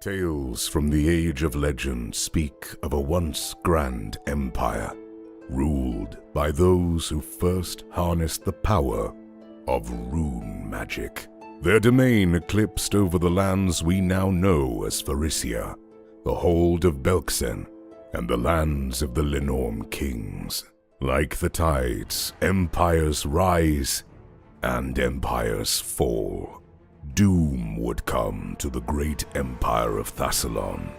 Tales from the age of legend speak of a once grand empire, ruled by those who first harnessed the power of rune magic. Their domain eclipsed over the lands we now know as Phariscia, the hold of Belkzen, and the lands of the Lenorm kings. Like the tides, empires rise and empires fall. Doom would come to the great empire of Thassalon,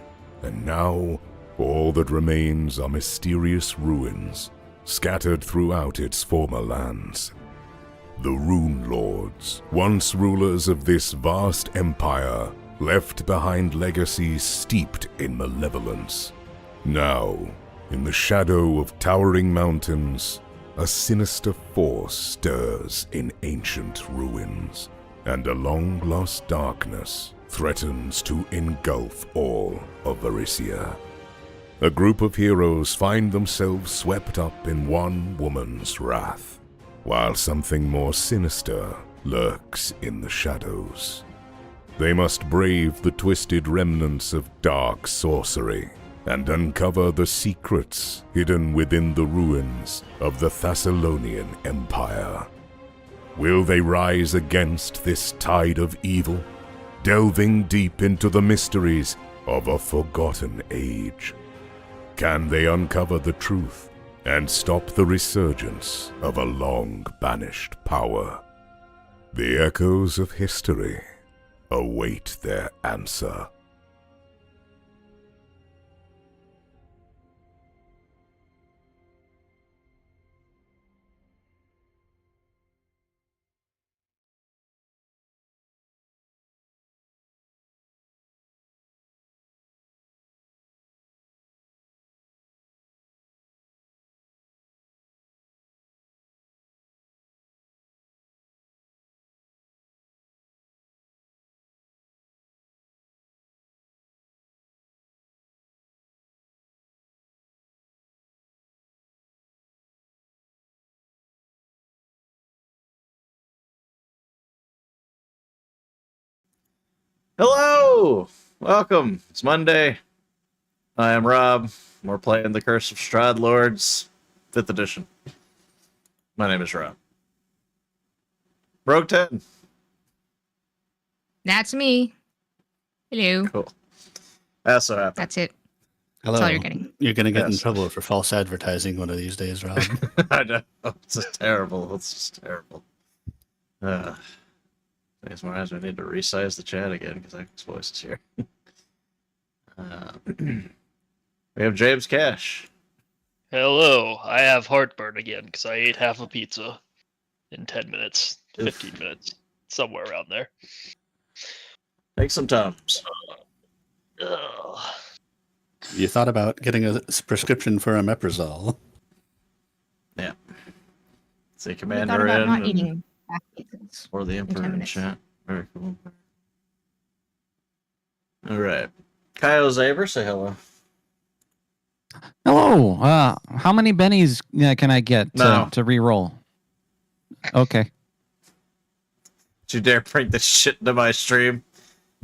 and now all that remains are mysterious ruins scattered throughout its former lands. The Runelords, once rulers of this vast empire, left behind legacies steeped in malevolence. Now, in the shadow of towering mountains, a sinister force stirs in ancient ruins, and a long-lost darkness threatens to engulf all of Phariscia. A group of heroes find themselves swept up in one woman's wrath, while something more sinister lurks in the shadows. They must brave the twisted remnants of dark sorcery and uncover the secrets hidden within the ruins of the Thessalonian Empire. Will they rise against this tide of evil, delving deep into the mysteries of a forgotten age? Can they uncover the truth and stop the resurgence of a long-banished power? The echoes of history await their answer. Hello! Welcome. It's Monday. I am Rob. We're playing The Curse of Runelords, 5th edition. My name is Rob. Broke 10. That's me. Hello. Cool. That's what happened. That's it. Hello. That's all you're getting. You're going to get in Yes. trouble for false advertising one of these days, Rob. I know. It's just terrible. It's just terrible. Thanks, Mars. I need to resize the chat again because X's voice is here. We have James Cash. Hello, I have heartburn again because I ate half a pizza in 10 minutes, 15 minutes, somewhere around there. Take some Tums. Ugh. You thought about getting a prescription for omeprazole. Yeah. See We thought Commander about in not and- eating half pizzas. or the Emperor 10 in minutes. chat. Very cool. All right. Kyle Zaber, say hello. Hello. How many bennies can I get No. to re-roll? Okay. Don't you dare bring this shit into my stream.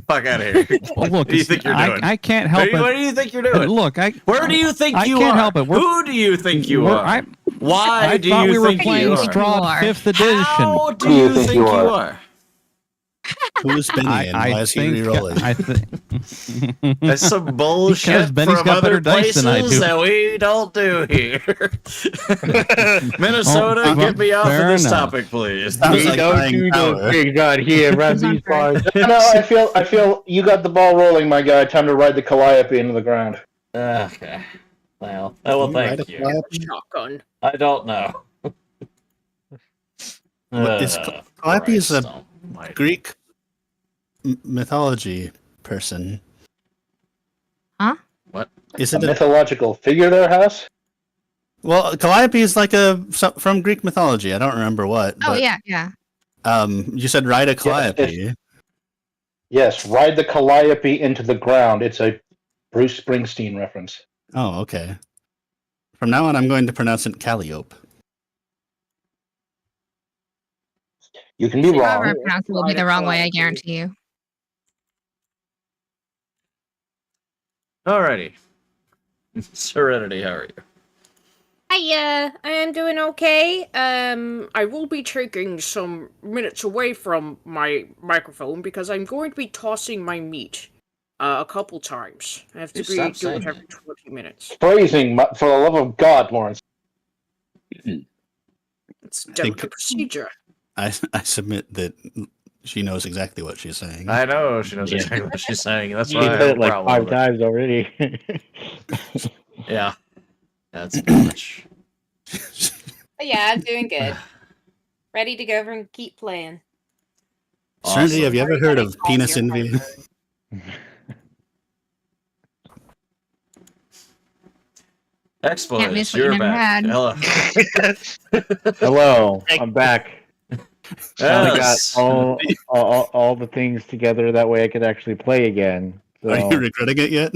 Fuck out of here. Well, look, What do you think you're doing? I can't help What it. do you think you're doing? Look, Where do you think I you can't are? help it. Who do you think you are? Why I do thought you we were think playing you are? Strahd 5th edition. How do you think you are? Who's Benny and why is he re-rolling? That's some bullshit Because Benny's from got other better dice places than I do. that we don't do here. Minnesota, Oh, get me off of fair this enough. topic, please. Sounds like don't buying do power. those things out here, run these bars. No, I feel you got the ball rolling, my guy. Time to ride the Calliope into the ground. Okay. Well, Can you write thank a you. Calliope? Shotgun. I don't know. What is Calliope is a Christ almighty. Greek mythology person. What? Is A it a, mythological figure there, House? well, Calliope is like from Greek mythology. I don't remember what. Oh, But, yeah. you said ride a Calliope. Yes, ride the Calliope into the ground. It's a Bruce Springsteen reference. Oh, okay. From now on, I'm going to pronounce it Calliope. You can be However I wrong. pronounce it will be the wrong way, I guarantee you. Alrighty. Serenity, how are you? Hi, I am doing okay. I will be taking some minutes away from my microphone because I'm going to be tossing my meat a couple times. I have to do it every 20 minutes. Phrasing, for the love of God, Lawrence. It's delicate procedure. I submit that she knows exactly what she's saying. I know she knows exactly what she's saying. That's You why I said have it a like problem 5 with it. times already. Yeah. That's too much. But yeah, I'm doing good. Ready to go over and keep playing. Serenity, have you ever heard of penis envy? Can't miss Exploits, what you you're never back. had. Hello. Hello, I'm back. Finally got Yes. all the things together. That way I could actually play again. So, Are you regretting it yet?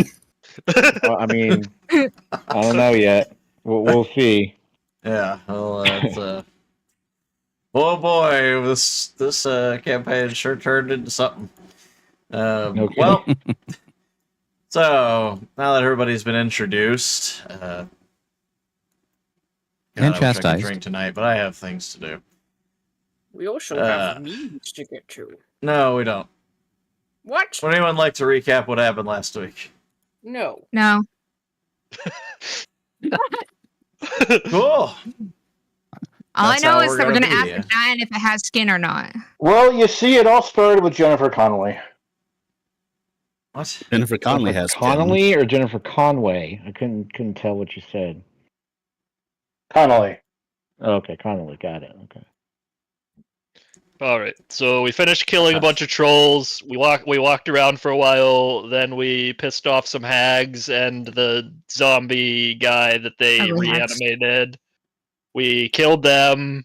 I mean, I don't know yet. We'll see. Yeah. Well, it's oh boy, this campaign sure turned into something. Okay. Well, so now that everybody's been introduced, God, And I wish I could chastised. drink tonight, but I have things to do. We also have meetings to get to. No, we don't. What? Would anyone like to recap what happened last week? No. No. Cool. All That's I know how is we're that we're gonna gonna be, ask the giant if it has skin or not. Well, you see, it all started with Jennifer Connelly. What? Jennifer Connelly Jennifer has skin. Connelly or Jennifer Conway? I couldn't tell what you said. Connelly. Okay, Connelly, got it. Okay. All right, so we finished killing a bunch of trolls. We walked around for a while. Then we pissed off some hags and the zombie guy that they Ugly hags. reanimated. We killed them.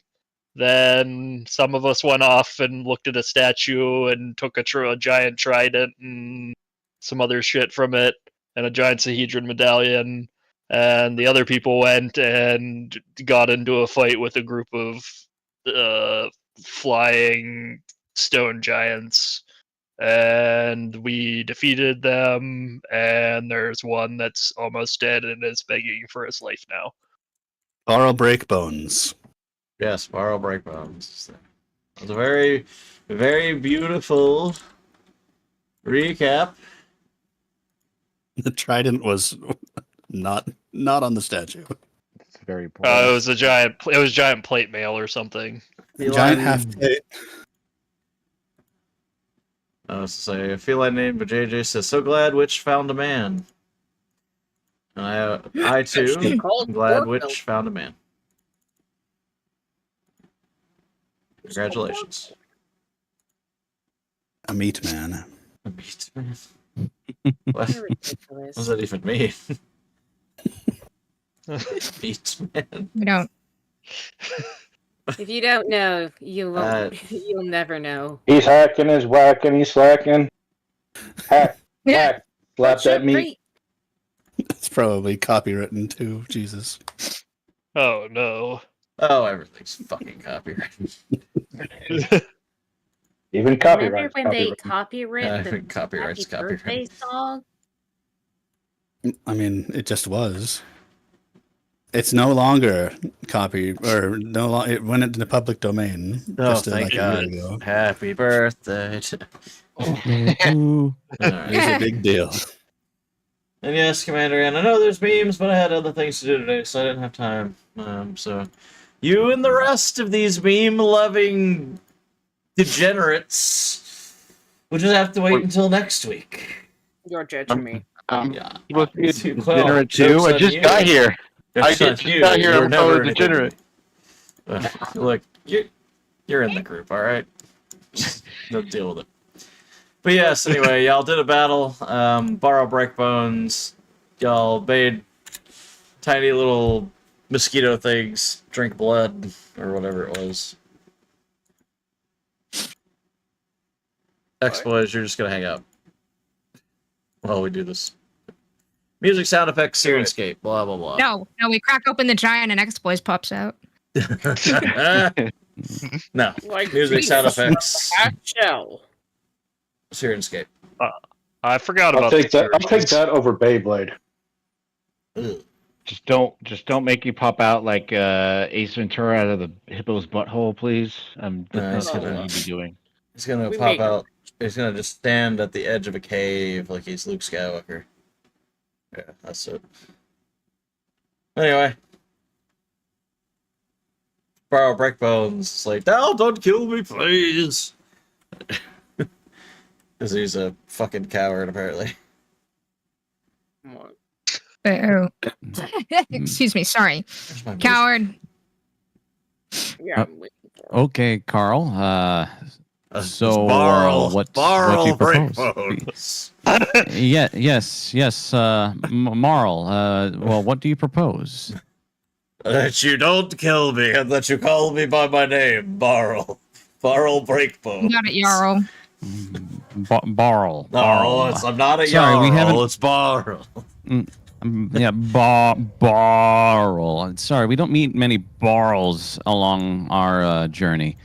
Then some of us went off and looked at a statue and took a giant trident and some other shit from it and a giant Sahedron medallion. And the other people went and got into a fight with a group of flying stone giants, and we defeated them, and there's one that's almost dead and is begging for his life now. Borrow break bones. Yes, borrow breakbones. It was a very, very beautiful recap. The trident was not on the statue. It's very It boring. was giant plate mail or something. Giant half plate. I was to say, a feline name, but JJ says, "So glad Witch found a man." And I too, am glad Witch found a man. Congratulations. A meat man. A meat man. What does that even mean? Meat man. We don't. If you don't know, you won't. You'll never know. He's hacking, he's whacking, he's slacking. Hack, hack, slap that meat. It's probably copywritten too. Jesus. Oh no. Oh, everything's fucking copyrighted. Even copyright. Remember when they copyright the Copyright's Happy Birthday copyrighted. song? I mean, it just was. It's no longer copy or no longer. It went into the public domain Oh, just thank like a God. year ago. Happy birthday. Ooh. Alright. It's a big deal. And yes, Commander, and I know there's memes, but I had other things to do today, so I didn't have time. So, you and the rest of these meme-loving degenerates will just have to wait until next week. You're judging me. Yeah. Supposed to be a Well, degenerate too. joke's I on just you. got here. I Joke's on just you. got here. You're I'm never a anything. degenerate. Look, you're in the group, all right? Just don't deal with it. But yes, anyway, y'all did a battle. Borrow breakbones. Y'all made tiny little mosquito things drink blood or whatever it was. Exploits, you're just gonna hang up while we do this. Music, sound effects, Syrinscape, blah blah blah. No, we crack open the giant and exploits pops out. No. Like Music, sound effects, Shell. Syrinscape. I forgot I'll about take the that. I'll take that over Beyblade. Ugh. Just don't make you pop out like Ace Ventura out of the hippo's butthole, please. That's not Nice. something you'd be doing. He's gonna We pop make- out. He's gonna just stand at the edge of a cave like he's Luke Skywalker. Yeah, that's it. Anyway. Borrow Breakbones. It's like, no, don't kill me, please. Because he's a fucking coward, apparently. Oh. Excuse me. Sorry. Where's my Coward. Yeah. I'm waiting for it. Okay, Carl. So, Barrel, what do Barrel you propose? Breakbones. Yes. Marl. Well, what do you propose? That you don't kill me and that you call me by my name, Barrel. Barrel Breakbones. You got it, Jarl. Barl. No, I'm not a Sorry, we Jarl, haven't- it's Barrel. Yeah, Barl. Sorry, we don't meet many Barls along our journey.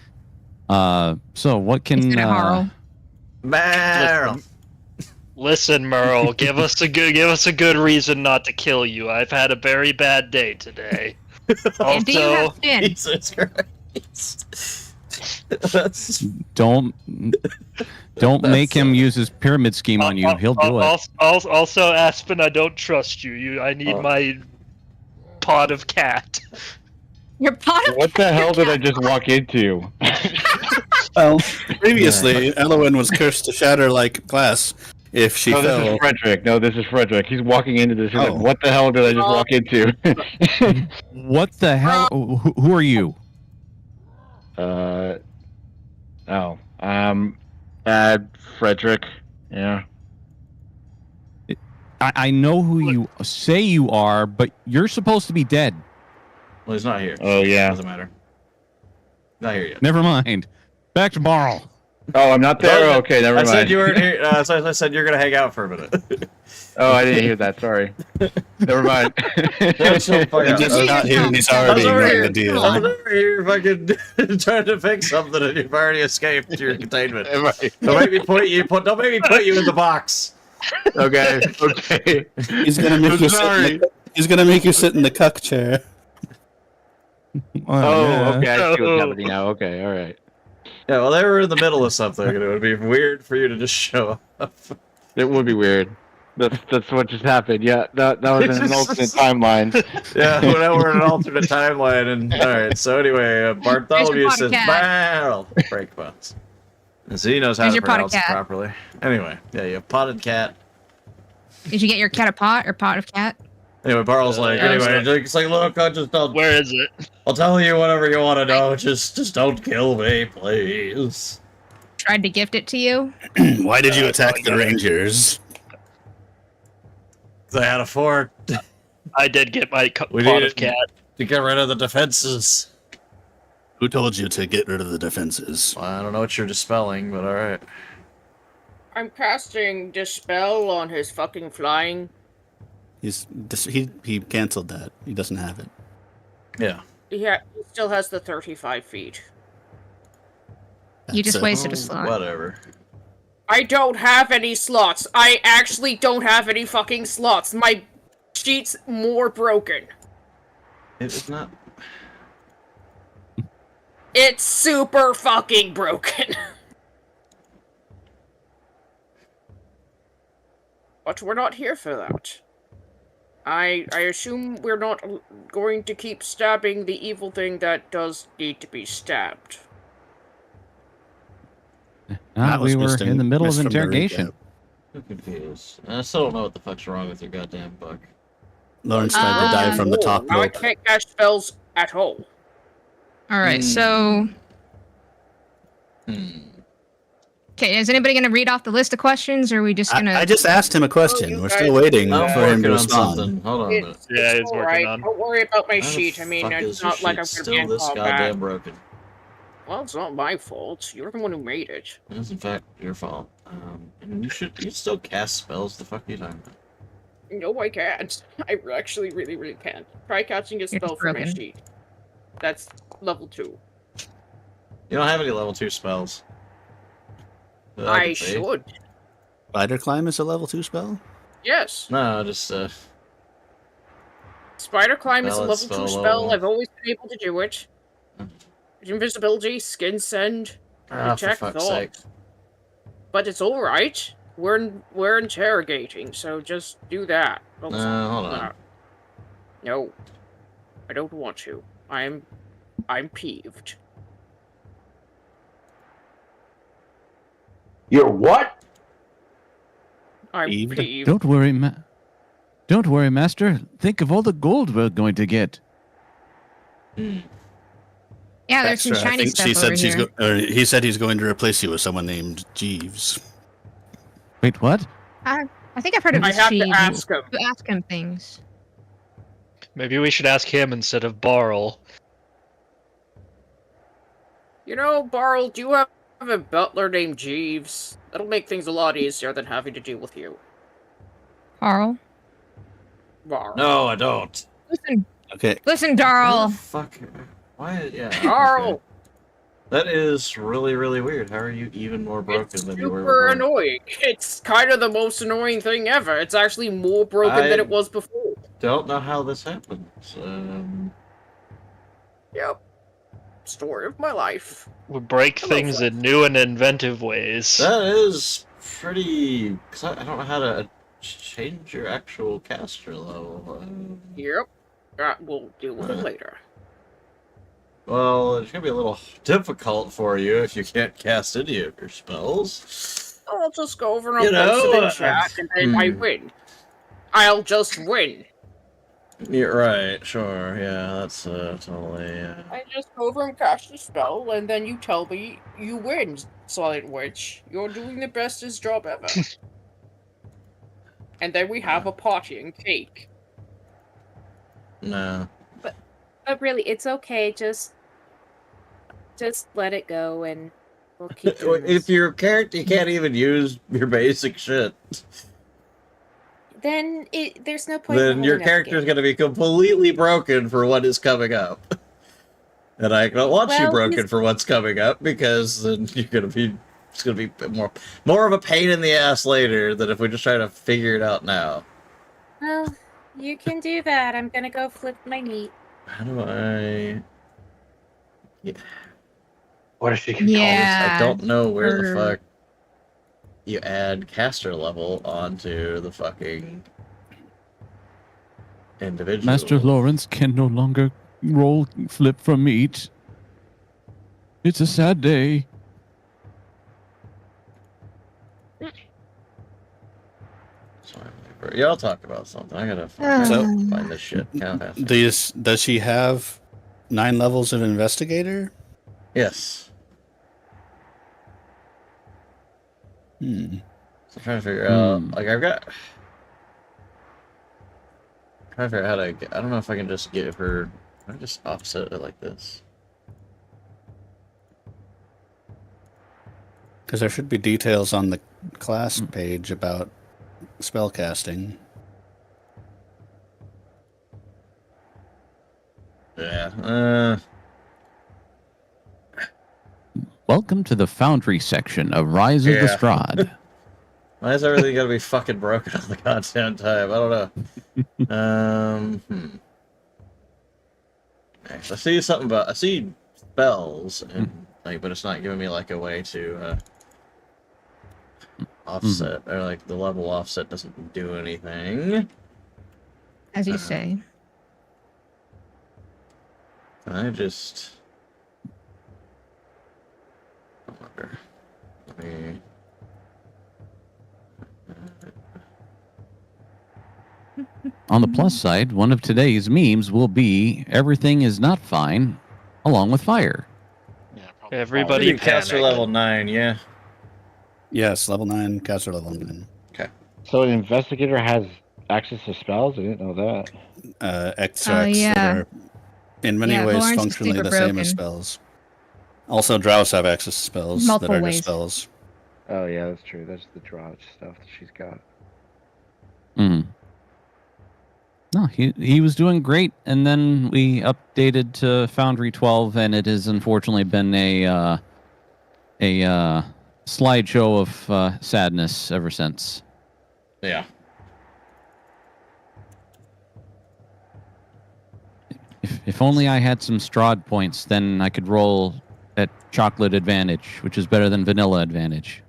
So what can? Instead of Harl. Barrel. Listen, Merle, give us a good reason not to kill you. I've had a very bad day today. And do you have Also, skin? Jesus Christ. That's Don't make him use his pyramid scheme on you. He'll do it. Also, Aspen, I don't trust you. I need my pot of cat. Your pot of What the hell did I just walk into? Well, previously, Elowen was cursed to shatter like glass if she No, this fell. is Frederick. No, this is Frederick. He's walking into this. He's Oh. like, what the hell did I just walk into? What the hell? Who are you? Frederick. Yeah. I know who you say you are, but you're supposed to be dead. well, he's not here. Oh, yeah. Doesn't matter. Not here yet. Never mind. Back to Barl. Oh, I'm not there? Well, Okay, never I mind. said you weren't here. So I said you're gonna hang out for a minute. Oh, I didn't hear that. Sorry. Never mind. That's so fucking- He's just not here and he's I was already over ignoring here. the deal. I was over here fucking trying to fix something and you've already escaped your containment. Right. Don't make me put you in the box. Okay. Okay. He's gonna make you sit. Sorry. He's gonna make you sit in the cuck chair. Oh, okay. I see what's happening now. Okay. All right. Yeah, well, they were in the middle of something, and it would be weird for you to just show up. It would be weird. That's what just happened. Yeah, that was in an alternate timeline. Yeah, well, now we're in an alternate timeline, and all right. So anyway, Bartholomew There's your says pot of cat. barrel breakbones. And so he knows how There's to your pot of pronounce it cat. properly. Anyway, yeah, you have potted cat. Did you get your cat a pot or pot of cat? Anyway, Barl's like, anyway, it's like, look, Where is it? I'll tell you whatever you want to know. Just don't kill me, please. Tried to gift it to you? Why did you attack the Rangers? They had a fort I did get my We pot needed- of cat. to get rid of the defenses. Who told you to get rid of the defenses? Well, I don't know what you're dispelling, but all right. I'm casting Dispel on his fucking flying. He canceled that. He doesn't have it. Yeah. He still has the 35 feet. You just That's it. wasted a slot. Whatever. I don't have any slots. I actually don't have any fucking slots. My sheet's more broken. It's not. It's super fucking broken. But we're not here for that. I assume we're not going to keep stabbing the evil thing that does need to be stabbed. That was We were missed in the middle of missed from the interrogation. recap. I'm confused. I still don't know what the fuck's wrong with your goddamn book. Lawrence tried to dive from the top Now I rope. can't cast spells at all. All right, so Hmm. okay, is anybody going to read off the list of questions, or are we just going to? I just asked him a question. you We're guys- still waiting I'm for him working to on respond. something. Hold on a minute. Yeah, he's working alright. on. Don't worry about my Why the sheet. I mean, fuck it's is your not like I'm sheet going to be in still this combat. goddamn broken. Well, it's not my fault. You're the one who made it. It is in fact your fault. And you still cast spells. The fuck are you talking about? No, I can't. I actually really can't. Try casting a You're spell just from my broken. sheet. That's level 2. You don't have any level 2 spells. That I can see. should. Spider Climb is a level 2 spell? Yes. No, just Spider Climb is a Spell level is 2 spell spell. level. I've always been able to do it. Invisibility, skin send, for detect fuck's thought. sake. But it's alright. We're interrogating, so just do that. Hold on. No. I don't want to. I'm peeved. You're what? I'm Peeved? peeved. Don't worry, Master. Think of all the gold we're going to get. Yeah, there's some Extra. shiny stuff she said over here. he said he's going to replace you with someone named Jeeves. Wait, what? I think I've heard of I this have to sheet. ask him. You ask him things. Maybe we should ask him instead of Barl. You know, Barl, do you have a butler named Jeeves? That'll make things a lot easier than having to deal with you. Carl. Barl. No, I don't. Okay. Listen, Darl. Fuck. Why? Yeah. Carl! okay. That is really, really weird. How are you even more broken It's than you were super before? annoying. It's kind of the most annoying thing ever. It's actually more broken than it was before. Don't know how this happens. Yep. Story of my life. We break Hello, things friend. in new and inventive ways. That is pretty. Cause I don't know how to change your actual caster level. Yep. We'll deal with it later. Well, it's gonna be a little difficult for you if you can't cast any of your spells. I'll just go over and You I'll post it know, in chat, and then I win. I'll just win. You're right. Sure. Yeah, that's totally. I just go over and cast a spell, and then you tell me you win, Silent Witch. You're doing the bestest job ever. And then we have a party and cake. No. But really, it's okay. Just let it go, and we'll keep doing If this. your character you can't even use your basic shit, Then there's no point. then in your holding up the character's game. going to be completely broken for what is coming up. And I don't want you Well, broken he's- for what's coming up, because then you're going to be it's going to be more of a pain in the ass later than if we just try to figure it out now. Well, you can do that. I'm gonna go flip my meat. How do I? Yeah. What does she Yeah. I don't know where the Sure. fuck you add caster level onto the fucking individual. Master Lawrence can no longer roll flip from meat. It's a sad day. Yeah, I'll talk about something. I gotta So- find this shit. Does she have 9 levels of investigator? Yes. So I'm trying to figure out. Like I've got. Trying to figure out how to. I don't know if I can just give her. Can I just offset it like this? Because there should be details on the class page about spellcasting. Yeah. Welcome to the Foundry section of Rise of the Yeah. Strahd. Why is everything gotta be fucking broken all the goddamn time? I don't know. I see something about. I see spells, and like, but it's not giving me like a way to offset, or like the level offset doesn't do anything. As you say. I just. I wonder. Let me. On the plus side, one of today's memes will be everything is not fine, along with fire. Everybody Maybe caster panic. level 9, yeah. Yes, level 9, caster level 9. So an investigator has access to spells? I didn't know that. Extracts yeah. that are in many Yeah, ways Lawrence is functionally super the same broken. as spells. Also, drows have access to spells Multiple that are ways. just spells. Oh yeah, that's true. That's the draw stuff that she's got. No, he was doing great, and then we updated to Foundry 12, and it has unfortunately been a slideshow of sadness ever since. Yeah. If only I had some Strahd points, then I could roll at chocolate advantage, which is better than vanilla advantage.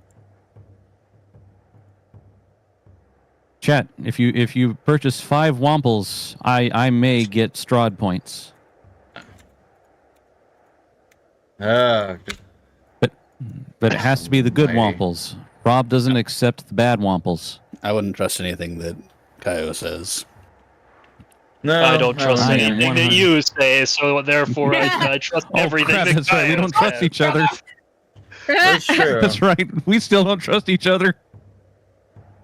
Chat, if you purchase 5 Wamples, I may get Strahd points. Uh, But it has to be the good Wamples. Rob doesn't accept the bad Wamples. I wouldn't trust anything that Kaio says. no, I don't trust I am anything that 100. you say, so therefore I trust everything. Crap, that that's right. We Kyle don't trust says. each other. That's true. That's right. We still don't trust each other.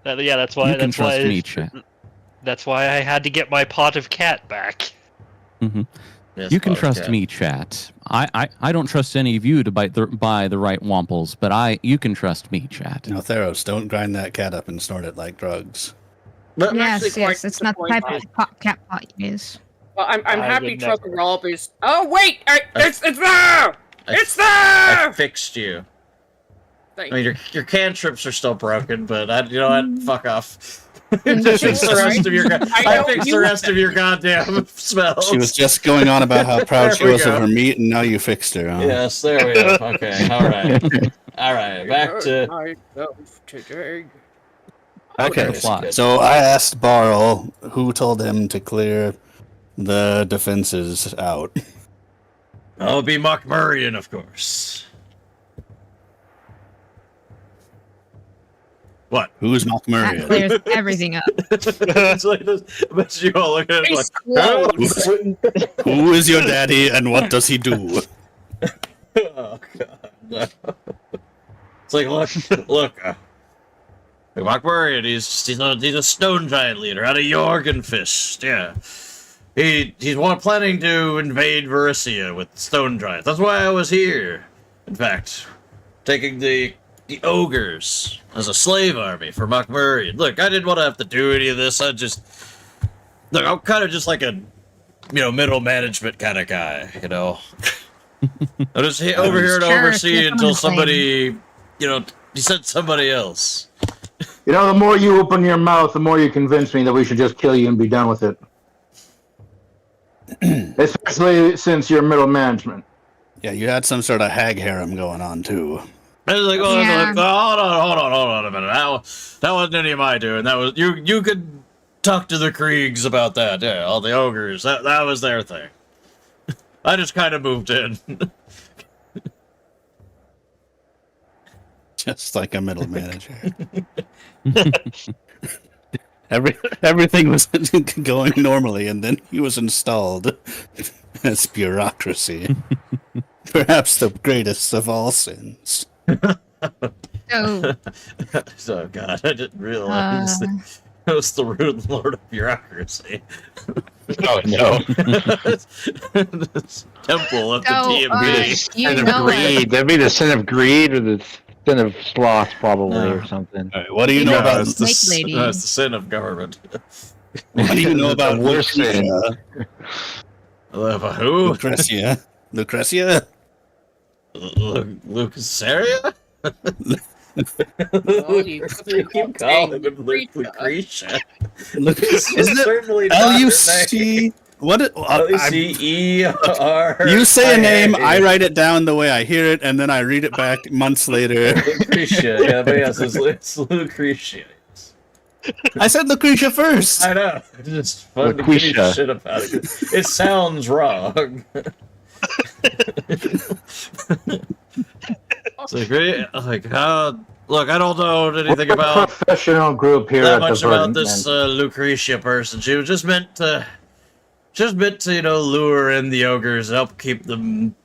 Yeah, that's why. You can That's why. trust me, chat. That's why I had to get my pot of cat back. Mhm. Yes, You can podcast. trust me, chat. I don't trust any of you to buy the right Wamples, but you can trust me, chat. Now, Theros, don't grind that cat up and snort it like drugs. But Yes, actually yes, quite it's not the type of disappointed. cat pot you use. Well, I'm I happy would Truck never. Rob is. Oh wait, it's there. It's I there. fixed you. Thank I mean, your cantrips are still broken, but you know what? Fuck off. Mm. I fixed the rest of your. I know fixed the you- rest of your goddamn spells. She was just going on about how proud she There we was of go. her meat, and now you fixed her. Huh? Yes, there we go. Okay, all right, all right. Back to. myself today. Okay, the plot. so I asked Barl who told him to clear the defenses out. I'll be Mockmurian, of course. What? Who's That Mockmurian? clears everything up. It's like this. But you all look at it It's like, close. Who is your daddy, and what does he do? oh god. No. It's like look. Mockmurian, he's a stone giant leader out of Jorgenfist. Yeah. He's planning to invade Varissia with stone giants. That's why I was here. In fact, taking the ogres as a slave army for Mockmurian. Look, I didn't want to have to do any of this. I'm kind of just like a, middle management kind of guy. I'm just over here to Sure, oversee you're until coming somebody, he sent somebody else. The more you open your mouth, the more you convince me that we should just kill you and be done with it. Especially since you're middle management. Yeah, you had some sort of hag harem going on too. I was like, Yeah. hold on a minute. That wasn't any of my doing. That was you could talk to the Kriegs about that. Yeah, all the ogres. That was their thing. I just kind of moved in. Just like a middle manager. Everything was going normally, and then he was installed as bureaucracy. Perhaps the greatest of all sins. So, So God, I didn't realize that it was the Runelord of bureaucracy. Oh no! This temple of the so DMV. you Sin know of greed. That'd be the sin of greed or the sin of sloth, probably, Yeah. or something. All right, what do you You know know about? Snake lady. That's the sin of government. What do you know about The worst sin. Who? Lucretia? Lucretia? Lucasaria? Well, you could keep calling him Lucretia. Isn't it certainly not her L-U-C? What? L-U-C-E-R. You say a name, I write it down the way I hear it, and then I read it back months later. Lucretia, yeah, but yes, it's Lucretia. I said Lucretia first. I know. It's just fun to give you Lucretia. shit about it. It sounds wrong. It's look, I don't know anything about Professional group here that at much the about Verdant this Men. Lucretia person. She was just meant to lure in the ogres and help keep them,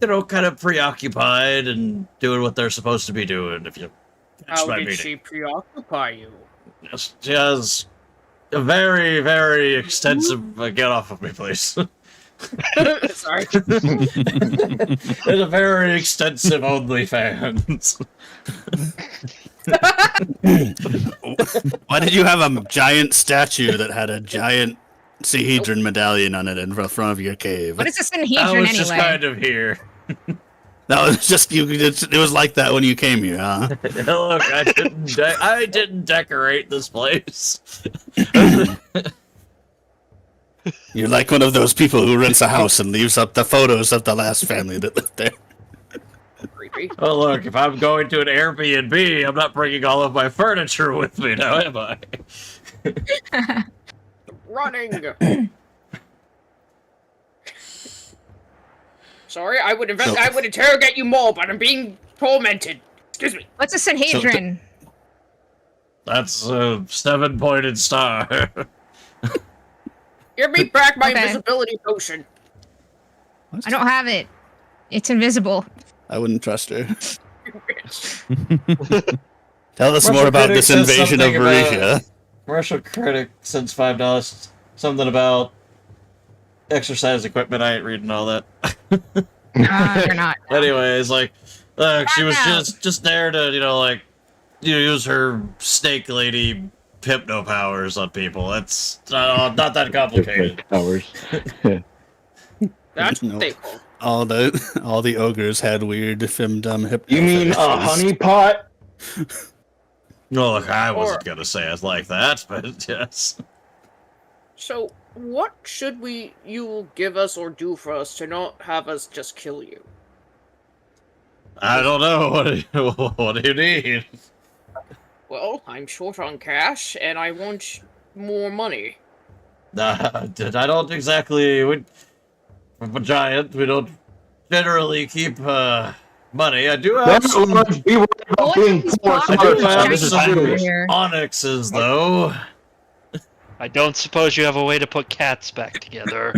kind of preoccupied and doing what they're supposed to be doing. If you catch How my did meaning. she preoccupy you? Yes, she has a very, very extensive. Get off of me, please. Sorry. There's a very extensive OnlyFans. Why did you have a giant statue that had a giant Sahedron medallion on it in front of your cave? what is this I Sanhedrin was just anyway? kind of here. That was just you. It was like that when you came here, huh? Look, I didn't decorate this place. You're like one of those people who rents a house and leaves up the photos of the last family that lived there. Creepy. Oh, look, if I'm going to an Airbnb, I'm not bringing all of my furniture with me now, am I? Running. Sorry, I would interrogate you more, but I'm being tormented. Excuse me. What's a Sanhedrin? That's a 7-pointed star. Give me back my Okay. invisibility potion. I don't have it. It's invisible. I wouldn't trust her. Tell us Russell more about Critic this says invasion of something about- Varisha. Commercial critic sends $5. Something about exercise equipment. I ain't reading all that. You're not. Anyways, like, look, she was Wow. just there to, use her snake lady hypno powers on people. It's not that complicated. Towers. That's No. what they call. All the ogres had weird femdom hip. You mean a honey pot? No, look, I wasn't Or- gonna say it like that, but yes. So, what should you give us or do for us to not have us just kill you? I don't know. What do you need? Well, I'm short on cash, and I want more money. I don't exactly. I'm a giant. We don't generally keep money. I do have some Be worried about What being is poor. Bob I do doing have shiny some over here? onyxes, though. I don't suppose you have a way to put cats back together.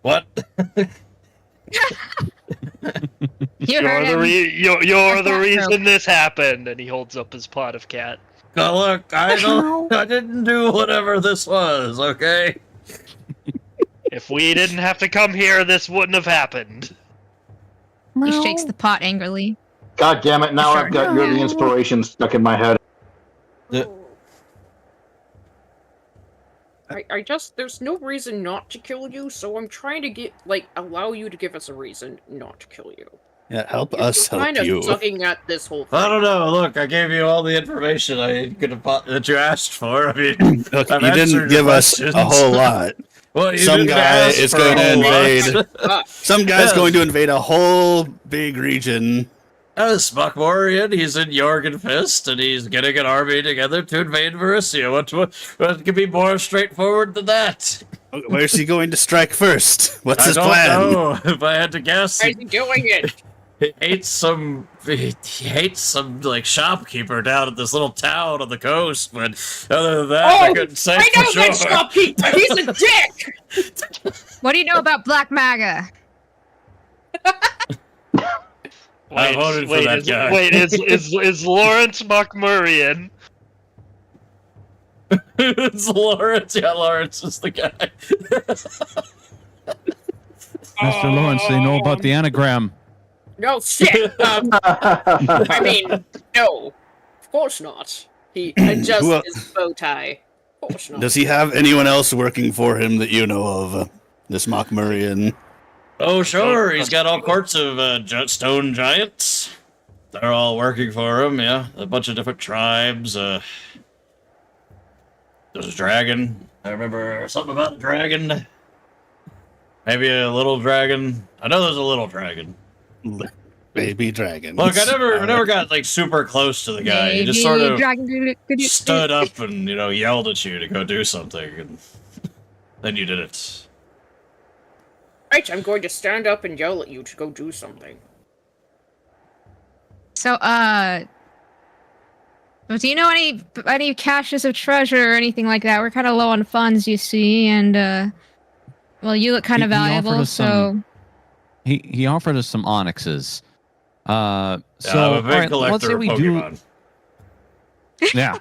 What? You heard him. You're the cat reason this happened. And he holds up his pot of cat. Now look, I didn't do whatever this was, okay? If we didn't have to come here, this wouldn't have happened. He shakes the pot angrily. God damn it! Now Sure. I've got You're the Inspiration stuck in my head. Yeah. There's no reason not to kill you, so I'm trying to allow you to give us a reason not to kill you. Yeah, help You're us help kind of you. sucking at this whole thing. I don't know. Look, I gave you all the information that you asked for. I mean, Look, I've you didn't answered give your us questions. a whole lot. Well, you Some didn't guy ask is for going a to whole invade. lot. Some guy's Yeah. going to invade a whole big region. Smuckmorian, he's in Jorgen Fist, and he's getting an army together to invade Marisia. What could be more straightforward than that? Where's he going to strike first? What's I his don't plan? know. If I had to guess, Why is he doing it? he hates some like shopkeeper down at this little town on the coast. But other than that, I couldn't say I for know sure. that shopkeeper! He's a dick! What do you know about Black Maga? I voted for that guy. Is Lawrence McMurrian? It's Lawrence. Yeah, Lawrence is the guy. Mr. Lawrence, they know about the anagram. No shit! I mean, no. Of course not. He adjusts Well- his bow tie. Of course not. Does he have anyone else working for him that you know of? This Mockmurian. Oh, sure. He's got all sorts of stone giants. They're all working for him, yeah. A bunch of different tribes. There's a dragon. I remember something about a dragon. Maybe a little dragon. I know there's a little dragon. Baby dragons. Look, I never got like super close to the guy. He just sort of stood up and yelled at you to go do something, and then you did it. Right, I'm going to stand up and yell at you to go do something. So, do you know any caches of treasure or anything like that? We're kind of low on funds, you see, and well, you look kind of He offered valuable, us so some- He offered us some onyxes. So I'm a big all right, collector let's say of we Pokemon. do. Yeah.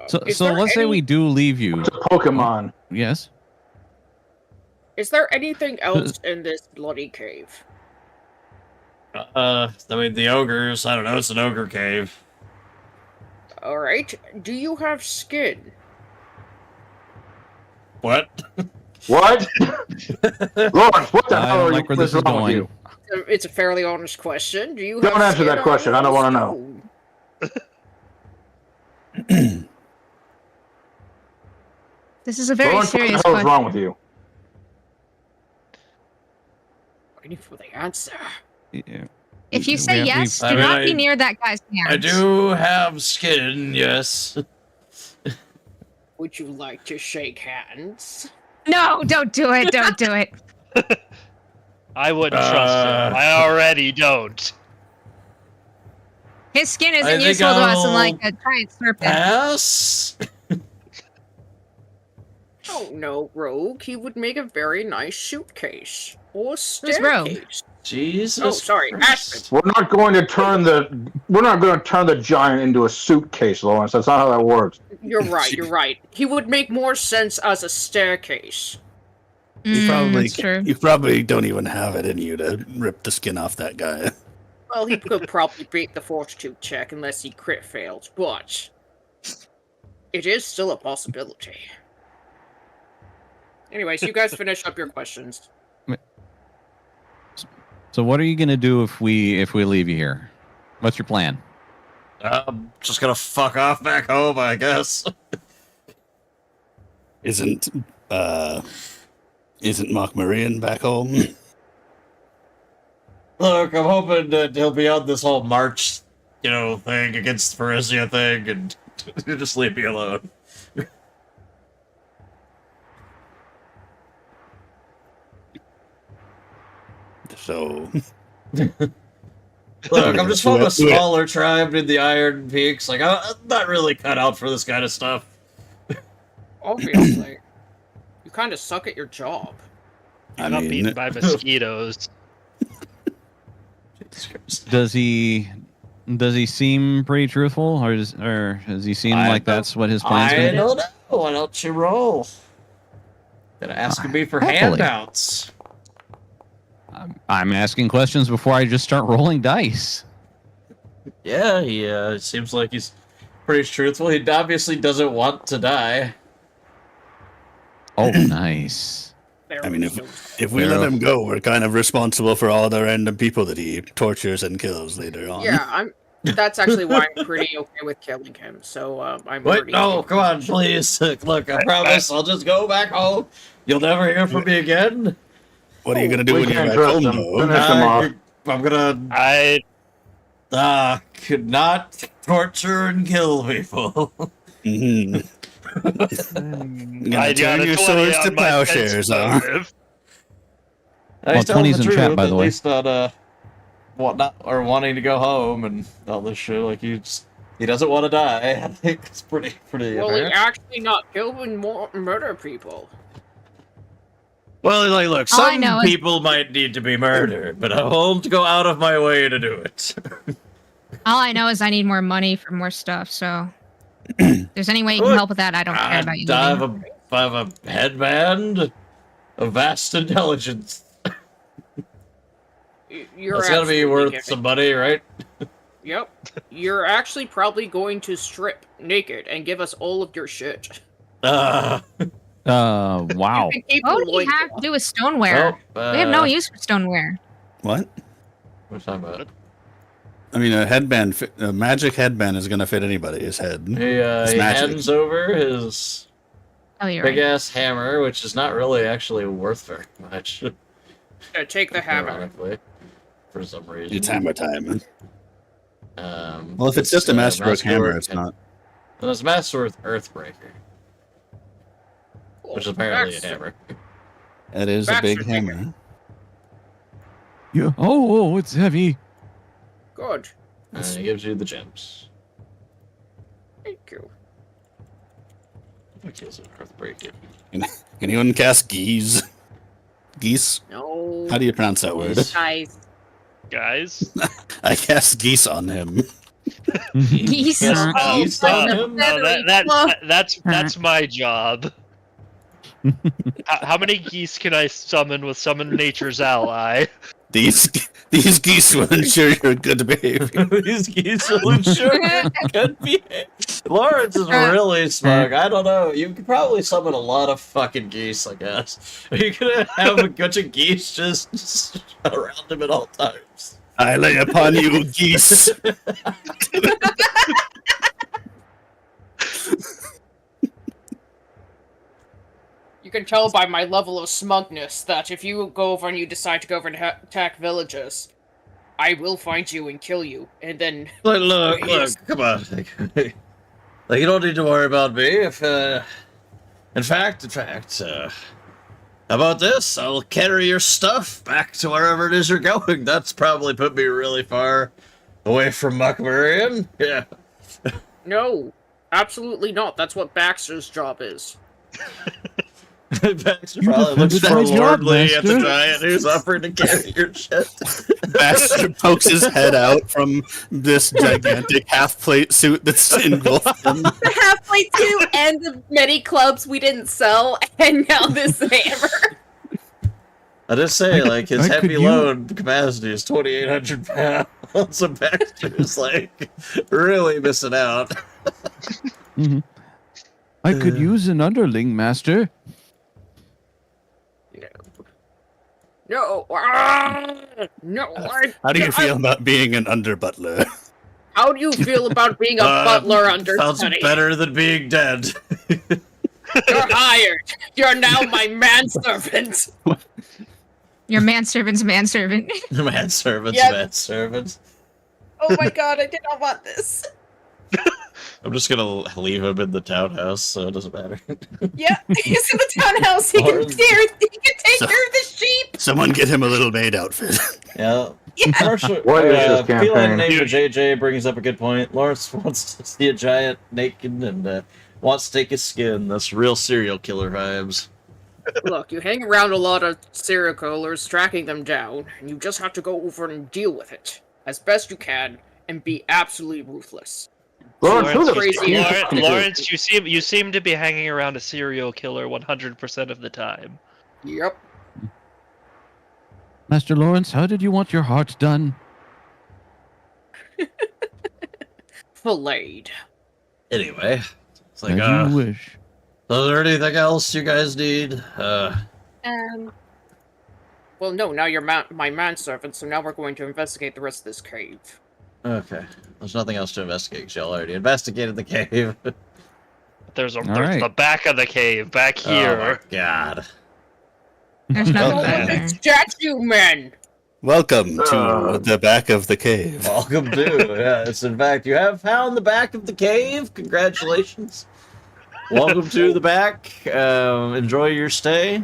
So Is so there let's say any- we do leave you. It's a Pokemon. Yes. Is there anything else in this bloody cave? I mean, the ogres. I don't know. It's an ogre cave. Alright, do you have skin? What? What? Lawrence, what the I hell don't are like you? where this what's is wrong with going. you? It's a fairly honest question. Do you Don't have answer that skin question. I don't on want to know. stone? This is a very Lawrence, what the serious hell is question. wrong with you? Waiting for the answer. Yeah. If you say We- yes, I do mean, not be near that guy's hands. I do have skin, yes. Would you like to shake hands? No, don't do it. Don't do it. I wouldn't trust him. I already don't. His skin I isn't think useful to us I'll unlike a giant serpent. Pass? Oh no, Rogue. He would make a very nice suitcase. Or Rogue? staircase. Jesus. Oh, sorry, Christ. Ashton. We're not going to turn the giant into a suitcase, Lawrence. That's not how that works. You're right, you're right. He would make more sense as a staircase. That's true. You probably don't even have it in you to rip the skin off that guy. Well, he could probably beat the fortitude check unless he crit failed, but it is still a possibility. Anyways, you guys finish up your questions. So what are you gonna do if we leave you here? What's your plan? I'm just gonna fuck off back home, I guess. Isn't Mockmarian back home? Look, I'm hoping that he'll be on this whole march, thing against the Parisia thing, and just leave me alone. So Look, I'm just from a smaller tribe in the Iron Peaks. Like, I'm not really cut out for this kind of stuff. Obviously. You kind of suck at your job. I got beaten by mosquitoes. Does he seem pretty truthful, or does he seem like that's what his plan's gonna I be? don't know. Why don't you roll? Gonna ask me for Happily. handouts. I'm asking questions before I just start rolling dice. Yeah, it seems like he's pretty truthful. He obviously doesn't want to die. Oh, nice. I mean, if we let him go, we're kind of responsible for all the random people that he tortures and kills later on. Yeah, that's actually why I'm pretty okay with killing him, so I'm Wait, already... no, come on, please. Look, I promise I'll just go back home. You'll never hear from me again. What are you gonna do when you're back home, though? I'm gonna... could not torture and kill people. Mm-hmm. I turn your swords to plowshares, huh? He's telling 20's the in chat, truth, by the at way. least on wanting to go home and all this shit. Like he doesn't want to die. I think it's pretty Well, he apparent. actually not killing more murder people. Well, like, look, All I some know is- people might need to be murdered, but I won't go out of my way to do it. All I know is I need more money for more stuff, so if there's any way you can help with that, I don't care about you. I have leaving. a headband of vast intelligence. You're That's gotta be absolutely worth kidding. some money, right? Yep. You're actually probably going to strip naked and give us all of your shit. Wow. You can keep What the would we have loincloth. to do with stoneware? We have no use for stoneware. What? What are you talking about? I mean, a magic headband is gonna fit anybody's head. He It's magic. hands over his Oh, you're big right. ass hammer, which is not really actually worth very much. Take the hammer. Ironically, for some reason. It's hammer time. Well, Well, if it's just a masterwork hammer, it's not. Well, it's Masterwork Earthbreaker, which is apparently a That's- hammer. It is a big Baxter Digger. hammer. Yeah. Oh, it's heavy. Good. And it gives you the gems. Thank you. What is an Earthbreaker? Can anyone cast geese? Geese? No. How do you pronounce that word? Guys. Guys? I cast geese on him. Geese. Yes, Oh, geese on him? No, that's my job. How many geese can I summon with Summon Nature's Ally? These geese will ensure your good behavior. These geese will ensure good behavior. Lawrence is really smug. I don't know. You could probably summon a lot of fucking geese, I guess. You could have a bunch of geese just around him at all times. I lay upon you, geese. You can tell by my level of smugness that if you go over and you decide to go over and attack villages, I will find you and kill you, and then... Look, come on. Like, you don't need to worry about me. If, in fact, how about this? I'll carry your stuff back to wherever it is you're going. That's probably put me really far away from Muckmarian. Yeah. No, absolutely not. That's what Baxter's job is. Baxter probably looks forlornly at the giant who's offering to carry your shit. Baxter pokes his head out from this gigantic half-plate suit that's engulfed him. The half-plate suit and the many clubs we didn't sell, and now this hammer. I just say, like, his heavy load capacity is 2,800 pounds, so Baxter's, like, really missing out. Mm-hmm. I could use an underling, Master. No, no. How do you feel about being an under-butler? How do you feel about being a butler under Sounds study? better than being dead. You're hired. You're now my manservant. Your manservant's manservant. Manservant's Yep. manservant. Oh my god, I did not want this. I'm just gonna leave him in the townhouse, so it doesn't matter. Yeah, he's in the townhouse. He can Or- take care of the sheep. Someone get him a little maid outfit. Yeah. Yeah. What is this Feline campaign? named JJ brings up a good point. Lawrence wants to see a giant naked and wants to take his skin. That's real serial killer vibes. Look, you hang around a lot of serial killers, tracking them down, and you just have to go over and deal with it as best you can and be absolutely ruthless. Lawrence, you seem to be hanging around a serial killer 100% of the time. Yep. Master Lawrence, how did you want your heart done? Filleted. Anyway, it's like, As you wish. so is there anything else you guys need? Well, no, now you're my manservant, so now we're going to investigate the rest of this cave. Okay. There's nothing else to investigate, 'cause y'all already investigated the cave. There's right. the back of the cave, back Oh my here. god. There's nothing Okay. back there. Statue men! Welcome to the back of the cave. Welcome to, yes, in fact, you have found the back of the cave. Congratulations. Welcome to the back. Enjoy your stay.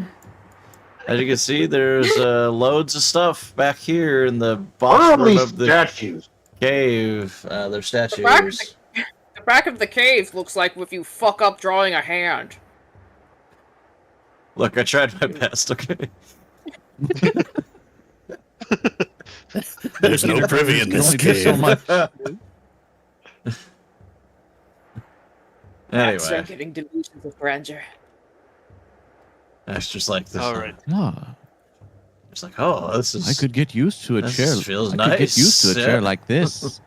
As you can see, there's loads of stuff back here in the bottom room of the statues? cave. They're The statues. back of the cave looks like if you fuck up drawing a hand. Look, I tried my best, okay? There's no privy in this Only do so cave. much. That's Anyway, getting delusions of grandeur. that's just like this. Alright. Ah, It's like, oh, this is. I could get used to a This chair. feels I could get used to a nice, chair yeah. like this.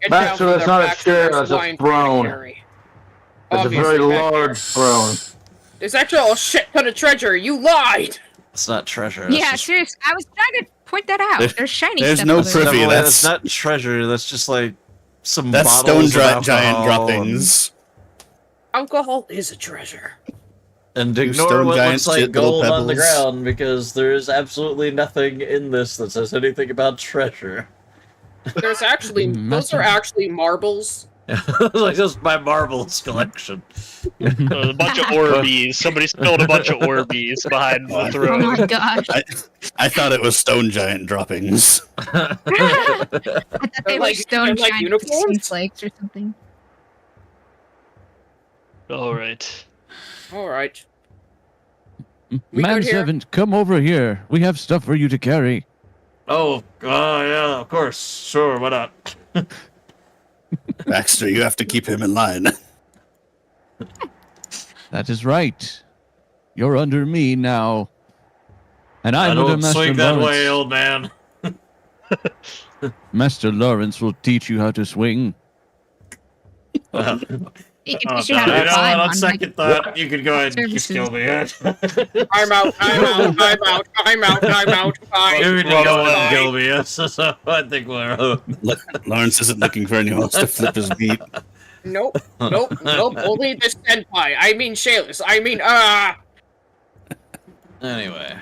Get Master, down from that's their not a backs, chair, there's that's a wine for you to throne. carry. It's a very Obviously, back large there. throne. There's actually a shit ton of treasure. You lied. It's not treasure. That's Yeah, just, seriously. I was trying to point that out. There's shiny There's stuff. no over there. privy. No, that's- that's not treasure. That's just like some That's bottles stone of giant alcohol droppings. Alcohol is a treasure. And You ignore stone what giants, looks like shit little gold on the pebbles. ground because there is absolutely nothing in this that says anything about treasure. There's actually those Master. are actually marbles. Like just my marbles collection. A bunch of Orbeez. Somebody spilled a bunch of Orbeez behind the Oh throne. my gosh. I thought it was stone giant droppings. I thought they were like- stone they're like giant unicorns? flakes or something. Alright. All right. We good here? Manservant, come over here. We have stuff for you to carry. Oh, yeah, of course. Sure, why not? Baxter, you have to keep him in line. That is right. You're under me now. And I'm I under don't Master swing that Lawrence. way, old man. Master Lawrence will teach you how to swing. He can Oh, teach you how no, to you know climb what? On on second thought, you could go ahead and just services. kill me. I'm out. I'm out. I'm out. I'm out. I'm out. Bye. You could Run go ahead and away. kill me. Yes, so I think we're. Lawrence isn't looking for anyone else to flip his beat. Nope. Nope. Nope. Only the senpai. I mean Shayless. I mean, Anyway.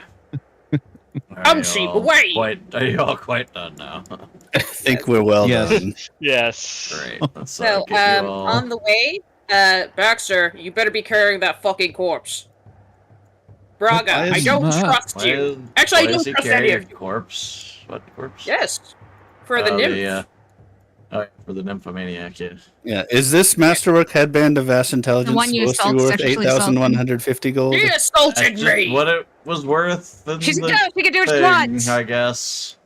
Away! Are you all quite done now? I think we're well Yes. done. Yes. Great. Let's So, get you all... on the way, Baxter, you better be carrying that fucking corpse. Braga, Why I is don't that? trust you. Actually, I why don't does he trust carry any a of you. corpse? What corpse? Yes. For the nymph. For the nymphomaniac, yeah. Yeah, is this masterwork headband of vast intelligence The one you supposed to be assault, worth sexually assaulted. 8,150 gold? He assaulted That's just me! what it was worth in She's the she can do what she thing, wants. I guess.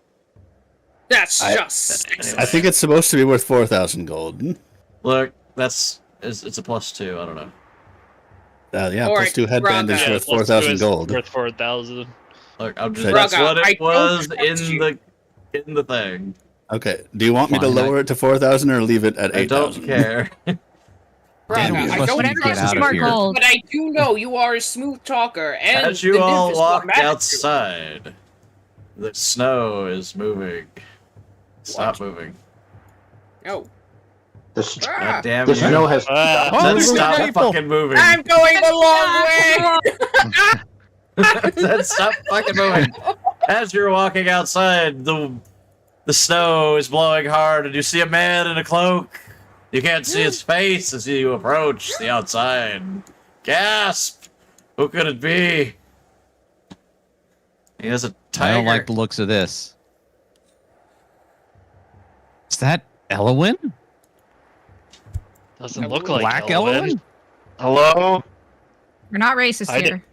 That's I- just... Anyway. I think it's supposed to be worth 4,000 gold. Look, it's a +2, I don't know. Yeah, Alright, plus 2 headband Braga. is Yeah, worth plus 4,000 2 is gold. Worth 4,000. Look, I'm just, Braga, that's what I it don't was trust you. in the thing. Okay, do you want me to Fine, lower it to 4,000 or leave it at I don't 8,000? care. Braga, Damn, I must don't you Whatever get is trust out you, of here. gold. but I do know you are a smooth talker, and As you the all nymph is what walk matters to you. outside, the snow is moving. Stop moving. No. The, Ah, God damn the you. snow has. Ah, Then Oh, stop people. fucking moving. I'm going the long way! Then stop fucking moving. As you're walking outside, the snow is blowing hard, and you see a man in a cloak. You can't see his face as you approach the outside. Gasp! Who could it be? He has a tiger. I don't like the looks of this. Is that Elwyn? doesn't look like Black Elwyn. Elwyn? Hello? We're not racist I here.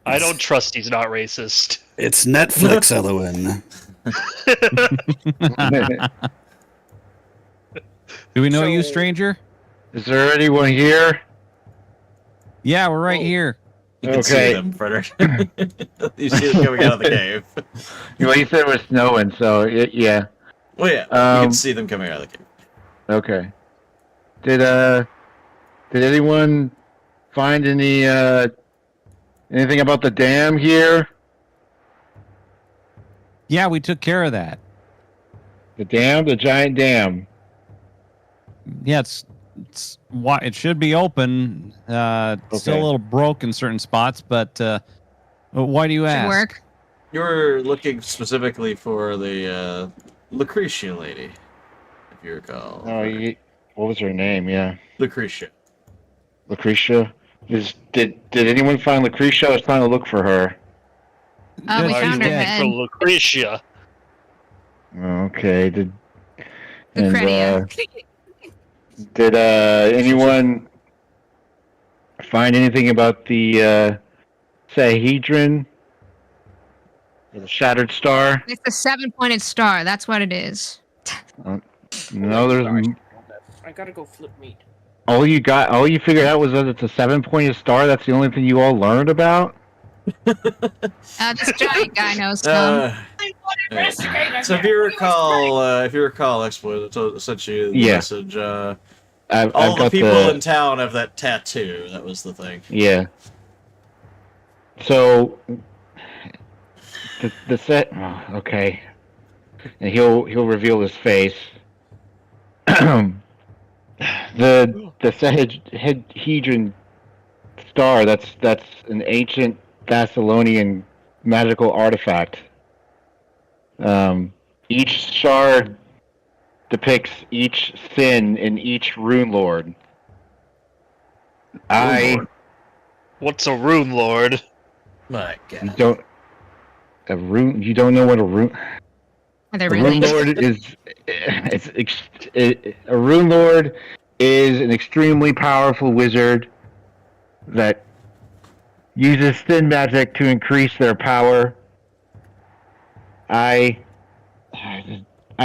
I don't trust he's not racist. It's Netflix, Elwyn. Do we know you, So- stranger? Is there anyone here? Yeah, we're right Oh. here. You can see Okay. them, Frederick. You see them coming out of the cave. Well, you said it was snowing, so yeah. Well, yeah, you can Um, see them coming out of the cave. Okay. Did anyone find any anything about the dam here? Yeah, we took care of that. The dam, the giant dam. Yeah, it should be open. It's still a Okay. little broke in certain spots, but why do you Should ask? work. You're looking specifically for the Lucretian lady, if you recall. Oh, what was her name? Yeah, Lucretia. Lucretia. Did anyone find Lucretia? I was trying to look for her. We Yeah, Are you found her looking head. for Lucretia? Okay. Lucretia. Did anyone find anything about the Sahedron? Or the Shattered Star? It's a 7-pointed star. That's what it is. No, there's. I gotta go flip meat. All you figured out was that it's a 7-pointed star. That's the only thing you all learned about. This giant guy knows some. Yeah. So if you recall, Exploit sent you the Yeah. message. I've All the got people in town have that tattoo. That was the thing. Yeah. So the set. Oh, okay. And he'll reveal his face. the Sahedron star. That's an ancient Thessalonian magical artifact. Each star depicts each sin in each Runelord. What's a rune lord? My You God. don't a rune. You don't know what a rune. Are they A really? rune lord is. A rune lord is an extremely powerful wizard that uses thin magic to increase their power. I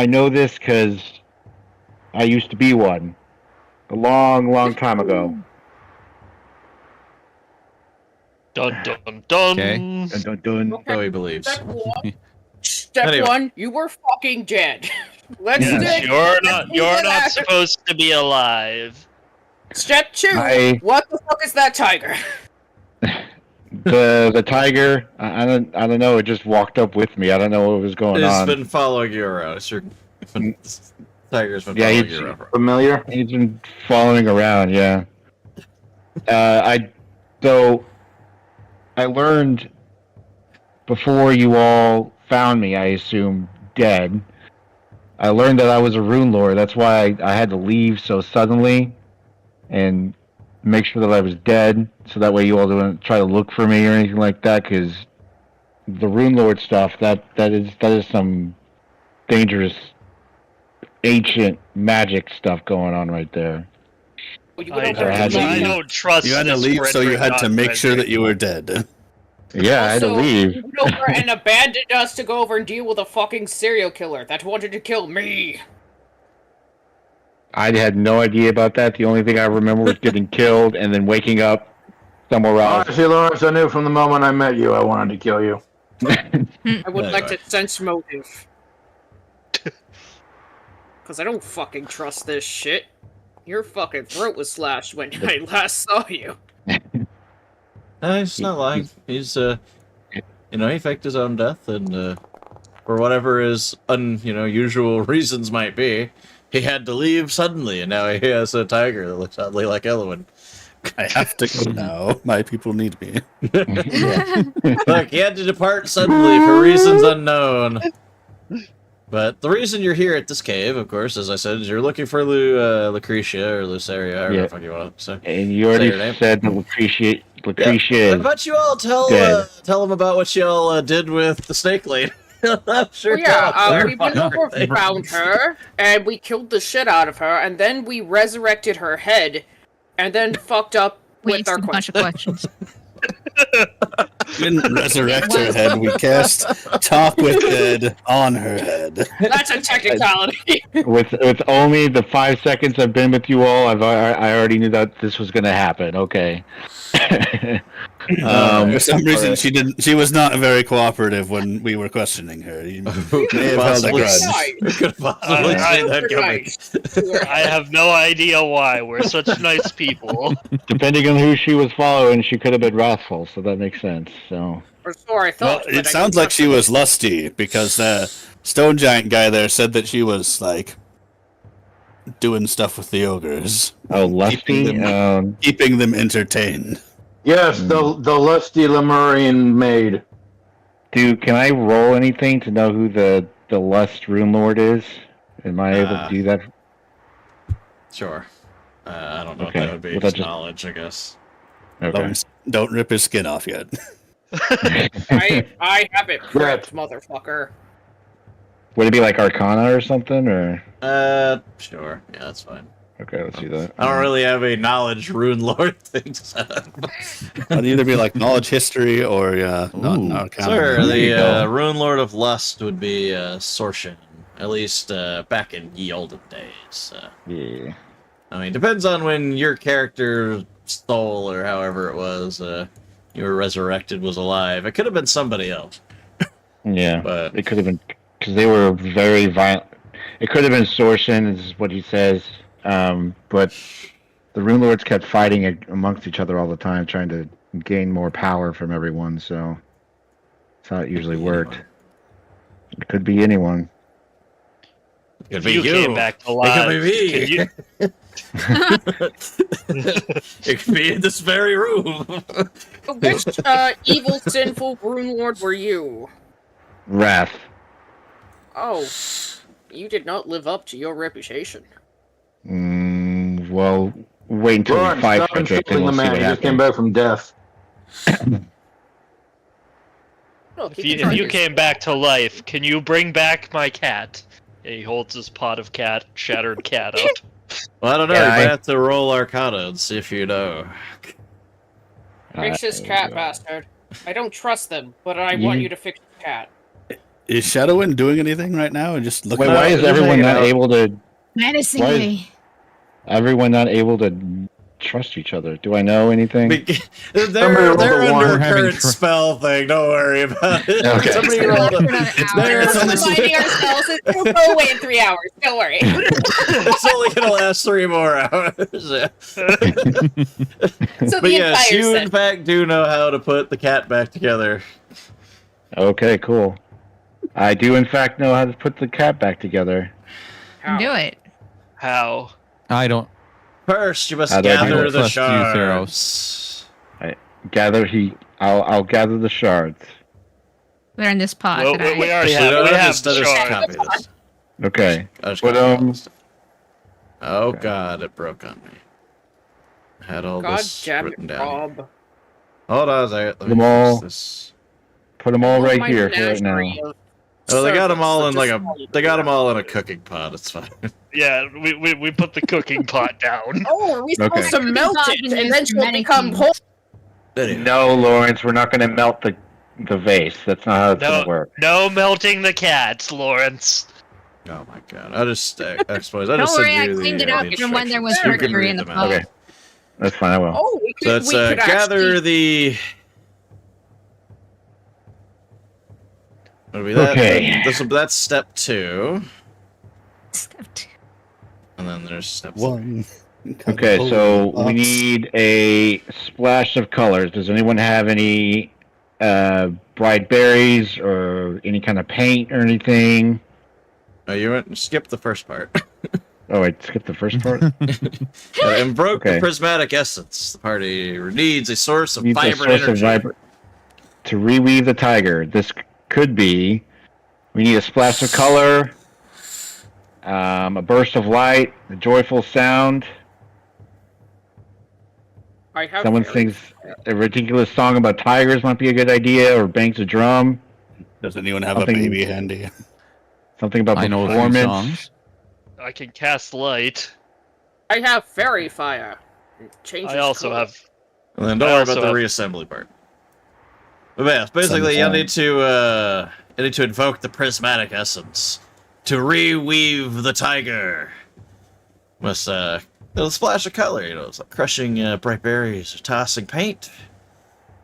know this because I used to be one a long time ago. Dun dun dun. Okay. Dun, dun, dun. So he believes. That war. Step Anyway. 1, you were fucking dead. Let's do it. You're not supposed to be alive. Step 2, what the fuck is that tiger? The tiger, I don't know. It just walked up with me. I don't know what was going It's on. been following you around. Tiger's been Yeah, following he's- you around. Familiar? He's been following around. Yeah. I learned before you all found me. I assume dead. I learned that I was a Runelord. That's why I had to leave so suddenly, and make sure that I was dead, so that way you all don't try to look for me or anything like that. Because the Runelord stuff, that is some dangerous, ancient magic stuff going on right there. Well, you I went over to I don't trust. You had to this leave, so you had to Frederick make sure that Nottingham. you were dead. Yeah, I had to Also, leave. you went over and abandoned us to go over and deal with a fucking serial killer that wanted to kill me. I had no idea about that. The only thing I remember was getting killed and then waking up somewhere else. Honestly, Lawrence, I knew from the moment I met you I wanted to kill you. I would like Anyway. to sense motive. Because I don't fucking trust this shit. Your fucking throat was slashed when I last saw you. No, he's not lying. He's he faked his own death, and for whatever his usual reasons might be, he had to leave suddenly, and now he has a tiger that looks oddly like Elwyn. I have to go now. My people need me. Look, he had to depart suddenly for reasons unknown. But the reason you're here at this cave, of course, as I said, is you're looking for Lucretia or Luceria, however the fuck you want to say. And you Say already your name. said that Lucretia How is about you all tell dead. them about what y'all did with the snake lady? I'm sure. Well, yeah, that'll we went clarify over, everything. found her, and we killed the shit out of her, and then we resurrected her head, and then fucked up We with our answered a bunch of questions. questions. We didn't resurrect her head. We cast talk with dead on her head. That's a technicality. with only the 5 seconds I've been with you all. I already knew that this was going to happen. Okay. For some reason, she was not very cooperative when we were questioning her. You may have held a Possibly. grudge. Could possibly see that Super coming. nice. I have no idea why. We're such nice people. Depending on who she was following, she could have been wrathful, so that makes sense. So Or so I Well, thought. it sounds like she was lusty because the stone giant guy there said that she was like doing stuff with the ogres, lusty. keeping them entertained. Yes, the lusty Lemurian maid. Can I roll anything to know who the lust Runelord is? Am I able to do that? Sure. I don't know Okay. if that would be Well, just that just- knowledge, I guess. Okay. Don't rip his skin off yet. I have it prepped, motherfucker. Would it be like Arcana or something, or? Sure. Yeah, that's fine. Okay, let's do that. I don't really have a knowledge rune lord thing set up. It'd either be like knowledge history or not arcana. Sure, There the you go. rune lord of lust would be Sortian, at least back in ye olden days. Yeah. I mean, depends on when your character stole or however it was. You were resurrected, was alive. It could have been somebody else. Yeah. But It could have been because they were very violent. It could have been Sorsen, is what he says. But the Runelords kept fighting amongst each other all the time, trying to gain more power from everyone. So that's how it usually worked. It could be anyone. it could If be you you. came back to life, It could be me. It could be in this very room. Which evil, sinful rune lord were you? Wrath. Oh, you did not live up to your reputation. Well, wait until we Lawrence, fight stop for it, then insulting we'll the see man. what He just came happens. back from death. Look, If you came back to life, can you bring back my cat? He holds his pot of shattered cat up. Well, I don't know. Yeah, you might I- have to roll Arcana and see if you know. Fix this cat, bastard. I don't trust them, but I want you to fix the cat. Is Shadowin doing anything right now? And just looking. Wait, why is just everyone hanging not out. able to? Menacing Why is- me. Everyone not able to trust each other? Do I know anything? They're rolled under a one. a We're having current spell thing. Don't worry about it. Okay. Somebody rolled a. We're just reminding ourselves it'll go away in 3 hours. Don't worry. It's only gonna last 3 more hours. Yeah. So But the yes, entire you set. in fact do know how to put the cat back together. Okay, cool. I do in fact know how to put the cat back together. Do it. How? I don't. First, you must How do I do gather it? the Trust you, shards. I'll gather the shards. They're in this pot. Well, that I- we already Actually, have. no, We no, have just- the I just shard. copy this. Okay. I just But, copy all this stuff. Oh okay. god, it broke on me. I had all God this damn written it, down. Rob. Hold on a second. Let me Them all- fix this. Put them all Oh, right my here for right now. menagerie of Oh, they got them servants all that in like just a. follow They got them around. all in a cooking pot. It's fine. Yeah, we put the cooking pot down. Oh, are we Okay. supposed to melt Pot it can and use then she'll many become things. whole? No, Lawrence, we're not going to melt the vase. That's not how it's going to work. No melting the cats, Lawrence. Oh my god! I just. I suppose I Don't just worry, sent I you cleaned the, it up the from when there was instructions. You can mercury read in the them out. pot. Okay. That's fine, I will. Oh, we So could, let's we could gather actually... the. What'll be that? Okay. That's step 2, Step 2. and then there's step 3. One. Okay, so we Ops. need a splash of colors. Does anyone have any bright berries or any kind of paint or anything? Oh, you went skip the first part. Oh, I skipped the first part. And broke the Okay. prismatic essence. The party needs a source of Needs a vibrant source of energy. to reweave the tiger. This could be. We need a splash of color, a burst of light, a joyful sound. I have Someone very- sings a ridiculous song about tigers might be a good idea, or bangs a drum. Does anyone have Something- a baby handy? Something about I know a few performance. songs. I can cast light. I have fairy fire. It changes I also color. have. And then don't I worry also about the have- reassembly part. But yeah, basically you need to invoke the prismatic essence to reweave the tiger. Must a splash of color, it's like crushing bright berries or tossing paint.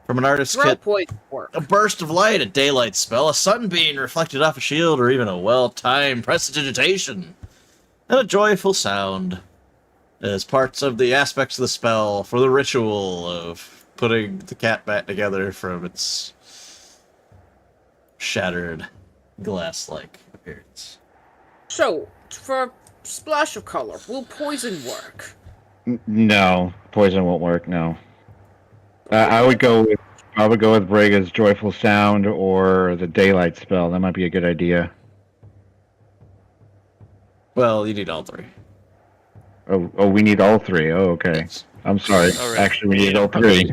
From an artist's Throw kit, poison work. a burst of light, a daylight spell, a sunbeam reflected off a shield, or even a well-timed prestidigitation, and a joyful sound as parts of the aspects of the spell for the ritual of putting the cat back together from its shattered glass-like appearance. So, for splash of color, will poison work? No, poison won't work. No, I would go with Brega's joyful sound or the daylight spell. That might be a good idea. Well, you need all 3. Oh, we need all 3. Oh, okay. I'm sorry. All right. Actually, we need all 3.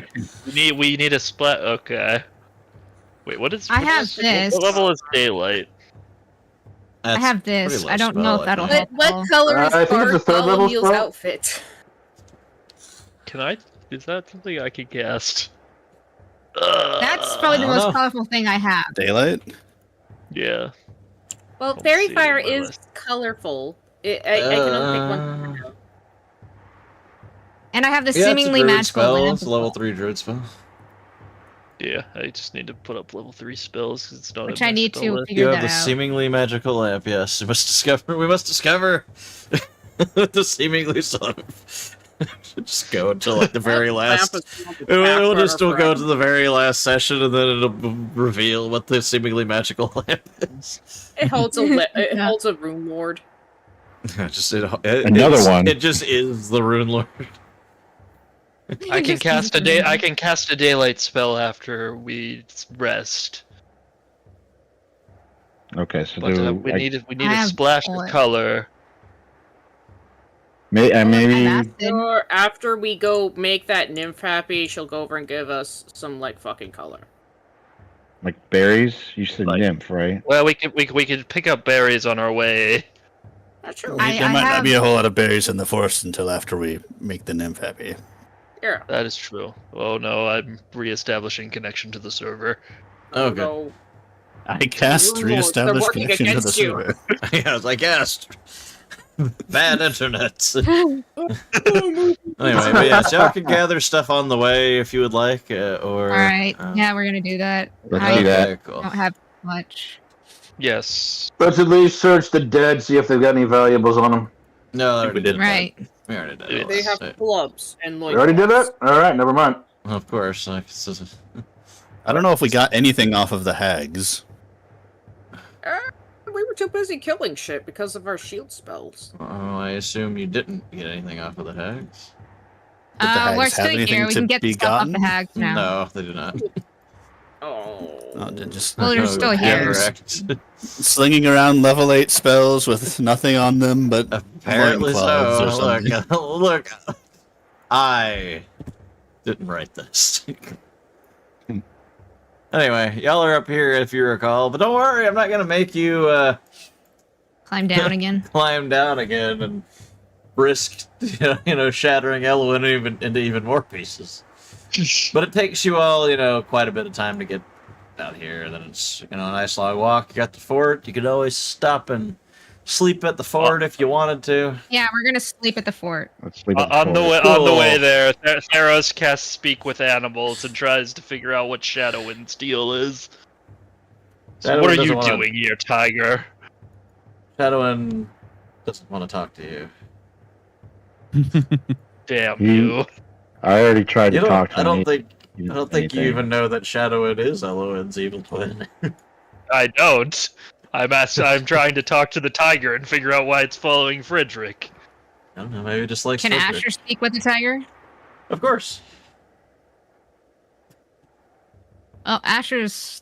We need a splat. Okay. Wait, what is? I what have is- this. What level is daylight? I have this. pretty low I don't know spell, if that'll I help. think. What color is I think it's a third level Bartholomew's spell. outfit? Can I? Is that something I can cast? That's probably the I don't most know. colorful thing I have. Daylight? Yeah. Well, Don't fairy see it fire on my is list. colorful. I can only pick one. And I have the Yeah, it's a seemingly druid magical spell. lamp It's a as level well, 3 druid spell. Yeah, I just need to put up level 3 spells 'cause it's not. which in I my need spell to list. figure You have that the out. seemingly magical lamp. Yes, we must discover the seemingly sort of. Just go until like the very last. We'll just go to the very last session, and then it'll reveal what the seemingly magical lamp is. It holds it holds a room lord. Another one. It just is the Rune Lord. I can Just cast a keep day. it I can cast a daylight spell after we rest. Okay, so But we need I a have splash oil. of color. maybe acid. Or after we go make that nymph happy, she'll go over and give us some like fucking color. like berries. You said Like- nymph, right? Well, we could pick up berries on our way. That's true. I- There might have- not be a whole lot of berries in the forest until after we make the nymph happy. Yeah. That is true. Oh no, I'm reestablishing connection to the server. Oh, good. So, I cast Lords, they're reestablish working connection to the against you. server. Yeah, I was like, yes. Bad internet. Anyway, but yeah, so y'all can gather stuff on the way if you would like, or. All right. Yeah, we're gonna do that. Let's I do that. Okay, cool. don't have much. Yes. Let's at least search the dead, see if they've got any valuables on them. No, We we did did. Right. We already did. They all They this, have so- clubs and We like. already did that? Alright, never mind. Of course. Like, I don't know if we got anything off of the hags. We were too busy killing shit because of our shield spells. I assume you didn't get anything off of the hags. Did the hags We're have still anything here. We to can get be stuff off gotten? the hags now. No, they did not. Oh. Oh, they're just Well, they're still here. Correct. slinging around level 8 spells with nothing on them but Apparently loincloths or so. something. Look, I didn't write this. Anyway, y'all are up here if you recall, but don't worry, I'm not gonna make you Climb down again. climb down again and risk, shattering Elwyn into even more pieces. But it takes you all, quite a bit of time to get out here. And then it's, a nice long walk. You got the fort. You could always stop and sleep at the fort if you wanted to. Yeah, we're gonna sleep at the fort. Let's sleep at On the fort. way, Cool. there, Theros casts Speak with Animals and tries to figure out what Shadow and Steel is. So Shadowin what are doesn't you wanna- doing here, Tiger? Shadowin doesn't want to talk to you. Damn You- you! I already tried You to talk to I don't him. think He I didn't don't say think you anything. even know that Shadowin is Elwyn's evil twin. I don't. I'm trying to talk to the tiger and figure out why it's following Frederick. I don't know. Maybe it just likes. Can Frederick. Asher speak with the tiger? Of course. Well, Asher's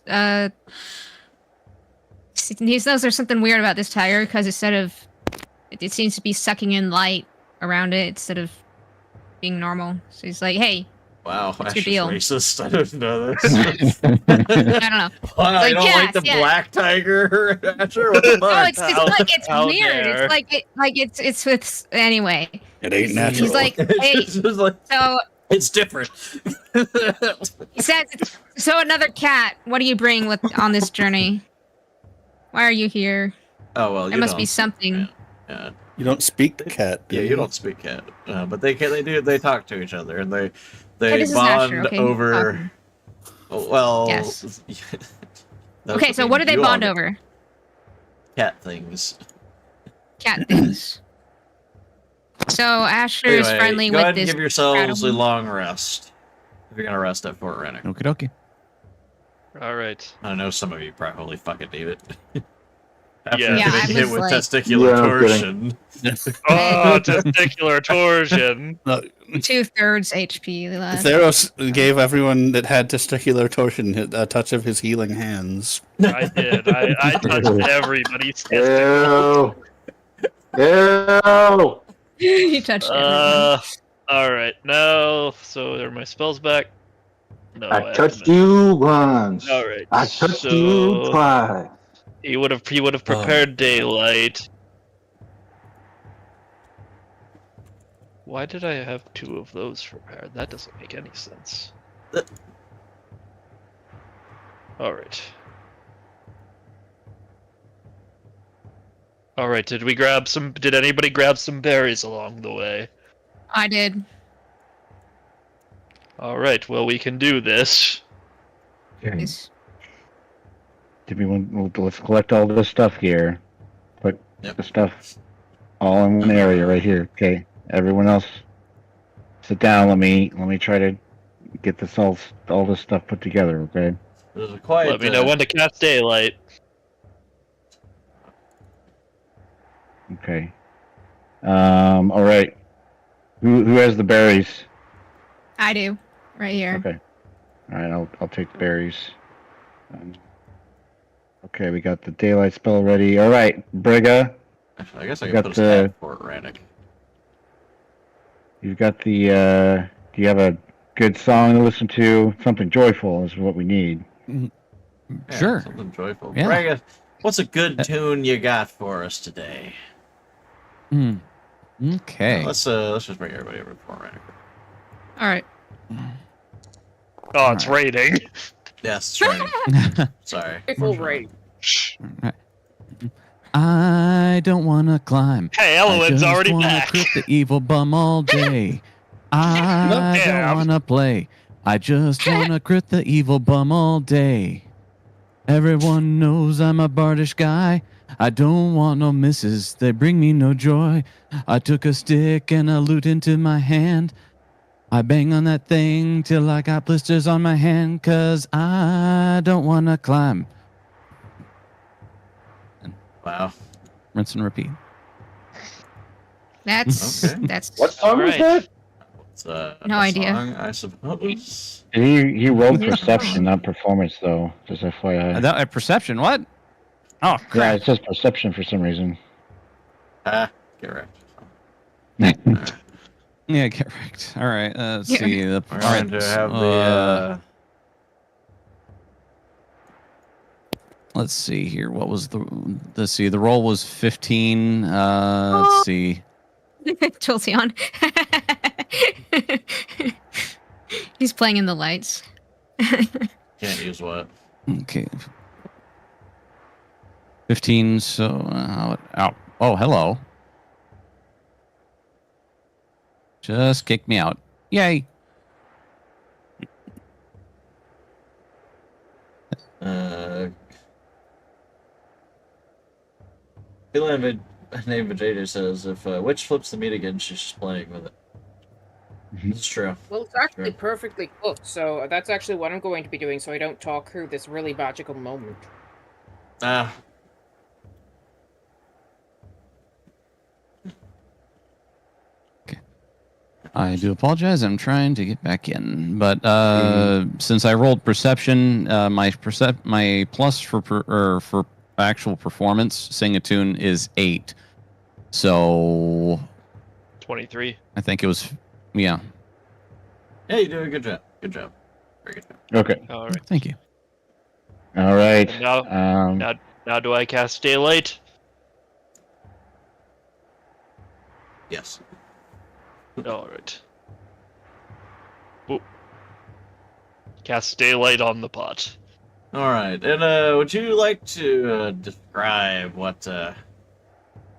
he knows there's something weird about this tiger because instead of it seems to be sucking in light around it instead of being normal. So he's like, "Hey, Wow, What's your Asher's deal? racist. I didn't know this. I don't know." Wow, Like, you don't yeah, like the yeah. black tiger, Asher? What the No, fuck? it's How weird. dare. It's with anyway. It ain't natural. He's like, "Hey, It's just like, so it's different. he says, so another cat. What do you bring on this journey? Why are you here? Oh well, There must be something." Yeah, You don't speak to cat. do yeah, you don't speak cat, but they do. They talk to each other, and they Hey, this is bond Asher, okay? over. Well, Yes. those Okay, would so be what do they you bond all over? Cat things. Cat things. So Asher is Anyway, friendly go with ahead and this. give yourselves a Shadowin. long rest. If you're gonna rest at Fort Rennick. Okie dokie. All right. I know some of you probably fucking need it. After Yeah. Yeah, I getting hit was with like- testicular Yeah, I'm torsion. Oh, testicular torsion. No, 2/3 HP. Left. Theros gave everyone that had testicular torsion a touch of his healing hands. I did. I touched everybody's testicle. Ew. Ew. You touched everything. All right. No. So are my spells back? No. I have touched them. you once. All right. I touched so you twice. He would have prepared daylight. Why did I have 2 of those prepared? That doesn't make any sense. All right. All right. Did anybody grab some berries along the way? I did. All right. Well, we can do this. Okay. Nice. Let's collect all this stuff here. Put Yep. the stuff all in one area right here. Okay. Everyone else, sit down. Let me try to get all this stuff put together. Okay. There's a quiet. Let me know when to cast daylight. Okay. All right. Who has the berries? I do. Right here. Okay. All right. I'll take the berries. Okay. We got the daylight spell ready. All right, Brigga. I guess I got can put the- a stat for it, Rannick. You've got the. Do you have a good song to listen to? Something joyful is what we need. Yeah, Sure. Something joyful. Yeah. Braga, what's a good tune you got for us today? Hmm. Okay. Let's just bring everybody over to Fort Rennick. All right. Oh, it's raining. Yes, it's raining. Sorry. Full rate. I don't want to climb. Hey, I Elowen's just already wanna back. crit the evil bum all day. I Yeah. don't want to play. I just want to crit the evil bum all day. Everyone knows I'm a bardish guy. I don't want no misses. They bring me no joy. I took a stick and a lute into my hand. I bang on that thing till I got blisters on my hand, 'cause I don't want to climb. Wow. Rinse and repeat. That's Okay. that's What song was Alright. that? It's No a idea. song, I suppose. He rolled Yeah. perception, not performance, though. Just FYI. That perception, what? Oh, Yeah, crap. it says perception for some reason. Ah, get right. Yeah, get wrecked. All right, let's Yeah. see. We're going to have Let's see here. What was let's see. The roll was 15. Let's see. Jolteon. He's playing in the lights. can't use what? Okay. 15, so oh, hello. Just kicked me out. Yay. Name Vegeta says if Witch flips the meat again, she's just playing with it. It's true. Well, it's actually Sure. perfectly cooked, so that's actually what I'm going to be doing so I don't talk through this really magical moment. Ah. I do apologize. I'm trying to get back in, but since I rolled perception, my plus for actual performance, sing a tune is 8. So 23. I think it was, yeah. Yeah, you do a good job. Good job. Very good job. Okay. All right. Thank you. All right. And now do I cast daylight? Yes. All right. Boop. Cast daylight on the pot. All right. And would you like to describe what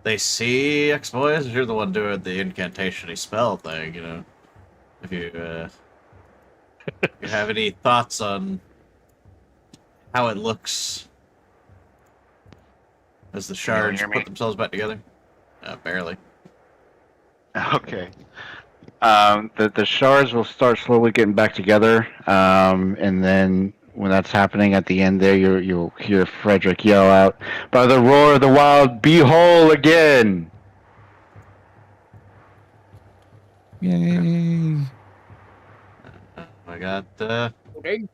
they see, X-Boys? You're the one doing the incantation-y spell thing, you know. If you, you have any thoughts on how it looks as the shards hear me? put themselves back together? Barely. Okay. The shards will start slowly getting back together, and then when that's happening at the end there, you'll hear Frederick yell out, "By the roar of the wild, be whole again!" Yay. I got, Loading.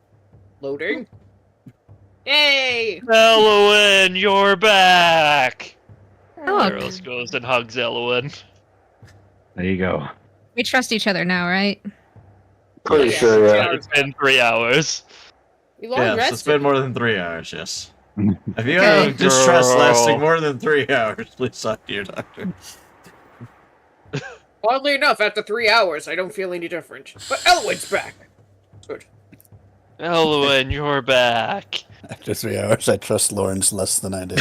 Loading. Yay! Elowen, you're back! Oh, Eros goes and hugs Elowen. There you go. we trust each other now, right? Pretty sure, yeah. It's been 3 hours. We long yes, rested. it's been more than 3 hours, yes. If you have distress lasting more than 3 hours, please talk to your doctor. Oddly enough, after 3 hours, I don't feel any different. But Elwood's back. Good. Elowen, you're back. After 3 hours, I trust Lawrence less than I did.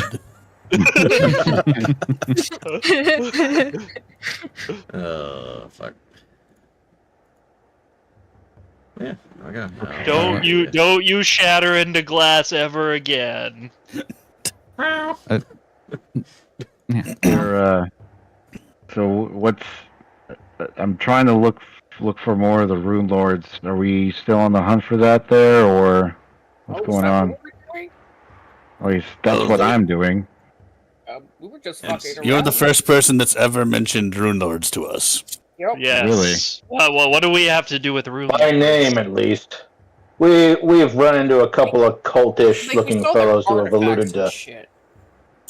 Oh, fuck. Yeah, okay. Don't you shatter into glass ever again. You're, so what's? I'm trying to look for more of the Runelords. Are we still on the hunt for that there, or what's going on? What we're doing? At least that's what I'm doing. We were just Yes. fucking around. You're the first person that's ever mentioned Runelords to us. Yep. Yes. Well, what do we have to do with Rune? By name, at least. We've run into a couple of cultish Like, we looking stole their fellows who have artifacts alluded and to. shit.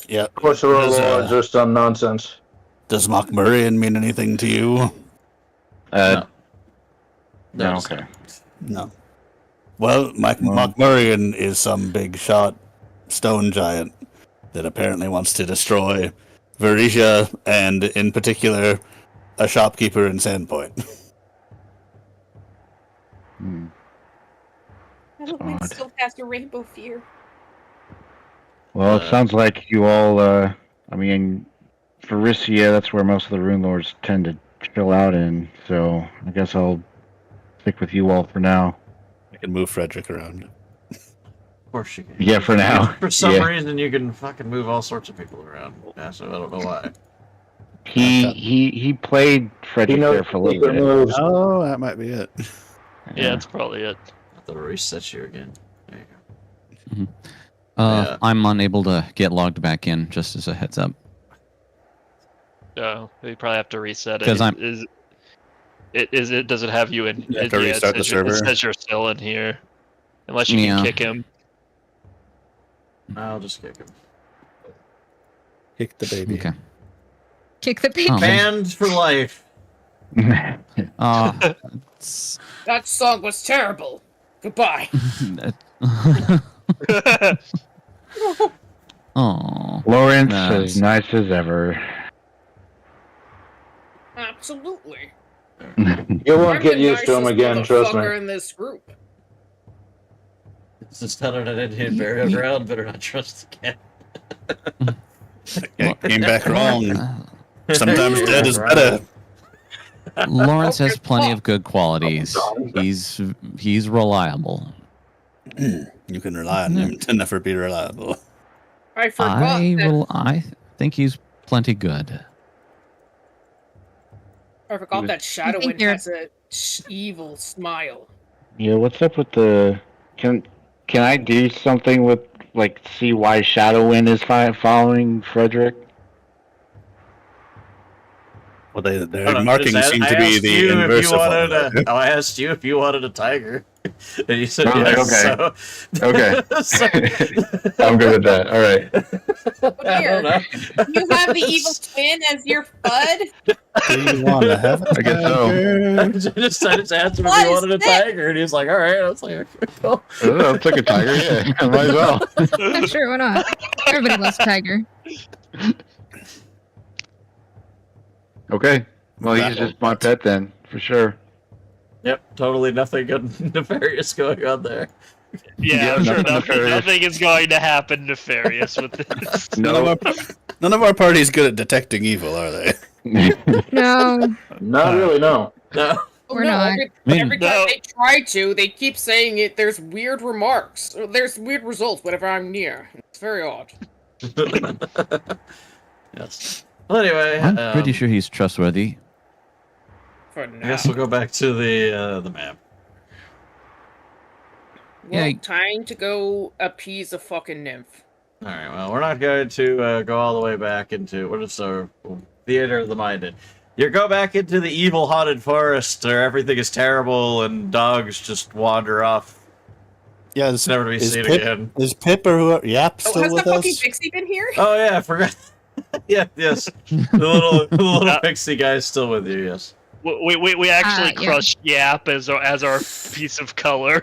Yeah. Of course, the Runelords are some nonsense. Does Mockmurian mean anything to you? No. No, just- okay. No. Well, Mockmurian is some big shot stone giant that apparently wants to destroy Varisha and, in particular, a shopkeeper in Sandpoint. Hmm. Elowen odd. still has a rainbow fear. Well, it sounds like you all I mean, Faricia, that's where most of the Runelords tend to chill out in, so I guess I'll stick with you all for now. I can move Frederick around. Of course you can. Yeah, for now. For some Yeah. reason, you can fucking move all sorts of people around. Yeah, so I don't know why. He played Frederick there for a little bit. moves. Oh, that might be it. Yeah, that's probably it. I thought it resets you again. There you go. Yeah. I'm unable to get logged back in, just as a heads up. Oh, we probably have to reset it. 'Cause I'm- Does it have you in? You have to restart the server? It says you're still in here, unless you can Yeah. kick him. I'll just kick him. Kick the baby. Okay. Kick the pig. Oh, man. Banned for life. It's- That song was terrible. Goodbye. Oh, Lawrence, Nice. as nice as ever. Absolutely. You won't I'm get the used to him nicest again, trust motherfucker me. in this group. This is not an Indian burial ground. Better not trust the cat. Came back wrong. Uh, Sometimes dead is better. Lawrence has plenty of good qualities. He's reliable. You can rely on him to never be reliable. I forgot that. I think he's plenty good. I forgot that Shadowwind you're- has a evil smile. Yeah, what's up with the? Can I do something with like see why Shadowwind is following Frederick? Well, their Hold on, markings just seem I to be asked the you if inverse you of wanted one another. I asked you if you wanted a tiger, and you said Oh, yes. okay. So, Okay. so, I'm good with that. All right. I don't know. You have the evil twin as your bud? Do you want to have a I guess so. I tiger? just asked him if What he is wanted a this? tiger, and he was like, "All right." I was like, "Okay, cool." I'll take a tiger. Yeah, might as well. Yeah, sure, why not? Everybody loves Tiger. Okay. Well, he's just my pet then, for sure. Yep, totally nothing good nefarious going on there. Yeah, Yeah, I'm sure nothing nefarious. nothing is going to happen nefarious with this. None of our party's good at detecting evil, are they? No, Not really, no. No. We're no, not. every time No. they try to, they keep saying it. There's weird remarks. Or there's weird results whenever I'm near. It's very odd. Yes. Well, anyway, I'm pretty sure he's trustworthy. For I now. guess we'll go back to the map. Well, Yeah. time to go appease a fucking nymph. All right. Well, we're not going to go all the way back into what is our theater of the minded. You go back into the evil haunted forest, where everything is terrible and dogs just wander off, Yeah, never to be seen again. Is Pip or whoever, Yap Oh, still has the with fucking us? pixie been here? Oh yeah, I forgot. Yeah, yes. The little pixie guy is still with you. Yes. We actually yeah. crushed Yap as our piece of color.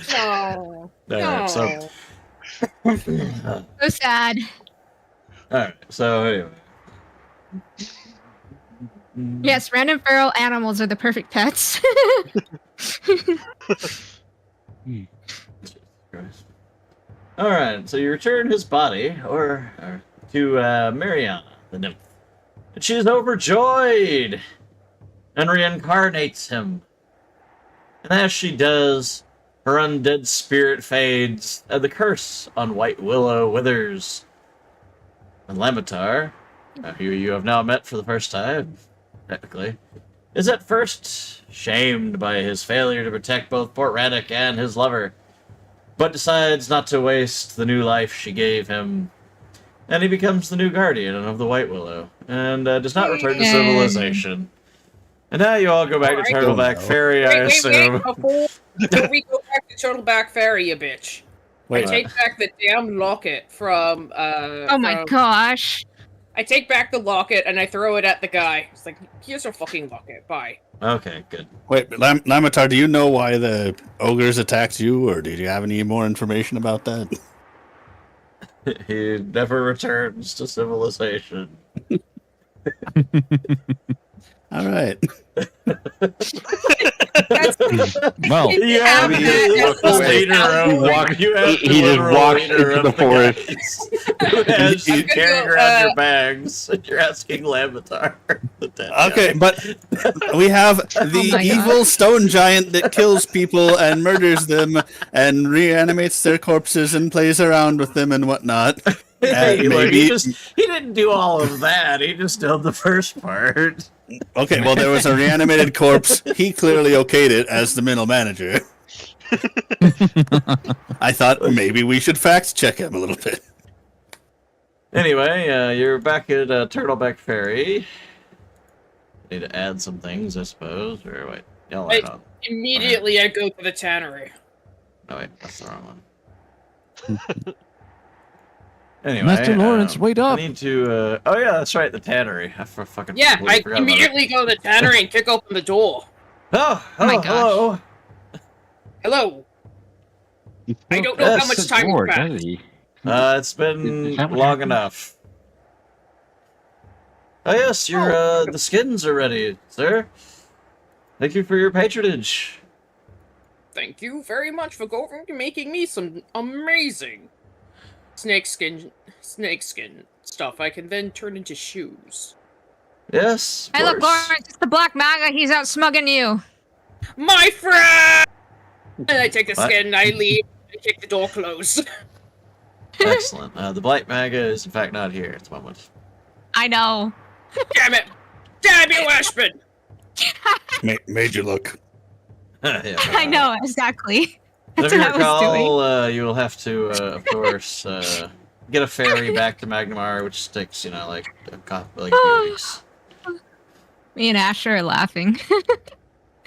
No. All right. So. so sad. All right. So anyway. Yes, random feral animals are the perfect pets. All right, so you return his body, or to Mariana, the nymph, and she is overjoyed, and reincarnates him. And as she does, her undead spirit fades, and the curse on White Willow withers. And Lamitar, who you have now met for the first time, technically, is at first shamed by his failure to protect both Port Rannoch and his lover, but decides not to waste the new life she gave him, and he becomes the new guardian of the White Willow, and does not return to Yay. civilization. And now you all go back to Turtleback Ferry, I assume. Wait. Before we go back to Turtleback Ferry, you bitch. Wait, I take back the damn locket from, Oh my from- gosh. I take back the locket and I throw it at the guy. It's like, here's your fucking locket. Bye. Okay, good. wait, Lamitar, do you know why the ogres attacked you, or did you have any more information about that? He never returns to civilization. All right. Well, You have have the that. leader of walks- you have he just literal walks leader into of the forest. guys who has I'm gonna carrying go, around your bags. You're asking Lamitar. The dead Okay, guy. but we have the my God. evil stone giant that kills people and murders them and reanimates their corpses and plays around with them and whatnot. Hey, look, maybe. he didn't do all of that. He just did the first part. Okay, well, there was a reanimated corpse. He clearly okayed it as the middle manager. I thought maybe we should fact check him a little bit. Anyway, you're back at Turtleback Ferry. Need to add some things, I suppose. Or wait, y'all Wait. add on. Immediately, I go to the tannery. Oh wait, that's the wrong one. Anyway, Master Lawrence, wait up. I need to. Oh yeah, that's right, the tannery. I fucking Yeah, completely I forgot about it. immediately go to the tannery and kick open the door. Oh, Oh my hello. Hello. I don't know how Yes, much time Lord, has does passed. he? It's been Is that what long happened? enough. Oh yes, your the skins are ready, sir. Thank you for your patronage. Thank you very much for going and making me some amazing snakeskin stuff I can then turn into shoes. Yes. of Hey, look, course. Lawrence, it's the Black Maga. He's out smugging you. My friend! And I take the What? skin, I leave, I kick the door closed. Excellent. The Blight Maga is in fact not here at the moment. I know. Damn it! Damn you, Ashman! Made you look. Yeah, I know, exactly. That's If you what I was doing. recall, you will have to, of course, get a ferry back to Magnamar, which takes, like a few weeks. Me and Asher are laughing.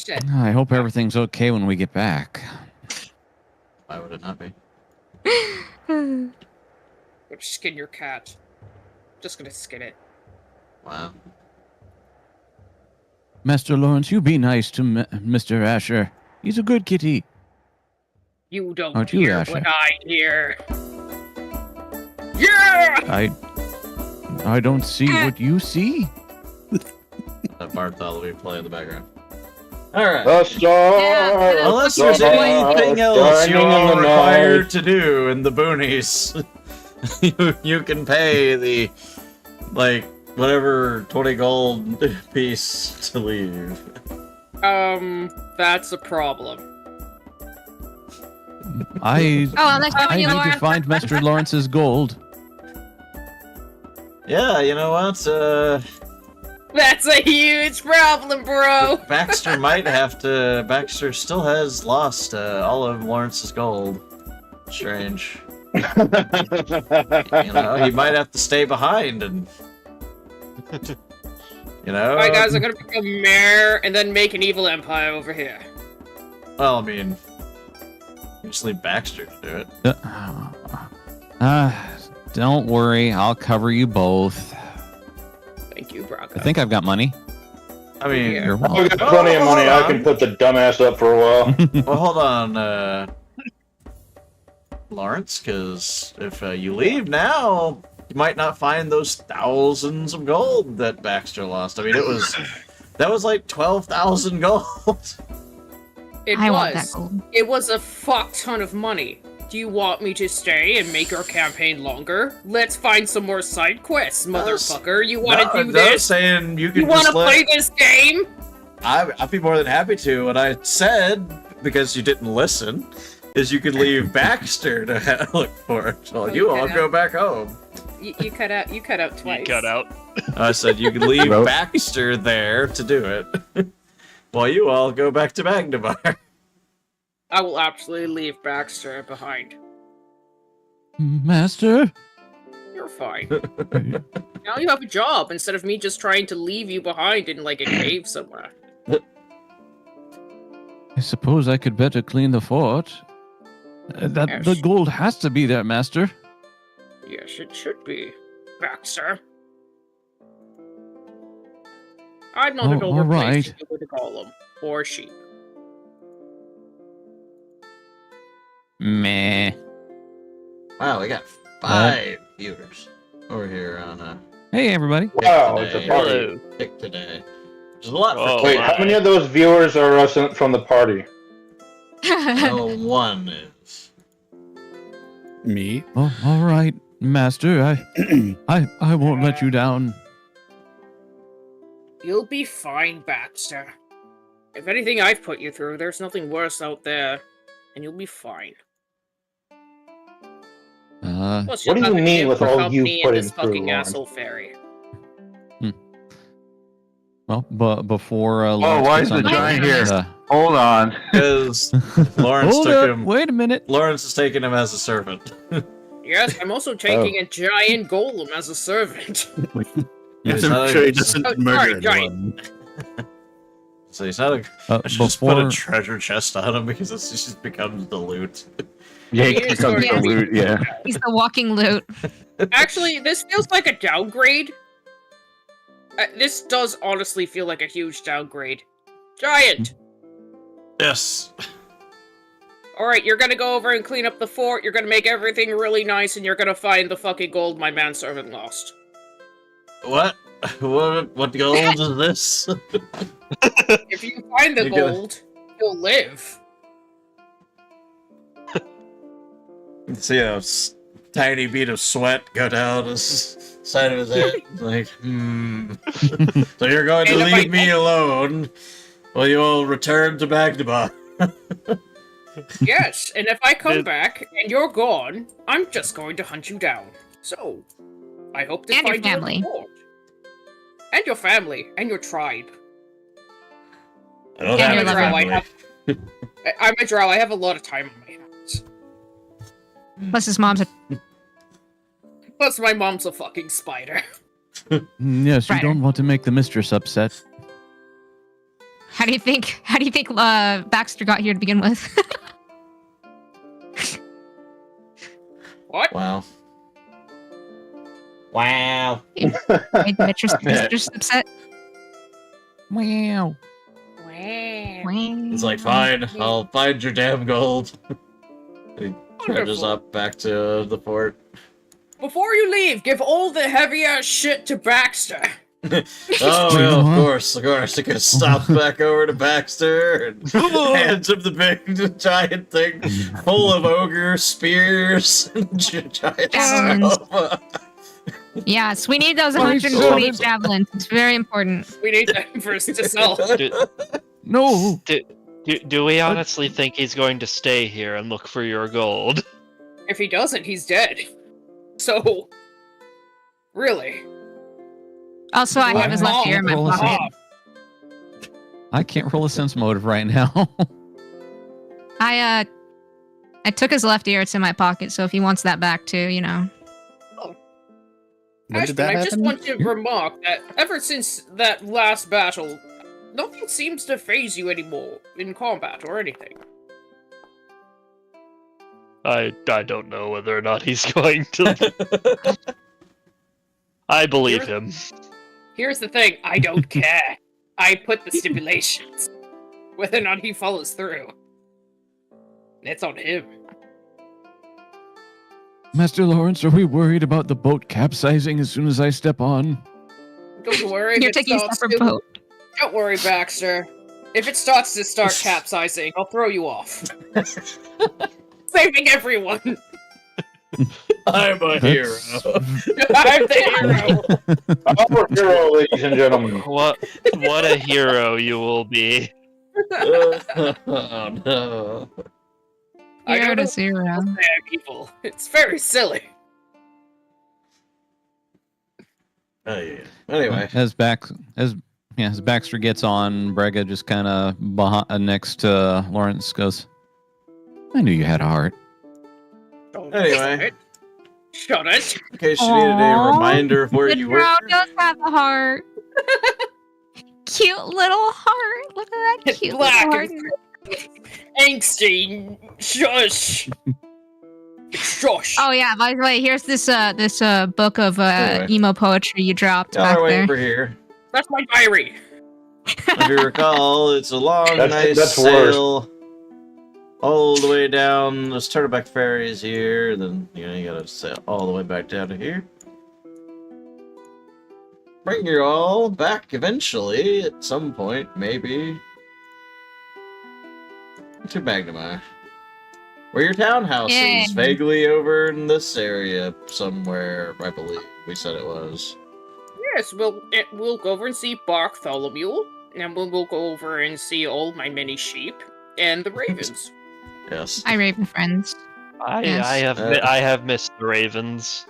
Shit. I hope everything's okay when we get back. Why would it not be? Go skin your cat. Just gonna skin it. Wow. Master Lawrence, you be nice to Mr. Asher. He's a good kitty. You don't Aren't you, hear Asher? what I hear. Yeah! I don't see what you see. That Bartholomew play in the background. Alright. The stars. Unless there's anything else you are required to do in the boonies, you can pay the, whatever 20 gold piece to leave. That's a problem. I Oh, I need to find Master Lawrence's gold. Yeah, you know what? That's a huge problem, bro! Baxter might have to. Baxter still has lost all of Lawrence's gold. Strange. He might have to stay behind and. Alright, guys, I'm gonna become mayor and then make an evil empire over here. Well, I mean, you just leave Baxter to do it. Don't worry, I'll cover you both. Thank you, Bronco. I think I've got money. I mean, Yeah. You're I've welcome. got plenty of money. I can put the dumbass up for a while. well, hold on, Lawrence, because if you leave now, you might not find those thousands of gold that Baxter lost. I mean, that was like 12,000 gold. I want that gold. It was a fuck ton of money. Do you want me to stay and make our campaign longer? Let's find some more side quests, motherfucker. You want to do No, this? saying you can You want to just play this game? I'd be more than happy to. What I said, because you didn't listen, is you could leave Baxter to look for it while you all go back home. You cut out. You cut out twice. You cut out. I said you could leave Nope. Baxter there to do it, while you all go back to Magnamar. I will absolutely leave Baxter behind. Master? You're fine. Now you have a job instead of me just trying to leave you behind in like a cave somewhere. I suppose I could better clean the fort. The Yes. gold has to be there, Master. Yes, it should be, Baxter. I'm not an Oh, overplaced alright. with a golem or sheep. Meh. Wow, we got 5 viewers over here on Hey, everybody. Wow, it's a today. party. Hello. Pick today. Which is a lot for Oh, Wait, how many of those viewers are us from the party? Well, one is. Me? Oh, all right, Master. I won't let you down. You'll be fine, Baxter. If anything I've put you through, there's nothing worse out there, and you'll be fine. Plus, What do you'll you have mean with all company you've put and this him through, fucking Lauren? asshole fairy? Well, but before Oh, Lawrence why gets is the on giant that, here? Hold on. Because Lawrence Hold took up! him. Wait a minute. Lawrence is taking him as a servant. Yes, I'm also taking a giant golem as a servant. He's I'm not sure he a- doesn't Oh, murder sorry, anyone. So he's not a. I should just put Before a treasure chest on him because it just becomes the loot. Yeah, He he is becomes going the to- loot, yeah. He's the walking loot. Actually, this feels like a downgrade. This does honestly feel like a huge downgrade. Giant! Yes. Alright, you're gonna go over and clean up the fort, you're gonna make everything really nice, and you're gonna find the fucking gold my manservant lost. What? What gold is this? If you find the You're gonna- gold, you'll live. See a tiny bead of sweat go down his side of his head. Like, So you're going to And if leave I- me alone? Well, you will return to Magdeburg. Yes, and if I come back and you're gone, I'm just going to hunt you down. So, I hope to And your find you at the family. fort. And your family, and your tribe. I don't And have your a lover. family. I'm a drow, I have a lot of time on my hands. Plus his mom's a Plus, my mom's a fucking spider. Yes, you Right. don't want to make the mistress upset. How do you think Baxter got here to begin with? What? Wow. Wow. Made the mistress upset. Wow. Wow. It's like, fine, I'll find your damn gold. He trudges up back to the fort. Before you leave, give all the heavy ass shit to Baxter. Oh, well, of course. He gonna stop back over to Baxter and hands him the big giant thing full of ogre spears and giant Javelins. stuff. Yes, we need those Oh, he's 120 so- javelins. It's very important. We need them first to sell. No. Do we honestly think he's going to stay here and look for your gold? If he doesn't, he's dead. So, really. Also, I have his left ear in my Roll a pocket. I can't roll a sense motive right now. I took his left ear. It's in my pocket. So if he wants that back too, you know. When did Ashton, that I just happen? want to remark that ever since that last battle, nothing seems to phase you anymore in combat or anything. I don't know whether or not he's going to. I believe him. Here's the thing, I don't care. I put the stipulations. Whether or not he follows through. It's on him. Master Lawrence, are we worried about the boat capsizing as soon as I step on? Don't worry if You're it taking a starts separate to- boat. Don't worry, Baxter. If it starts to start capsizing, I'll throw you off. Saving everyone. I'm a hero. I'm the hero. Our hero, ladies and gentlemen. What a hero you will be. Oh, no. I Hero don't to know zero. bad people. It's very silly. Oh, yeah. Anyway. As Baxter gets on, Brega just kind of next to Lawrence goes, I knew you had a heart. Don't Anyway. Shut it. In case you needed a Aw, reminder of where The you were. drow does have a heart. Cute little heart. Look at that cute Black little heart. and angsty. Shush. Shush. Oh yeah, by the way, here's this book of Anyway. emo poetry you dropped Y'all back are waiting there. for here. That's my diary. If you recall, it's a long, That's nice worse. sail all the way down. This Turtleback Ferry is here, and then you gotta sail all the way back down to here. bring you all back eventually, at some point, maybe. To Magnemar. Where your townhouse Yeah. is, vaguely over in this area somewhere, I believe we said it was. Yes, we'll go over and see Bartholomew, and we'll go over and see all my many sheep and the ravens. Yes. Hi, Raven friends. Yes. I have missed the ravens.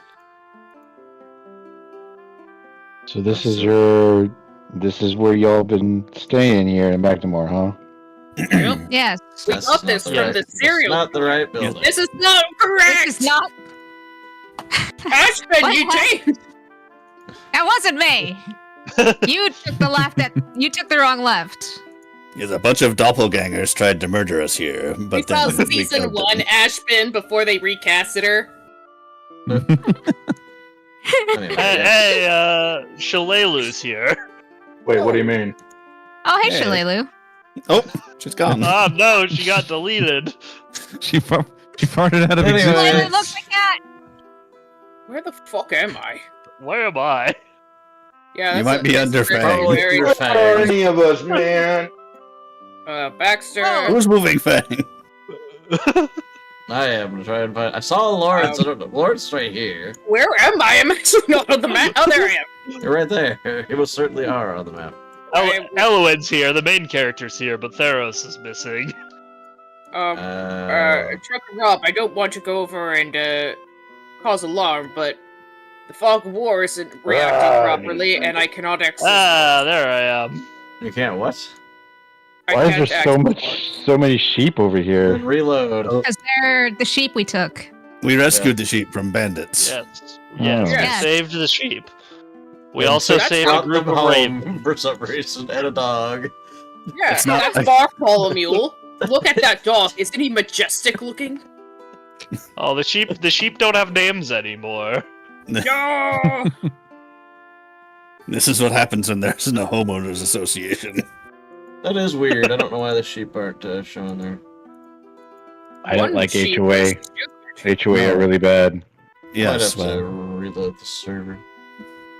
So this is where y'all been staying here in Magnemar, huh? Yep. Yes. We That's got not this the from right- the cereal. Not the right building. This is not correct. This is not. Ashton, What you changed. That wasn't me. You took the left. You took the wrong left. Yes, a bunch of doppelgangers tried to murder us here, We but saw then we season killed them. 1 Ashton before they recasted her. Anyway, Hey, Shalalu's here. Wait, what do you mean? Oh, hey, Hey. Shalelu. Oh, she's gone. Oh no, she got deleted. She farted out of Anyway. existence. Shalelu, look, my cat. Where the fuck am I? Where am I? Yeah, You that's might be that's under very- Fang. very- You're Where are any of us, man? Baxter. Oh. Who's moving Fang? I am gonna try and find. I saw Lawrence. I don't know. Lawrence right here. Where am I? I'm actually not on the map. Oh, there I am. You're right there. You most certainly are on the map. Elowen's here, the main character's here, but Theros is missing. Truck and Rob, I don't want to go over and cause alarm, but the Fog of War isn't reacting properly, and I cannot access. There I am. You can't what? I Why can't is there so many sheep over here? Reload. Because they're the sheep we took. We rescued the sheep from bandits. Yes. Oh. Yes, Yes. we saved the sheep. We And also took saved a out group them of ravens. home for some reason and a dog. Yeah, It's not that's like- Bartholomew. Look at that dog. Isn't he majestic looking? Oh, the sheep don't have names anymore. No. This is what happens when there's no homeowners association. That is weird. I don't know why the sheep aren't showing there. I don't One like sheep HOA. was- HOA are really bad. Might Yes, have to well, reload the server.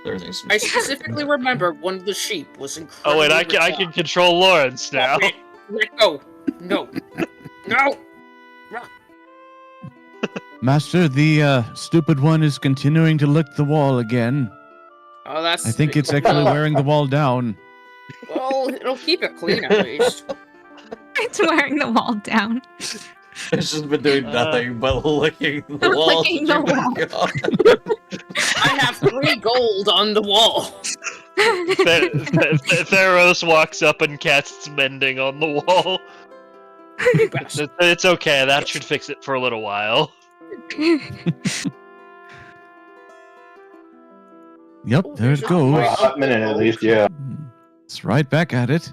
Everything's. I specifically remember one of the sheep was incredibly. Oh wait, I can control Lawrence now. Wait, let go. No. No. Master, the stupid one is continuing to lick the wall again. Oh, that's. I think it's actually wearing the wall down. Well, it'll keep it clean at least. It's wearing the wall down. It's just been doing nothing but licking the wall. Licking the wall. I have 3 gold on the wall. Theros walks up and casts mending on the wall. It's okay, that should fix it for a little while. Yep, there it For a goes. hot minute at least, yeah. It's right back at it.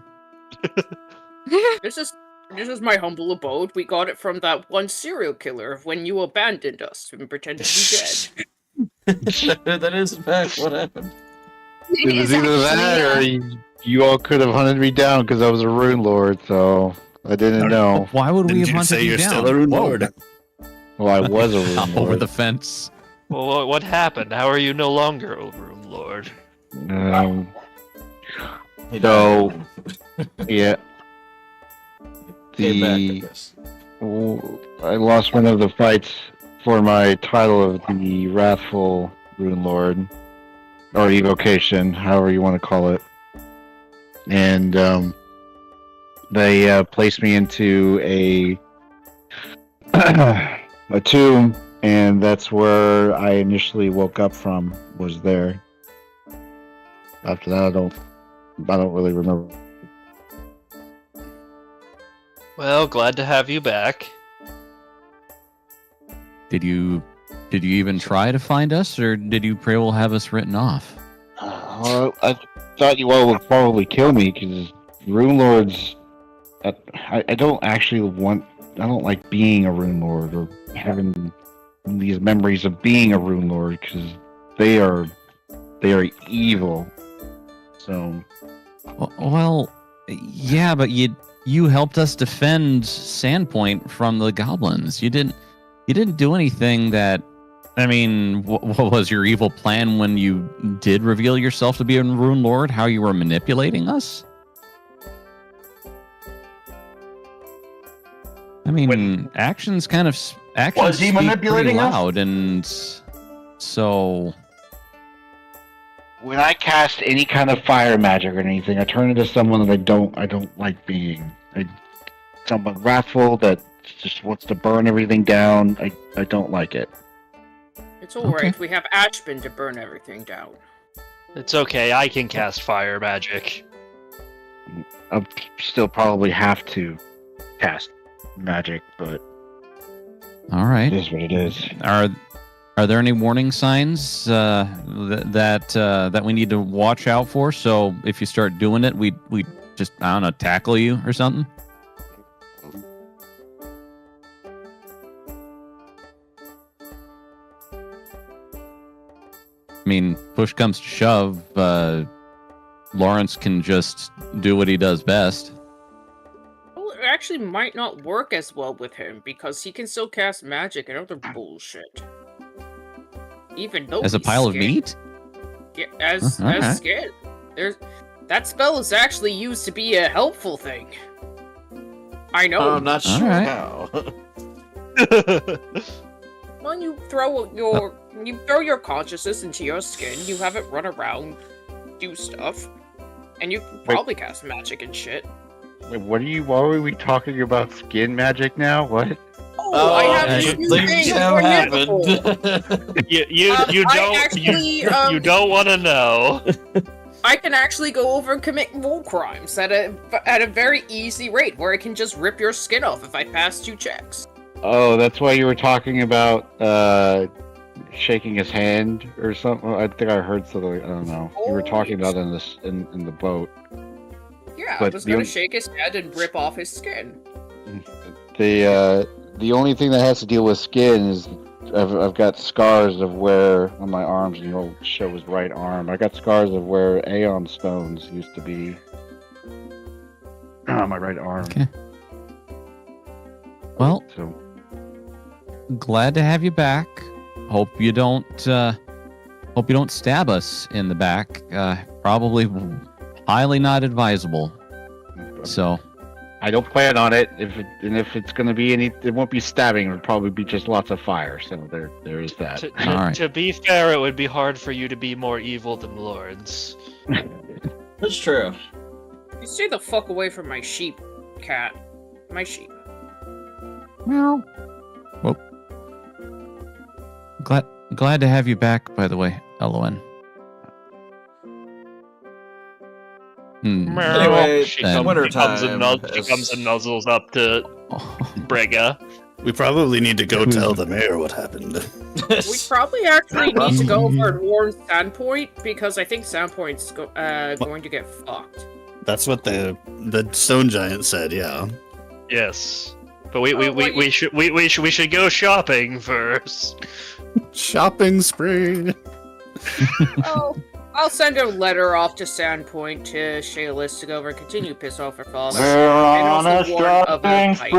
This is my humble abode. We got it from that one serial killer when you abandoned us and pretended to be dead. That is in fact what happened. It was either that or you all could have hunted me down because I was a rune lord, so I didn't know. Why would we didn't have you hunted say you you're down? still a rune Whoa. lord? Well, I was a rune Hop over lord. the fence. Well, what happened? How are you no longer a Room Lord? So, yeah. Came back The at this. I lost one of the fights for my title of the Wrathful Rune Lord, or evocation, however you want to call it. And they placed me into a a tomb, and that's where I initially woke up from. Was there. After that, I don't really remember. Well, glad to have you back. Did you even try to find us, or did you pray we'll have us written off? I thought you all would probably kill me because Rune Lords. I don't actually want. I don't like being a Rune Lord or having these memories of being a Rune Lord because they are evil. So Well, yeah, but you helped us defend Sandpoint from the goblins. You didn't do anything that I mean, what was your evil plan when you did reveal yourself to be a Rune Lord? How you were manipulating us? I mean, actions Was he speak manipulating pretty us? loud, and so When I cast any kind of fire magic or anything, I turn into someone that I don't like being. Someone wrathful that just wants to burn everything down. I don't like it. It's alright, Okay. we have Ashbin to burn everything down. It's okay. I can cast fire magic. I'll still probably have to cast magic, but all right. it is what it is. Are there any warning signs that we need to watch out for? So if you start doing it, we just, I don't know, tackle you or something. I mean, push comes to shove, Lawrence can just do what he does best. Well, it actually might not work as well with him because he can still cast magic and other bullshit. Even though As a he's pile of scared. meat? Yeah, as alright. scared. That spell is actually used to be a helpful thing. I know. Oh, I'm not sure Alright. how. When you throw your consciousness into your skin, you have it run around, do stuff, and you can probably cast magic and shit. Wait, why are we talking about skin magic now? What? Oh, I have good new things things have for you happened. You I don't actually, don't want to know. I can actually go over and commit war crimes at a very easy rate, where I can just rip your skin off if I pass 2 checks. Oh, that's why you were talking about shaking his hand or something. I think I heard something. I don't know. You were talking about it in the boat. Yeah, I But was the gonna on- shake his head and rip off his skin. The only thing that has to deal with skin is I've got scars of where on my arms, and you'll show his right arm. I got scars of where Aeon stones used to be on my right arm. Okay. Well, So glad to have you back. Hope you don't stab us in the back. Probably highly not advisable. So I don't plan on it. If it's going to be it won't be stabbing. It'll probably be just lots of fire. So there is that. All right. To be fair, it would be hard for you to be more evil than Lords. That's true. You stay the fuck away from my sheep, cat. My sheep. Meow. Well, glad to have you back. By the way, LON. Anyway, she then- comes and Wintertime nuzzles up to Brega. We probably need to go tell the mayor what happened. We probably actually need to go over and warn Sandpoint, because I think Sandpoint's going to get fucked. That's what the stone giant said. Yeah. Yes, but we should go shopping first. Shopping spree. Oh, I'll send a letter off to Sandpoint to Shaylis to go over and continue to piss off her father. We're And on a also warn of the shopping fight.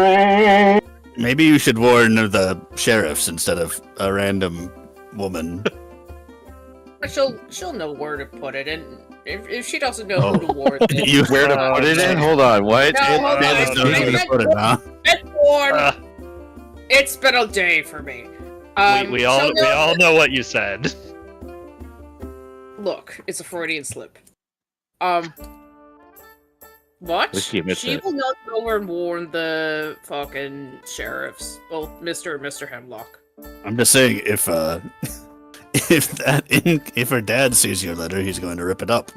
spree. Maybe you should warn the sheriffs instead of a random woman. She'll know where to put it, and if she doesn't know who to warn, then You Where to put it in? Hold on. What? No, hold on. There's no way to put it, huh? it's warned. Uh, It's been a day for me. we all know what you said. Look, it's a Freudian slip. What? Let's see, She will not go over and warn the fucking sheriffs, both Mr. and Mr. Hemlock. I'm just saying, if her dad sees your letter, he's going to rip it up.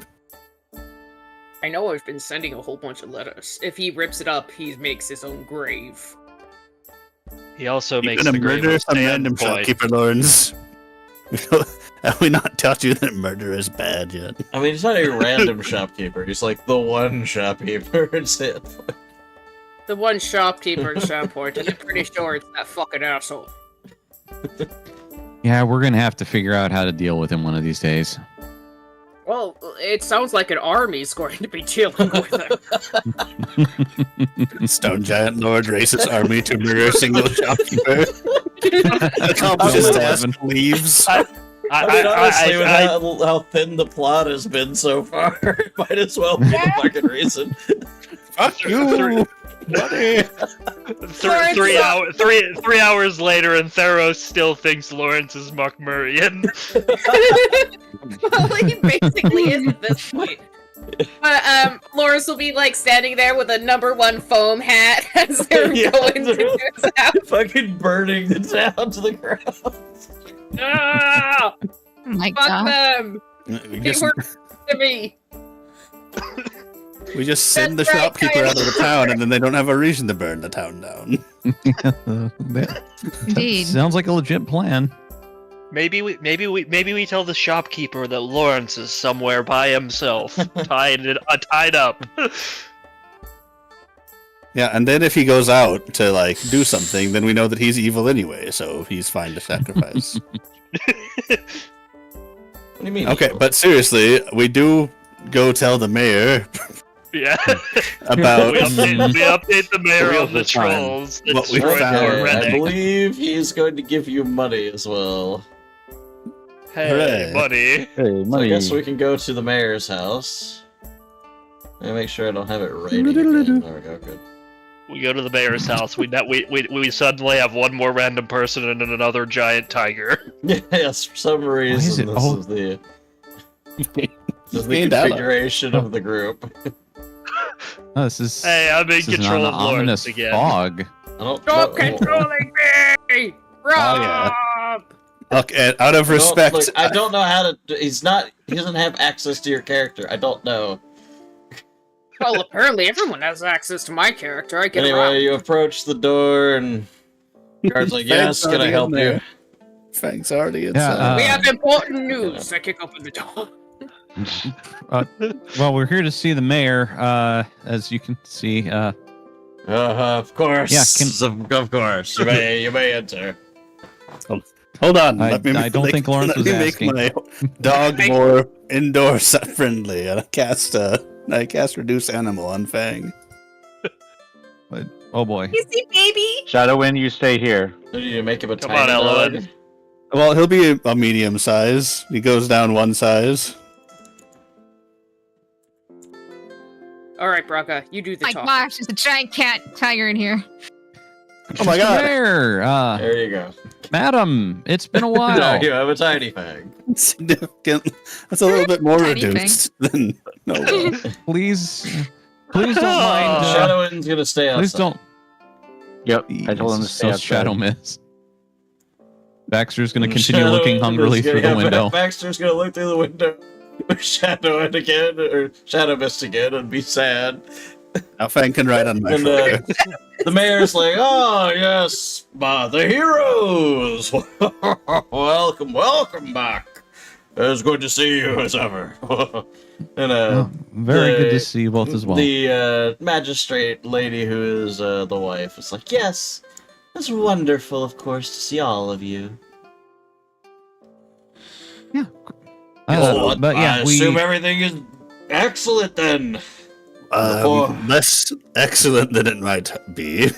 I know I've been sending a whole bunch of letters. If he rips it up, he makes his own grave. He also You're makes gonna the grave murder of some random Sandpoint. shopkeeper, Lawrence. Have we not taught you that murder is bad yet? I mean, he's not a random shopkeeper. He's like the one shopkeeper. It's it. The one shopkeeper in Sandpoint, and I'm pretty sure it's that fucking asshole. Yeah, we're gonna have to figure out how to deal with him one of these days. Well, it sounds like an army's going to be dealing with him. Stone Giant Lord races army to murder a single shopkeeper. Accomplishes task, leaves. I mean, honestly, with how thin the plot has been so far, it might as well be the fucking reason. Fuck you, buddy. 3 hours later, and Theros still thinks Lawrence is Mockmurian. Well, he basically is at this point. But Lawrence will be like standing there with a #1 foam hat as they're going to his house. Fucking burning the town to the ground. Ah! Oh my Fuck god. them! We They just, were to me. we just send the That's right, shopkeeper out of the town, and then they don't have a reason to burn the town down. Indeed. Sounds like a legit plan. Maybe we tell the shopkeeper that Lawrence is somewhere by himself, tied up. Yeah, and then if he goes out to like do something, then we know that he's evil anyway, so he's fine to sacrifice. What do you mean? Okay, but seriously, we do go tell the mayor Yeah. about we update the mayor Real on the time. trolls that What we destroyed found. Fort I Redding. believe he's going to give you money as well. Hey, Hooray. buddy. Hey, So I guess we can go to the mayor's house. Let me make sure I don't have it rating again. There we go, good. We go to the mayor's house. We suddenly have one more random person and another giant tiger. Yes, for some reason, it this all- is the Stand out. configuration of the group. Oh, this is Hey, I'm in this is control an of Lawrence ominous again. fog. I don't Stop know. controlling me! Rob! yeah. Okay, out of I don't- respect, look, I don't know how to. He doesn't have access to your character. I don't know. Well, apparently everyone has access to my character. I get Anyway, around. you approach the door and the guard's like, "Yes, can I help you?" Thanks, already. It's, Yeah, We have important news. I kick open the door. Well, we're here to see the mayor. As you can see, Of course. Yeah, of course. You may enter. hold on. I let me don't think Lawrence let was me asking. make my dog more indoor friendly, and I cast reduce animal on Fang. but, oh boy. Easy, baby. Shadowwind, you stay here. So you make him a Come tiny on, dog. Ellen. Well, he'll be a medium size. He goes down one size. All right, Braga, you do the My talk. gosh, there's a giant cat tiger in here. Oh my Mr. god! Mayor, There you go. madam, it's been a No, while. you have a tiny fang. Significant. That's a little bit more Tiny reduced than no. Please don't mind. Shadowwind's gonna stay outside. Please don't. Yep, I told him to Jesus, stay so outside. shadow miss. Baxter's going to continue looking hungrily through the window. Baxter's gonna look through the window. Shadowwind again, or Shadow Mist again, and be sad. Now Fang can ride on my And shoulder. the mayor's like, "Oh yes, the heroes! welcome back. It's good to see you as ever." And Oh, very good to see you both as well. The magistrate lady, who is the wife, is like, "Yes, it's wonderful, of course, to see all of you." Yeah. I But yeah, assume everything is excellent then. Less excellent than it might be.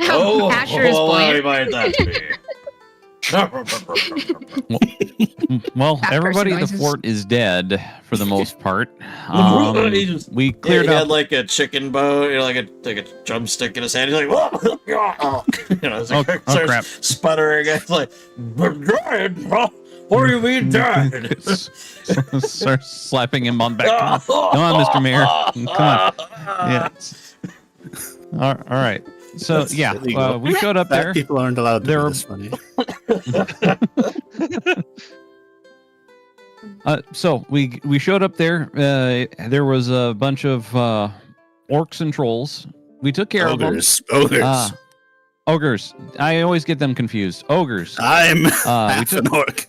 Asher is why bland. might that be? well, Fat everybody person at the noises. fort is dead for the most part. We Yeah, cleared he up. had like a chicken bone, like a drumstick in his hand. He's like, "Whoa!" It's like, Oh, starts crap. sputtering. It's like, "We're dead, bro. What do you mean dead?" Start slapping him on the back. Come on, Mr. Mayor. Come on. Yeah. All right. So That's yeah, illegal. we showed up Fat there. people aren't allowed to There be were- this funny. So we showed up there. There was a bunch of orcs and trolls. We took care Ogres. of them. Ogres. Ogres. I always get them confused. Ogres. I'm we half took. an orc.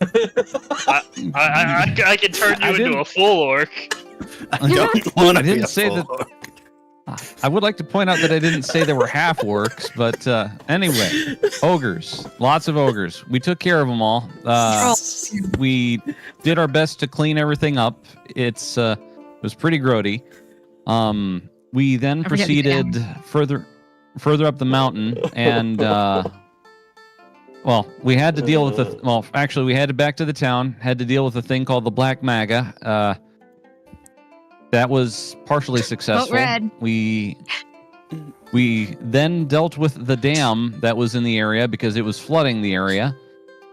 I can turn you I into didn't- a full orc. I don't want to I be didn't a say full that- orc. I would like to point out that I didn't say there were half orcs, but anyway, ogres. Lots of ogres. We took care of them all. We did our best to clean everything up. It was pretty grody. We then Don't forget to get proceeded further up the mountain, and well, we had to deal with the. Well, actually, we headed back to the town. Had to deal with a thing called the Black Maga. That was partially successful. red. We then dealt with the dam that was in the area because it was flooding the area,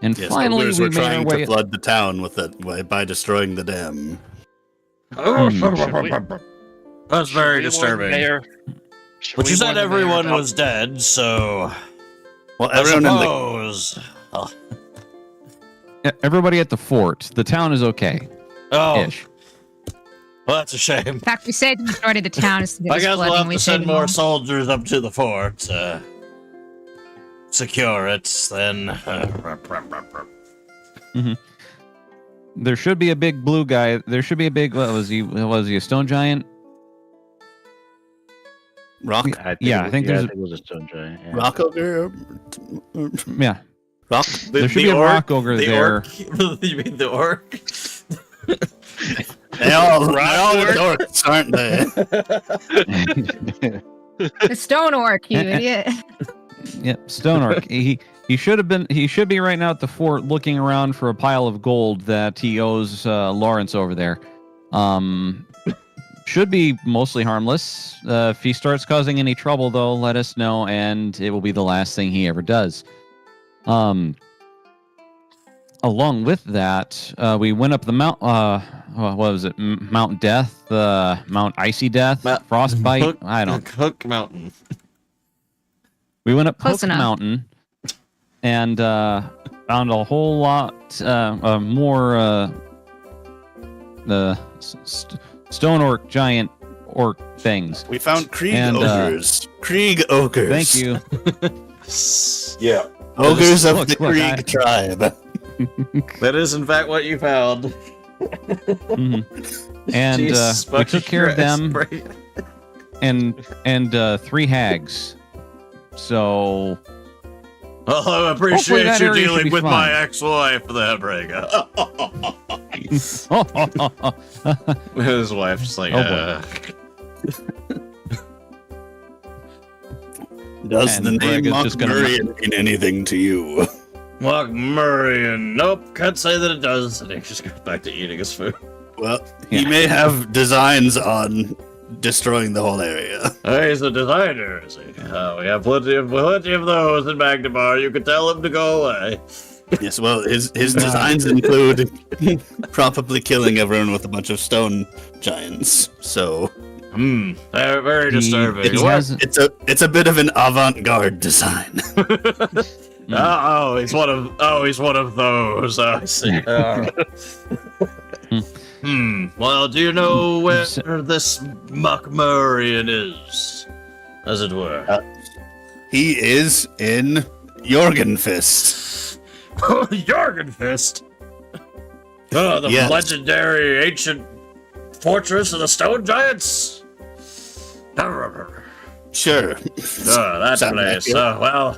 and Yes, finally ogres we were made our trying way. to flood the town with it by destroying the dam. That's very Should we warn disturbing. Mayor- should But we you warn said the mayor everyone about- was dead, so Well, I everyone in the suppose. Everybody at the fort. The town is okay. Oh, Ish. well, that's a shame. In fact, we saved the majority of the town. Is I guess we'll have we to saved send them more all. soldiers up to the fort to secure it. Then. There should be a big blue guy. There should be a big. What was he? Was he a stone giant? rock, I think there's. it was a stone giant. Yeah. rock ogre. Yeah, Rock. there should be a rock ogre there. You mean the orc? They're all orcs, aren't they? The stone orc, you idiot. Yep, stone orc. He should have been. He should be right now at the fort, looking around for a pile of gold that he owes Lawrence over there. Should be mostly harmless. If he starts causing any trouble, though, let us know, and it will be the last thing he ever does. Along with that, we went up the mount. What was it? Mount Death, Mount Icy Death, Frostbite. I don't. Hook Mountain. We went up Close Hook enough. Mountain and found a whole lot more the stone orc giant orc things. We found Krieg And, ogres. Krieg ogres. Thank you. Yeah. Ogres of Look, the look, Krieg tribe. That is, in fact, what you found. Mhm. And Jesus we fucking took care of Christ, them Brady. and 3 hags. So Well, I Hopefully appreciate that you area should dealing be with fine. my ex-wife, there, Brega. His wife's just like, Oh, boy. Does And the name Greg is just gonna- Mockmurian mean anything to you? Mark Murray, nope, can't say that it does. And he just goes back to eating his food. Well, he Yeah. may have designs on destroying the whole area. Oh, he's a designer, is he? We have plenty of those in Magdebar. You could tell him to go away. Yes, well, his designs include probably killing everyone with a bunch of stone giants. So Very, very He- disturbing. he What? has- it's a bit of an avant-garde design. Oh, he's one of those. Oh, I see. Well, do you know where this Mockmurian is, as it were? He is in Jorgenfist. Jorgenfist. Oh, the Yes. legendary ancient fortress of the stone giants. Sure. Oh, that Sound place. accurate. Oh, well,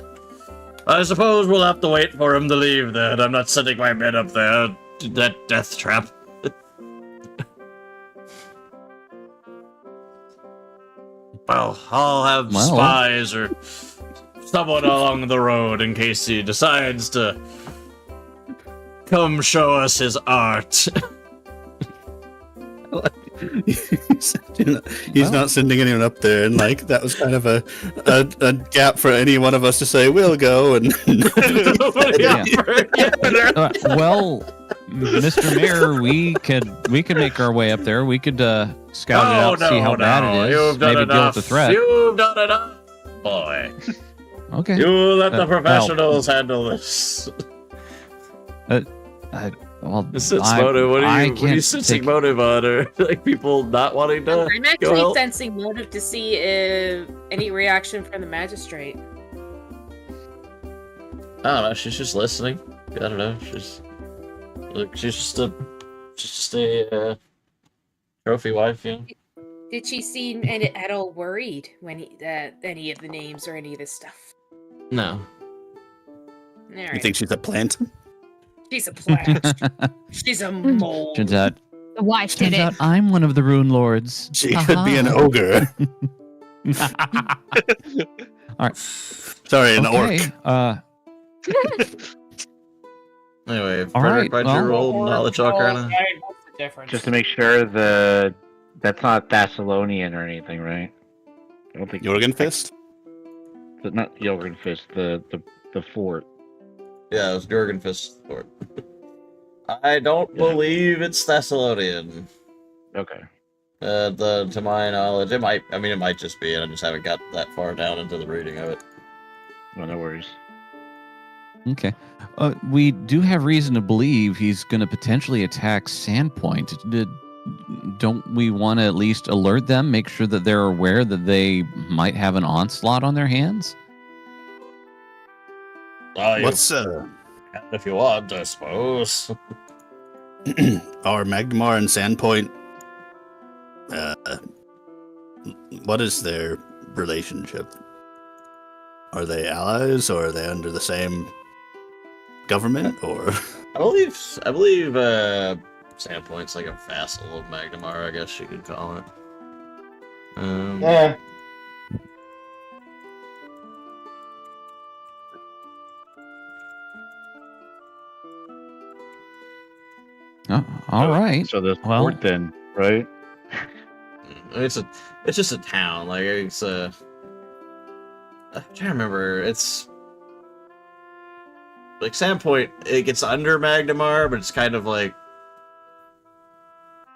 I suppose we'll have to wait for him to leave then. I'm not sending my men up there. That death trap. Well, I'll have Well. spies or someone along the road in case he decides to come show us his art. He's not sending anyone up there, and like that was kind of a gap for any one of us to say we'll go. And Yeah. Well, Mr. Mayor, we could make our way up there. We could scout it out, see how bad it is, You've done maybe deal enough. with the threat. You've done enough, boy. Okay. You let the well. professionals handle this. Well, Sits I motive. What are you can't sensing take- motive on? Or like people not wanting to I'm go actually help? sensing motive to see if any reaction from the magistrate. I don't know. She's just listening. I don't know. She's just a trophy wife, you know. Did she seem at all worried when any of the names or any of this stuff? No. Alright. you think she's a plant? She's a plant. She's a mole. Turns out, The wife did it. I'm one of the Runelords. She could be an ogre. All right. Sorry, an orc. Okay. Anyway, All Frederick, right, why'd you well- roll knowledge arcana? What's the difference? Just to make sure that's not Thessalonian or anything, right? I don't think Jorgen Fist? not Jorgen Fist, the fort. Yeah, it was Jorgenfist Fort. I don't believe it's Thessalonian. Okay. To my knowledge, it might. I mean, it might just be. I just haven't got that far down into the reading of it. Well, no worries. Okay. We do have reason to believe he's going to potentially attack Sandpoint. Don't we want to at least alert them, make sure that they're aware that they might have an onslaught on their hands? What's If you want, I suppose. our Magmar and Sandpoint? What is their relationship? Are they allies, or are they under the same government, or? I believe Sandpoint's like a vassal of Magnamar, I guess you could call it. Yeah. All right. So the Well- fort then, right? It's just a town. Like it's I'm trying to remember. It's like Sandpoint. It gets under Magnamar, but it's kind of like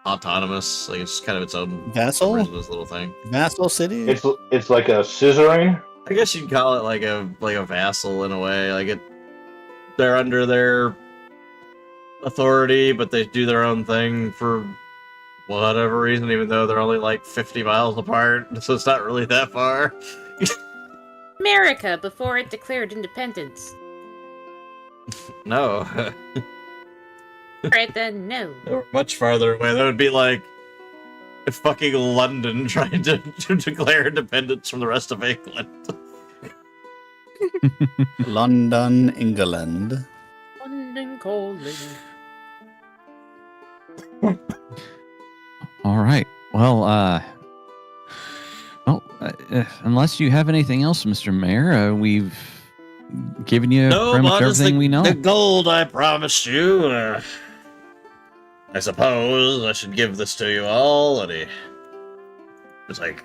autonomous. Like it's kind of its own Vassal? this little thing. Vassal city? It's like a scissoring. I guess you'd call it like a vassal in a way. Like they're under their authority, but they do their own thing for whatever reason, even though they're only like 50 miles apart, so it's not really that far. America before it declared independence. No. Right then, no. Or much farther away. That would be like fucking London trying to declare independence from the rest of England. London, England. London calling. All right. Well, unless you have anything else, Mr. Mayor, we've given you pretty much everything we know. The gold I promised you. I suppose I should give this to you all. And he was like,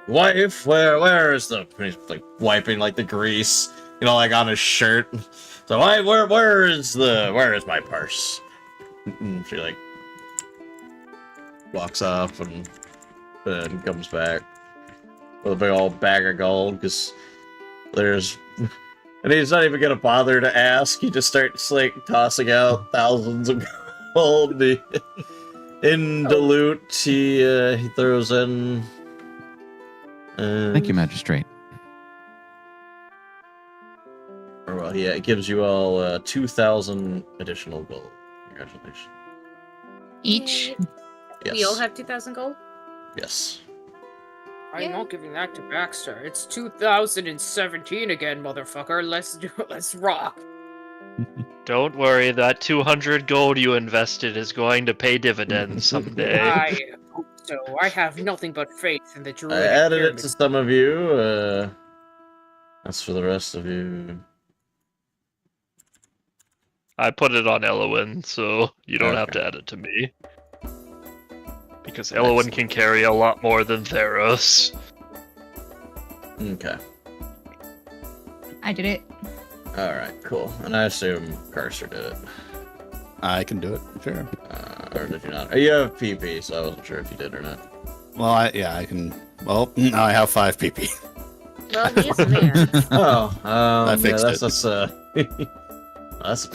wife, where is the? He's like wiping like the grease, like on his shirt. So where is my purse? And she like walks off and comes back with a big old bag of gold because and he's not even gonna bother to ask. He just starts like tossing out thousands of gold. In dilute, he throws in. Thank you, Magistrate. Or well, yeah, it gives you all 2,000 additional gold. Congratulations. Each? Yes. We all have 2,000 gold? Yes. I'm not giving that to Baxter. It's 2017 again, motherfucker. Let's rock. Don't worry, that 200 gold you invested is going to pay dividends someday. I hope so. I have nothing but faith in the I druidic added it pyramid. to some of you. That's for the rest of you. I put it on Elowin, so you don't have Okay. to add it to me. Because Elowin can carry a lot more than Theros. Okay. I did it. Alright, cool. And I assume Cursor did it. I can do it, sure. Or did you not? You have PP, so I wasn't sure if you did or not. Well, I can. Well, now I have 5 PP. Well, he is a mayor. Oh, I fixed yeah, it. that's that's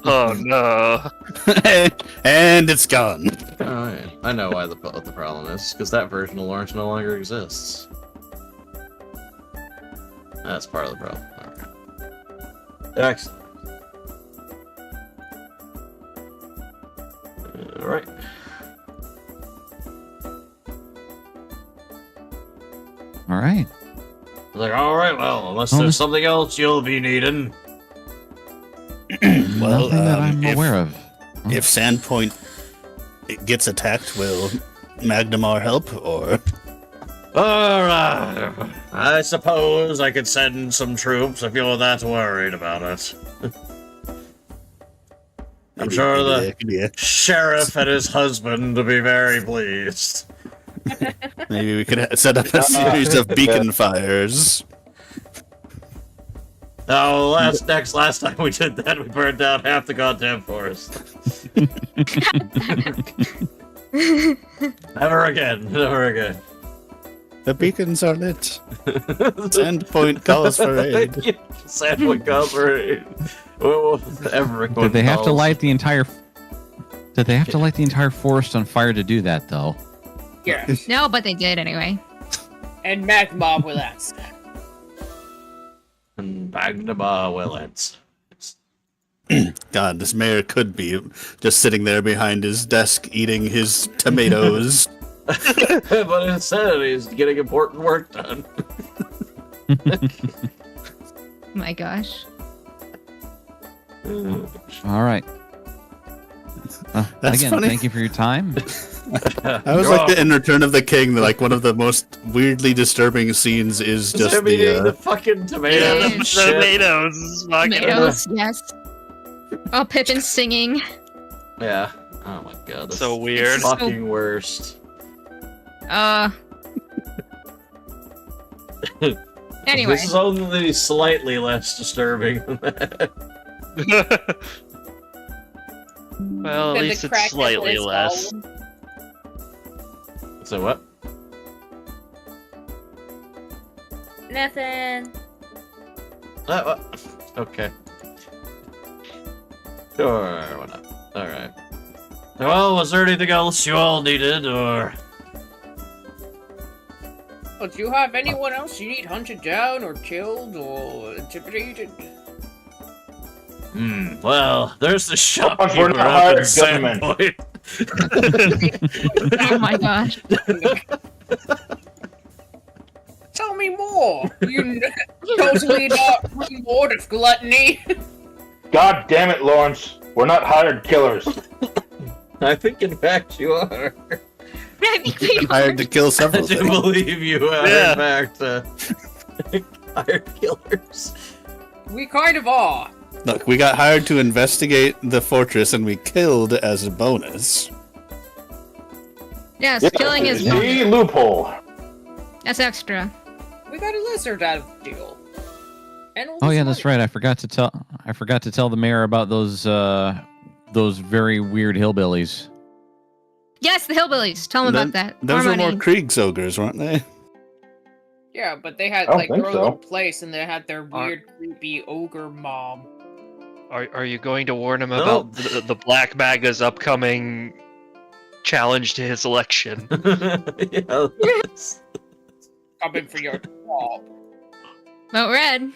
Oh no. And it's gone. Oh, yeah. I know why what the problem is, because that version of Lawrence no longer exists. That's part of the problem. Okay. Excellent. Alright. All right. Like, alright, well, unless Well, there's Miss- something else you'll be needing. Well, Nothing that I'm if- aware of. If Sandpoint gets attacked, will Magnamar help, or? Alright. I suppose I could send some troops if you're that worried about it. I'm sure the sheriff and his husband will be very pleased. Maybe we could set up a series of beacon fires. Oh, last time we did that, we burned down half the goddamn forest. Never again. Never again. The beacons are lit. Sandpoint calls for aid. Sandpoint calls for aid. Did they have to light the entire? Did they have to light the entire forest on fire to do that, though? Yeah. No, but they did anyway. And Magma will answer. And Magma will answer. God, this mayor could be just sitting there behind his desk eating his tomatoes. But instead, he's getting important work done. My gosh. All right. That's again, funny. thank you for your time. I was like in Return of the King, like one of the most weirdly disturbing scenes is just Him eating the fucking tomatoes. Yeah, the tomatoes. Tomatoes, yes. Oh, Pippin singing. Yeah. Oh my god. So weird. Fucking worst. Anyway. This is only slightly less disturbing than that. Well, at Then least the it's crack slightly is less. all- So what? Nothing. Okay. Sure, why not? Alright. Well, was there anything else you all needed, or... Well, do you have anyone else you need hunted down or killed or intimidated? Well, there's the shopkeeper we're not up hired in Sandpoint. Oh my gosh. Tell me more. You totally not reward of gluttony. God damn it, Lawrence. We're not hired killers. I think, in fact, you are. hired to kill I several do things. believe you are, Yeah. in fact, hired killers. We kind of are. Look, we got hired to investigate the fortress and we killed as a bonus. Yes, killing is The loophole. that's extra. We got a lizard out of the deal. And Oh yeah, that's right. I forgot to tell the mayor about those very weird hillbillies. Yes, the hillbillies. Tell them about that. Those More were more money. Kriegs ogres, weren't they? Yeah, but they had I don't like think their so. little place, and they had their weird, creepy ogre mom. Are you going to warn him No. about the Black Maga's upcoming challenge to his election? Yeah. Coming for your job. Vote red.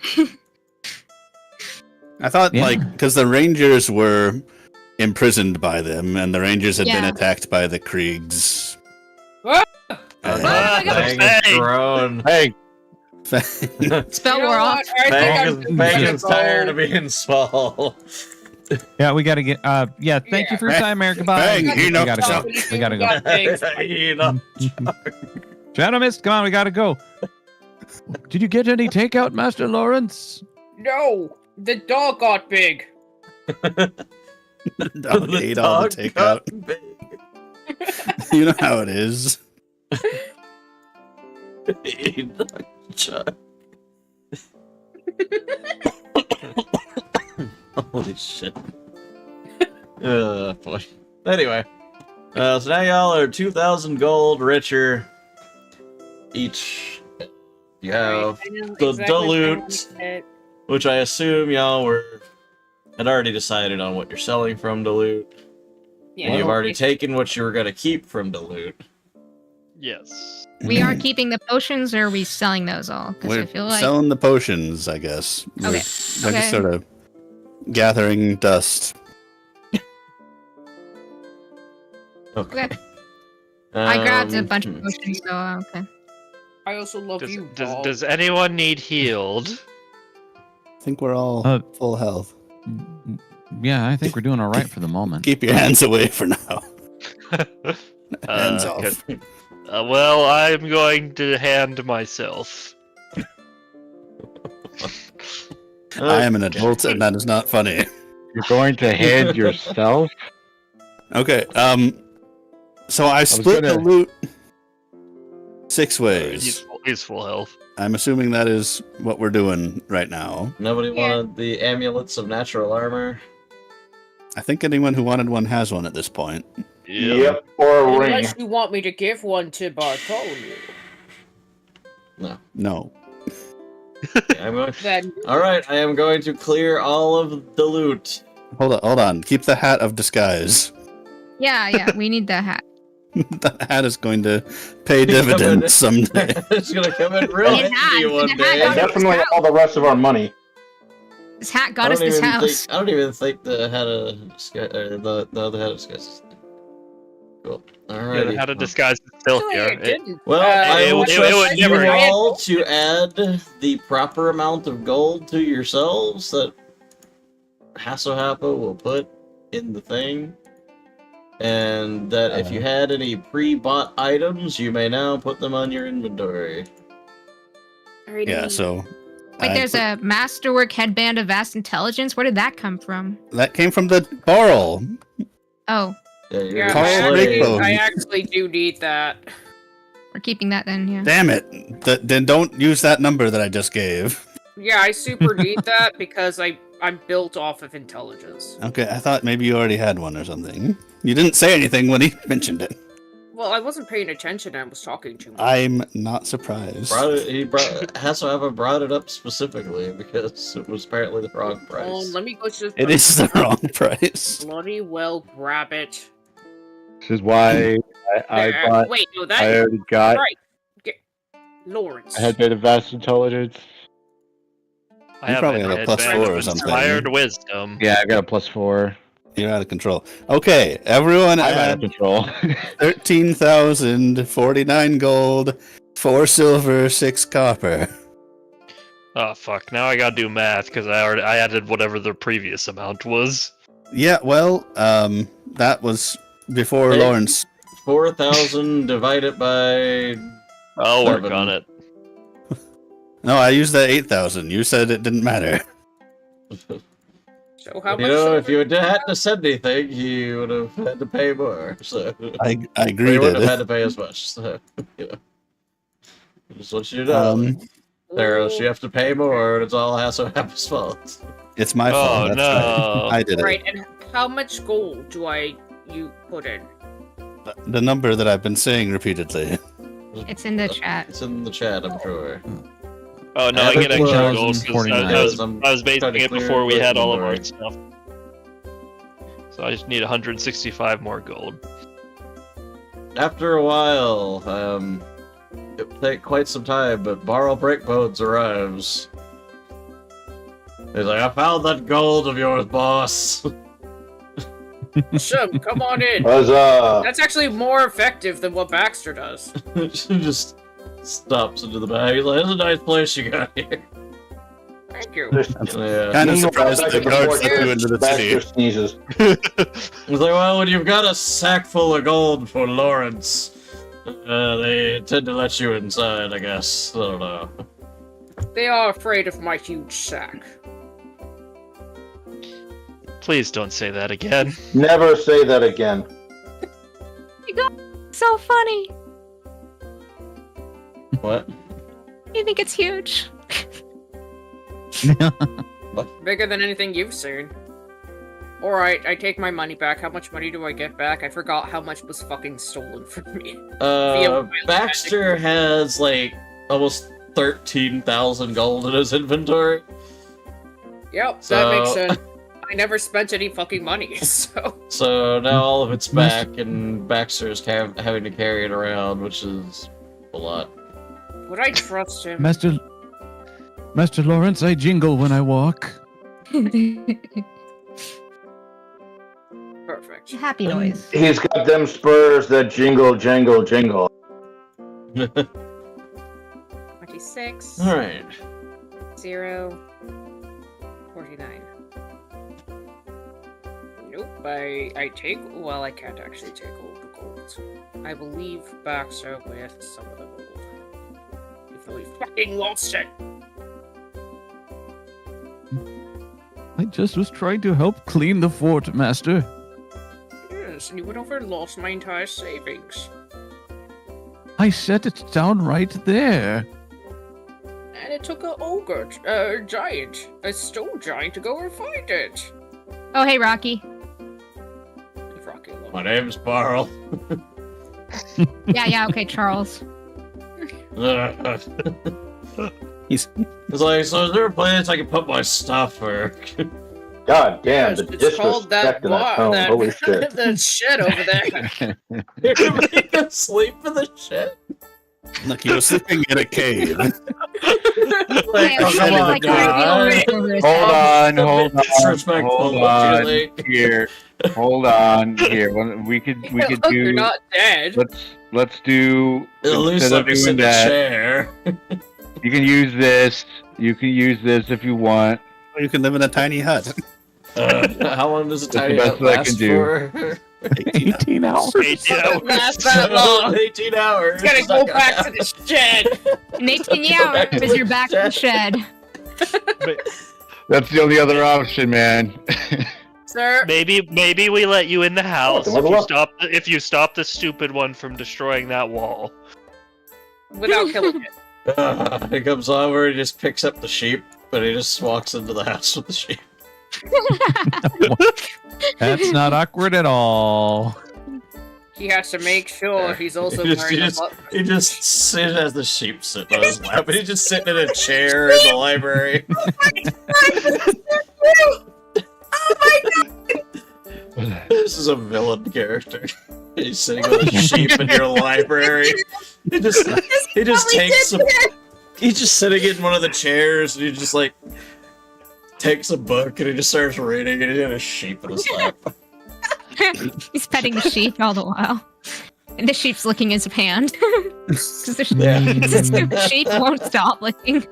I thought, Yeah. because the Rangers were imprisoned by them, and the Rangers had been Yeah. attacked by the Kriegs. Ah! Oh my gosh. Bang is grown. Hey! Spell You know war off. what? I think I'm just Bang gonna is tired go- of being small. Yeah, we got to get. Yeah, thank you for your time, Eric. Goodbye. Bang, we enough gotta talk. go. We gotta go. Thanks. You know. Gentlemen, come on, we gotta go. Did you get any takeout, Master Lawrence? No, the dog got big. Dog ate all the takeout. got big. You know how it is. Chuck. Holy shit. Boy. Anyway. So now y'all are 2,000 gold richer each. You have I know the exactly dilute, what you said. which I assume y'all had already decided on what you're selling from Dilute. Yeah, And you've already we- taken what you were going to keep from Dilute. Yes. We are keeping the potions, or are we selling those all? Because I We're feel like selling the potions, I guess. We're Okay. just Okay. sort of gathering dust. Okay. I grabbed a bunch of hmm. potions, so okay. I also love Does, you, does, dog. does anyone need healed? I think we're all full health. Yeah, I think we're doing all right for the moment. Keep your hands away for now. Hands off. Well, I'm going to hand myself. I am an adult, and that is not funny. You're going to hand yourself? Okay, so I split the gonna- loot 6 ways. He's full health. I'm assuming that is what we're doing right now. Nobody Yeah. wanted the amulets of natural armor. I think anyone who wanted one has one at this point. Yep, or a ring. Unless you want me to give one to Bartholomew. No. I'm going. Then All right, I am going to clear all of the loot. Hold on. Keep the hat of disguise. Yeah, we need the hat. That hat is going to pay dividends someday. It's gonna come in real It has, handy and one it day. has And definitely all the rest of our money. This hat got us this house. I don't even think the hat of the other hat of disguise. Cool. Alrighty. Yeah, how to disguise is still actually, here. it didn't. Well, it I will would trust you never- all to add the proper amount of gold to yourselves that Hasselhappa will put in the thing. And that if you had any pre-bought items, you may now put them on your inventory. Alrighty. Yeah, so... Wait, there's a masterwork headband of vast intelligence. Where did that come from? That came from the Barrel. Oh, Yeah, you're Yeah, Carl Rickbone. I actually do need that. we're keeping that then, yeah. Damn it. Then don't use that number that I just gave. Yeah, I super need that because I'm built off of intelligence. Okay, I thought maybe you already had one or something. You didn't say anything when he mentioned it. Well, I wasn't paying attention. I was talking too much. I'm not surprised. Hasselhappa brought it up specifically because it was apparently the wrong price. Let me go to It is the wrong price. bloody well grab it. This is why I There. bought. Wait, no, I that already got. right. Lawrence. I had bit of vast intelligence. I You probably an have a +4 advantage or of something. Inspired wisdom. Yeah, I got a +4. You're out of control. Okay, everyone I'm out of add control. 13,049 gold, 4 silver, 6 copper. Oh fuck! Now I gotta do math because I added whatever the previous amount was. Yeah, well, that was before Hey. Lawrence. 4,000 divided by. I'll work 7. on it. No, I used that 8,000. You said it didn't matter. So how You much? know, silver if you do had to send anything, you would have had to pay more. So I you agreed. wouldn't have had to pay as much. So you know, just want you to know. Theros, you have to pay more, and it's all Hasselhappa's fault. It's my fault. Oh, That's no. right. I did it. Right, and how much gold do you put in? The number that I've been saying repeatedly. It's in the chat. It's in the chat, I'm sure. Oh no, I get extra gold because 1,049. I was basing trying to it clear before we the had all of our inventory. stuff. So I just need 165 more gold. After a while, it will take quite some time, but Barrel Breakbones arrives. He's like, I found that gold of yours, boss. Shum, come on in. Huzzah! That's actually more effective than what Baxter does. She just stops into the bag. He's like, "It's a nice place you got here." Thank you. Yeah. Kind of surprised the guards let you into the Baxter city. sneezes. He's like, well, when you've got a sack full of gold for Lawrence, they tend to let you inside, I guess. I don't know. They are afraid of my huge sack. Please don't say that again. Never say that again. So funny. What? You think it's huge? Bigger than anything you've seen. Alright, I take my money back. How much money do I get back? I forgot how much was fucking stolen from me. Baxter has like almost 13,000 gold in his inventory. Yep, So- that makes sense. I never spent any fucking money, so... So now all of it's back, and Baxter's having to carry it around, which is a lot. Would I trust him? Master Lawrence, I jingle when I walk. Perfect. Happy noise. He's got them spurs that jingle, jingle, jingle. 26. Alright. 0. 49. Nope, I take... Well, I can't actually take all the gold. gold. I will leave Baxter with some of the gold. Even though he fucking lost it. I just was trying to help clean the fort, Master. Yes, and you went over and lost my entire savings. I set it down right there. And it took a giant, a stone giant, to go and find it. Oh, hey, Rocky. Leave Rocky alone. My name's Barl. Yeah, okay, Charles. It's like, so is there a place I can put my stuff or? God damn, the It's called that disrespect in that tone. bar, Holy shit. that shed over there. You're making him sleep in the shit. Look, you were sleeping in a cave. Hey, Oh, come on, guys. Hold on. Disrespectful. Hold on. Here. Hold on. Here. We could You're do. not dead. Let's do. At least instead let of me doing sit in a that, chair. you can use this. You can use this if you want. You can live in a tiny hut. How long does a That's the tiny best hut that I last can do. for? 18 hours. 18 hours. Last that long. 18 hours. Gotta go back to the shed. In 18 hours, you're back in the shed. That's the only other option, man. Sir, Maybe we let you in the house Oh, level up. if you stop the stupid one from destroying that wall. without killing it. He comes over, he just picks up the sheep, but he just walks into the house with the sheep. That's not awkward at all. He has to make sure he's also He just- wearing he a just- button. He just sits as the sheep sitting on his lap, and he's just sitting in a chair in the library. This is a villain character. He's sitting with a sheep in your library. He just takes some. He's just sitting in one of the chairs, and he just like takes a book, and he just starts reading, and he's got a sheep in his lap. He's petting the sheep all the while. And the sheep's licking his hand. Because Yeah. the stupid sheep won't stop licking.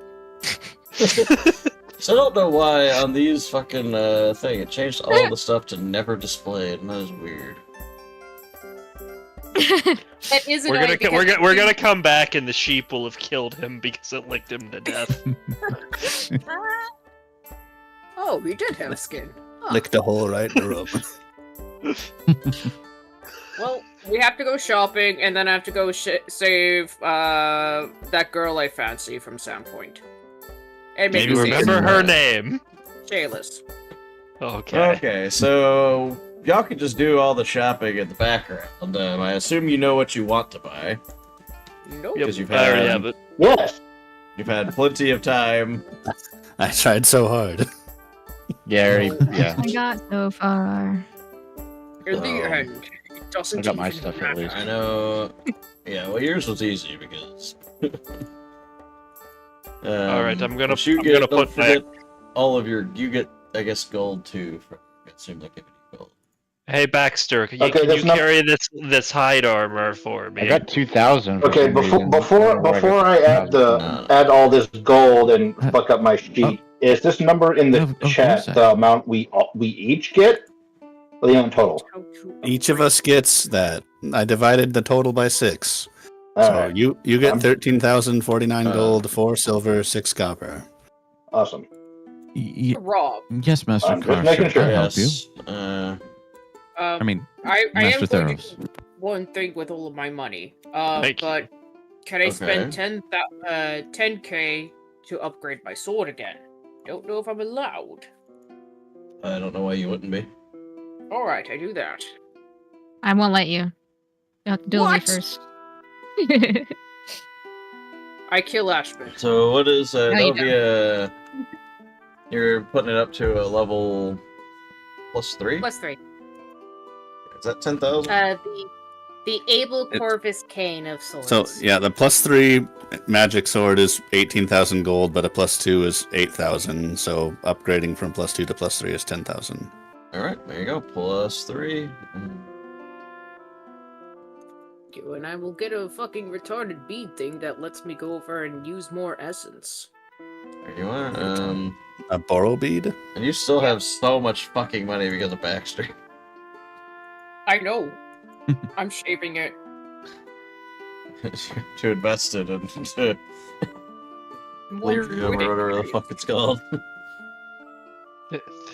So I don't know why on these fucking thing it changed all the stuff to never displayed, and that is weird. That is We're annoying gonna because we're gonna come back and the sheep will have killed him because it licked him to death. Oh, he did have skin. Huh. Licked a hole right in the room. Well, we have to go shopping, and then I have to go save that girl I fancy from Sandpoint. And Maybe maybe Remember her name. Shayla's. Okay. Okay, so y'all can just do all the shopping in the background. I assume you know what you want to buy. Nope. Yep, Because you've I already had- have it. Yes. You've had plenty of time. I tried so hard. Yeah. I got so far. In the Oh. end, it doesn't I got my even stuff at matter. least. I know. Yeah, well, yours was easy because. All right, I'm gonna you I'm get, gonna don't put my forget all of your. You get, I guess, gold too. It seemed like it would be gold. Hey Baxter, can Okay, you that's not- carry this hide armor for me? I got 2,000. Okay, before I add all this gold and fuck up my sheet, is this number in the Of chat course the amount we each get, or the amount total? Each of us gets that. I divided the total by 6. All So right, you get I'm- 13,049 gold, 4 silver, 6 copper. awesome. Rob, Yes, Master I'm just Car. making Sure, sure. I'll help you. Yes. I mean, I am Master going to Theros. do one thing with all of my money. Thank you. But can I spend Okay. 10k to upgrade my sword again? Don't know if I'm allowed. I don't know why you wouldn't be. All right, I do that. I won't let you. You have to duel me What? first. I kill Ashman. So what is No, you that'll be a? You're putting it up to a level +3. +3. Is that 10,000? The Able It- Corvus Cane of Swords. So yeah, the +3 magic sword is 18,000 gold, but a +2 is 8,000. So upgrading from +2 to +3 is 10,000. All right, there you go. +3. And I will get a fucking retarded bead thing that lets me go over and use more essence. There you are. A borrow bead. And you still have so much fucking money because of Baxter. I know. I'm shaving it. Too invested in whatever the fuck it's called.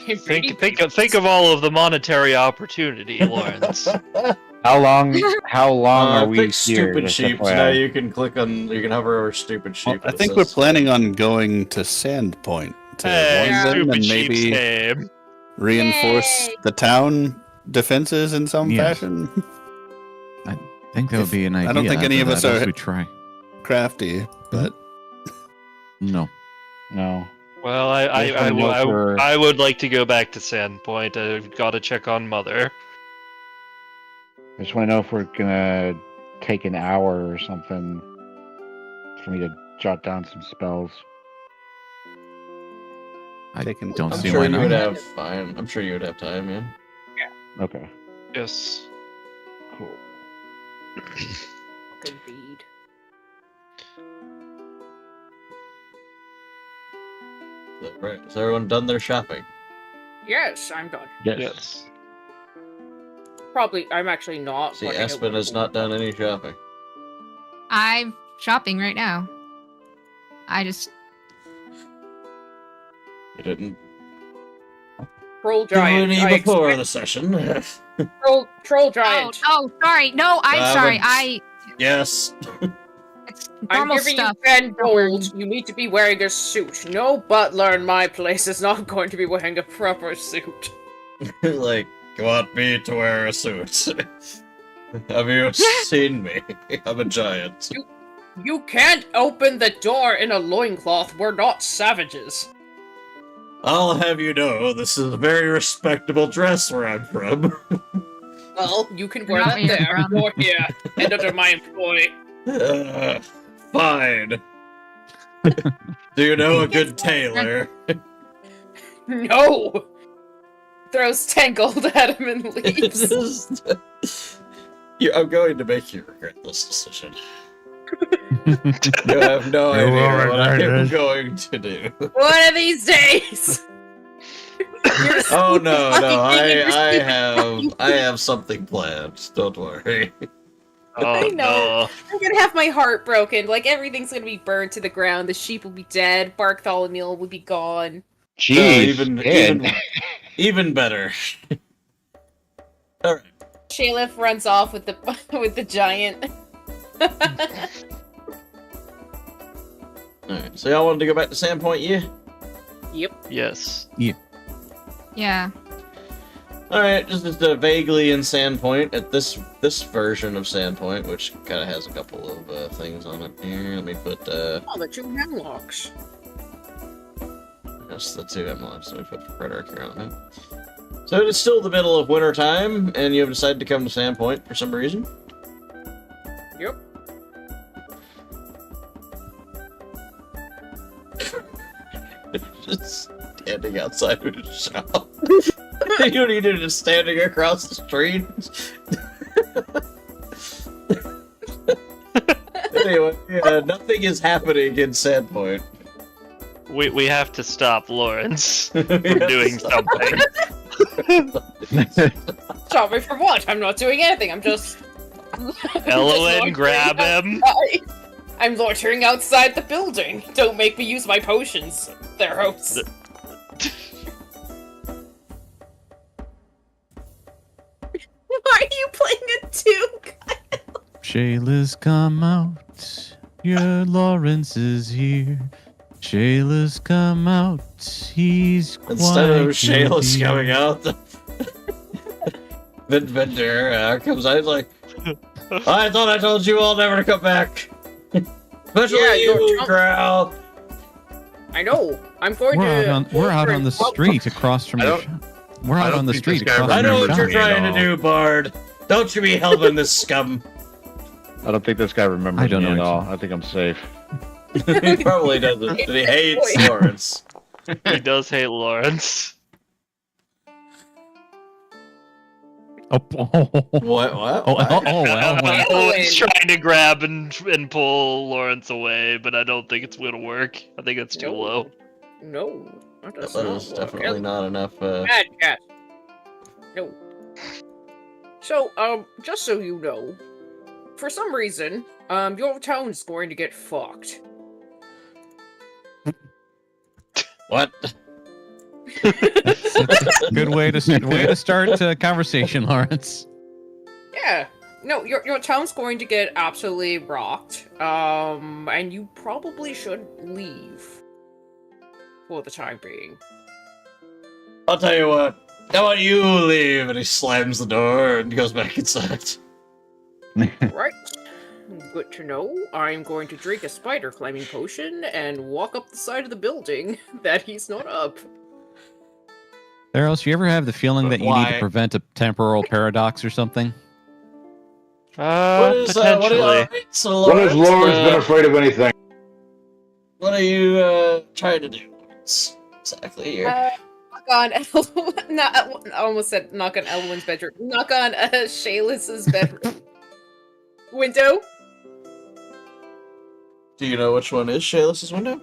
Think of all of the monetary opportunity, Lawrence. How long are we click here? stupid just sheep. FYI? Now you can hover over stupid sheep. I think we're planning on going to Sandpoint to Hey, warn them stupid and sheep's maybe game. reinforce Yay. the town defenses in some Yes. fashion. I think that would be an idea. I don't think any after of us that, as are- we try. Crafty, but No. No. Well, Just wanna know for- I would like to go back to Sandpoint. I've got to check on Mother. I just want to know if we're gonna take an hour or something for me to jot down some spells. I Taken- don't I'm see sure why you would not. have fine. I'm sure you would have time, yeah. Okay. Yes. Cool. Indeed. Right. Has everyone done their shopping? Yes, I'm done. Yes. Probably, I'm actually not. See, but I know Espen what has I'm not done any shopping. I'm shopping right now. I just You didn't Troll do giant. any I before expect- the session. Troll oh, giant. oh sorry. No, I'm sorry. Yes. It's I'm normal giving stuff. you 10 gold. You need to be wearing a suit. No butler in my place is not going to be wearing a proper suit. Like, you want me to wear a suit? Have you seen me? I'm a giant. You can't open the door in a loincloth. We're not savages. I'll have you know, this is a very respectable dress where I'm from. Well, you can wear Not that where you're there. from. Or here. And under my employ. Fine. Do you know a good tailor? No! Throws 10 gold at him and leaves. I'm going to make you regret this decision. You have no You will idea what I regret am it. going to do. One of these days! You're Oh no, fucking no, thinking I have something planned. Don't worry. Oh I know. no. I'm gonna have my heart broken. Like, everything's gonna be burned to the ground. The sheep will be dead. Bartholomew will be gone. Jeez, Even better. All right. Shalif runs off with the with the giant. Alright, so y'all wanted to go back to Sandpoint, yeah? Yep. Yes. Yeah. Alright, just vaguely in Sandpoint, at this version of Sandpoint, which kind of has a couple of things on it. Here, let me put, Oh, the two hemlocks. that's the two hemlocks, so we put Frederick here on it. So it is still the middle of winter time, and you have decided to come to Sandpoint for some reason. Yep. Just standing outside of his shop. You don't need to just standing across the street. Anyway, yeah, nothing is happening in Sandpoint. We have to stop Lawrence from doing something. Stop me from what? I'm not doing anything. I'm just. LON, grab him. I'm loitering outside the building. Don't make me use my potions, Theros. Why are you playing a tune? Shayla's come out. Your Lawrence is here. Shayla's come out. He's Instead of quite Shayla's good coming here. out, Vendor comes out. He's like, I thought I told you all never to come back. Especially Yeah, you, you're drunk. Growl. I know. I'm going We're out on the street across from I your don't- shop. We're I out don't on the think street this guy across I from know your what you're shop. remembers me at trying to all. do, Bard. Don't you be helping this scum. I don't think this guy remembers I don't me know at what all. I think I'm safe. He probably doesn't. But he hates Lawrence. He does hate Lawrence. Oh, What? well. Owen's trying to grab and pull Lawrence away, but I don't think it's gonna work. I think it's too No. low. No, that does That not is work. definitely not enough. Bad cat. No. So, just so you know, for some reason, your town's going to get fucked. What? Good way to start a conversation, Lawrence. Yeah. No, your town's going to get absolutely rocked. And you probably should leave. For the time being. I'll tell you what. How about you leave? And he slams the door and goes back inside. Right. Good to know. I'm going to drink a spider climbing potion and walk up the side of the building that he's not up. Theros, you ever have the feeling that you need to prevent a temporal paradox or something? Potentially. So When has Lawrence been afraid of anything? What are you trying to do? Exactly here. Knock on I almost said knock on Elwyn's bedroom. Knock on Shaylis's bedroom. Window? Do you know which one is Shaylis's window?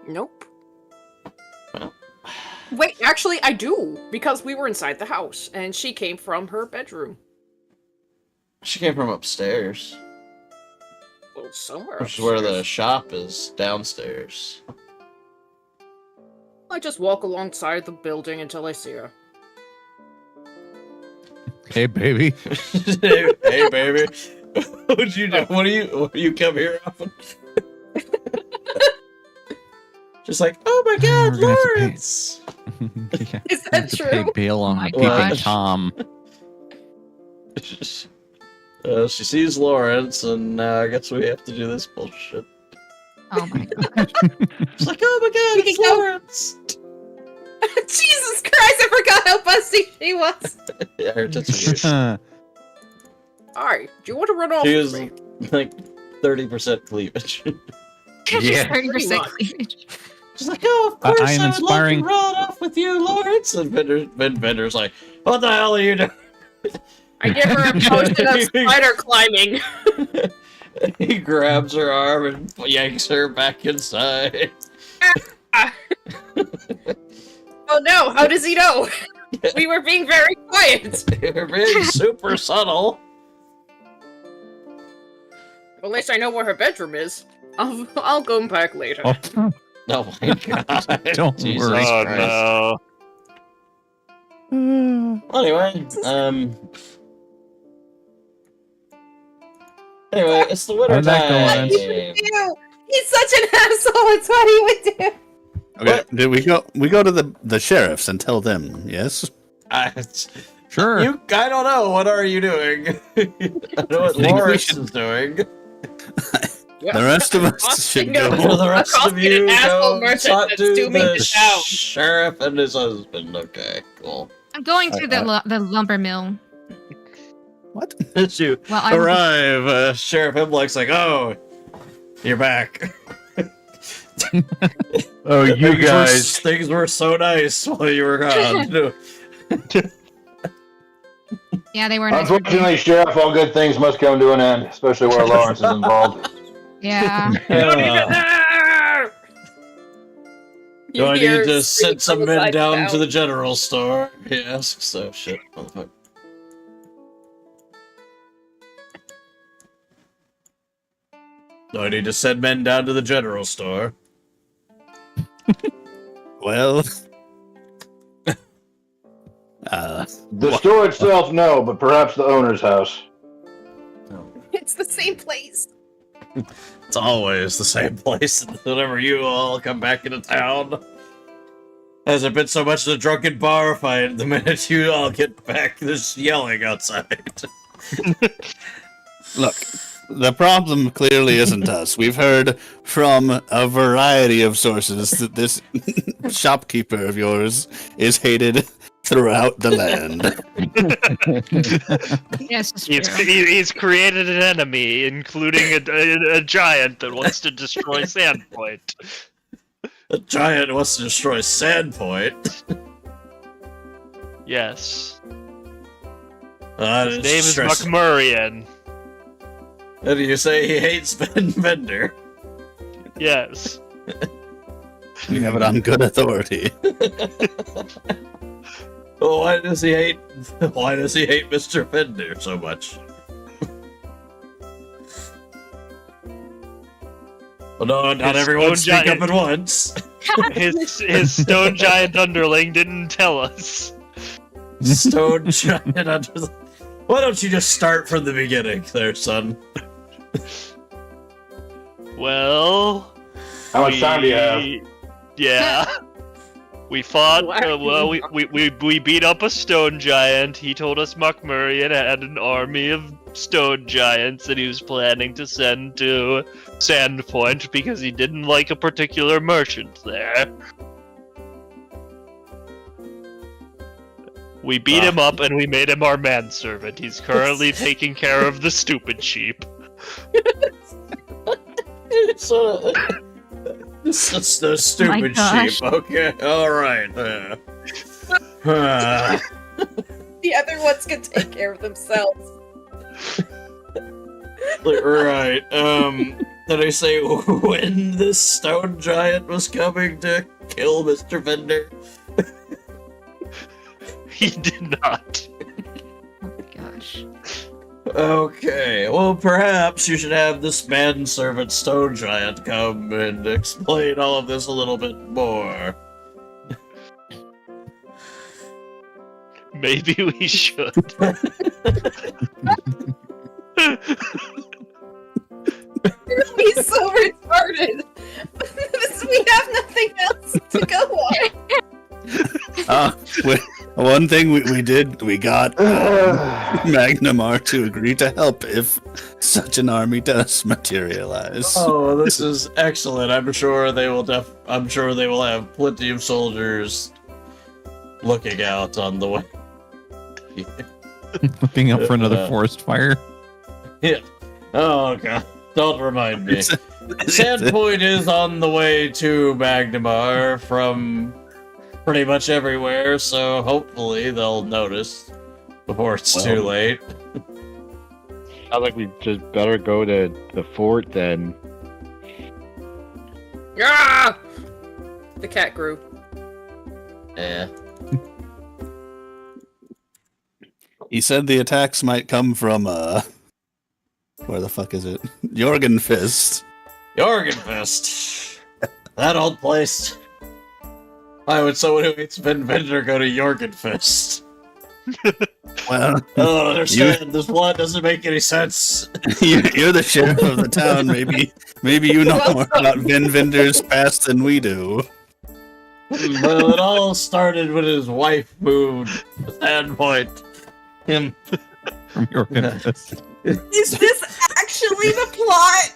Nope. Well. Wait, actually I do, because we were inside the house, and she came from her bedroom. She came from upstairs. Well, somewhere Which is where the shop is, downstairs. I just walk alongside the building until I see her. Hey, baby. hey, baby. What'd you do? What do you come here often? Just like, oh my god, Lawrence! Yeah. Is that To true? pay bail on my keeping gosh. Tom. She sees Lawrence, and I guess we have to do this bullshit. Oh my god. She's like, oh my god, it's Lawrence! Jesus Christ, I forgot how busty she was! Yeah, her tits are huge. Alright, do you want to run off She with was me? like 30% cleavage. Just Yeah. 30% cleavage. She's like, oh, of course I am would inspiring- love to run off with you, Lawrence. And Bender's like, what the hell are you doing? I give her a potion of spider climbing. He grabs her arm and yanks her back inside. Oh no, how does he know? We were being very quiet. You're being super subtle. Well, at least I know where her bedroom is. I'll go back later. Oh, Oh my god. Don't Jesus worry. Oh Christ. no. Anyway, Anyway, it's the winter How'd that go, time. Lance? He's such an asshole, it's what he would do. Okay, did we go to the sheriffs and tell them? Yes. Sure. I don't know. What are you doing? I know what I think we Lawrence should- is doing. Yeah. The rest of us should go. Well, the rest Across of being you an asshole go merchant talk that's to dooming the the town. sheriff and his husband. Okay, cool. I'm going to the lumber mill. What? As you Well, I arrive, Sheriff Hemlock's like, oh, you're back. Oh, you guys. Things were so nice while you were gone. Yeah, they were nice. Unfortunately, Sheriff, all good things must come to an end, especially where Lawrence is involved. Yeah. Do I need hear to screaming send some from the men side down down. to the general store? He asks. Oh shit, motherfucker. Do I need to send men down to the general store? Well. The store itself, no, but perhaps the owner's house. It's the same place. It's always the same place whenever you all come back into town. Has it been so much of a drunken bar fight the minute you all get back? There's yelling outside. Look, the problem clearly isn't us. We've heard from a variety of sources that this shopkeeper of yours is hated throughout the land. Yes, it's true. He's created an enemy, including a giant that wants to destroy Sandpoint. The giant wants to destroy Sandpoint. Yes. His His name is McMurrian. And you say he hates Ben Bender. Yes. We have it on good authority. Why does he hate Mr. Fender so much? Well, no, not everyone speak up at once. His stone giant underling didn't tell us. Stone giant underling. Why don't you just start from the beginning there, son? Well... How much time do you have? Yeah. We fought, we beat up a stone giant. He told us Mockmurian had an army of stone giants that he was planning to send to Sandpoint because he didn't like a particular merchant there. We beat him up and we made him our manservant. He's currently taking care of the stupid sheep. So, it's the stupid sheep. Okay, alright. The other ones can take care of themselves. Right. Did I say when this stone giant was coming to kill Mr. Fender? He did not. Oh my gosh. Okay, well, perhaps you should have this manservant stone giant come and explain all of this a little bit more. Maybe we should. He's so retarded. We have nothing else to go on. One thing we did, we got Magnamar to agree to help if such an army does materialize. Oh, this is excellent. I'm sure they will have plenty of soldiers looking out on the way. Looking up for another forest fire. Yeah. Oh god. Don't remind me. Sandpoint is on the way to Magnamar from pretty much everywhere, so hopefully they'll notice before it's too late. Sounds like we just better go to the fort then. Ah! The cat grew. Yeah. He said the attacks might come from, where the fuck is it? Jorgenfist. Jorgenfist. That old place. Why would someone who hates Ben Vendor go to Jorgenfist? Well, I don't understand. This plot doesn't make any sense. You're the sheriff of the town. Maybe you know more about Vin Vendor's past than we do. Well, it all started when his wife moved to Sandpoint. Him. From Jorgenfist. Is this actually the plot?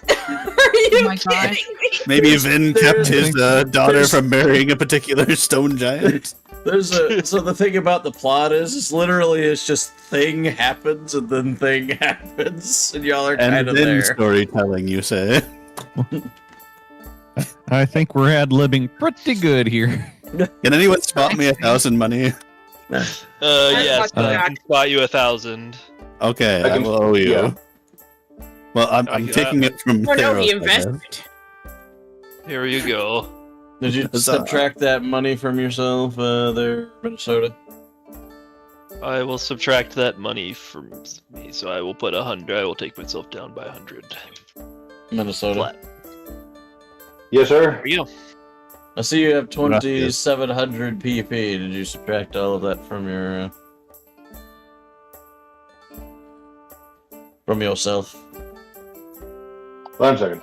Are you kidding me? Maybe Vin kept his daughter from marrying a particular stone giant. So the thing about the plot is literally it's just thing happens and then thing happens and y'all are kind of there. Storytelling, you say? I think we're ad-libbing pretty good here. Can anyone spot me 1,000 money? Yes, I can spot you 1,000. Okay, I will owe you. Yeah. Well, I'm taking it from Oh no, Theros, he I invested. guess. Here you go. Did you subtract that money from yourself there, Minnesota? I will subtract that money from me, so I will put 100. I will take myself down by 100. Minnesota. Flat. Yes, sir. There you go. I see you have 2,700 PP. Did you subtract all of that from your from yourself? 1 second.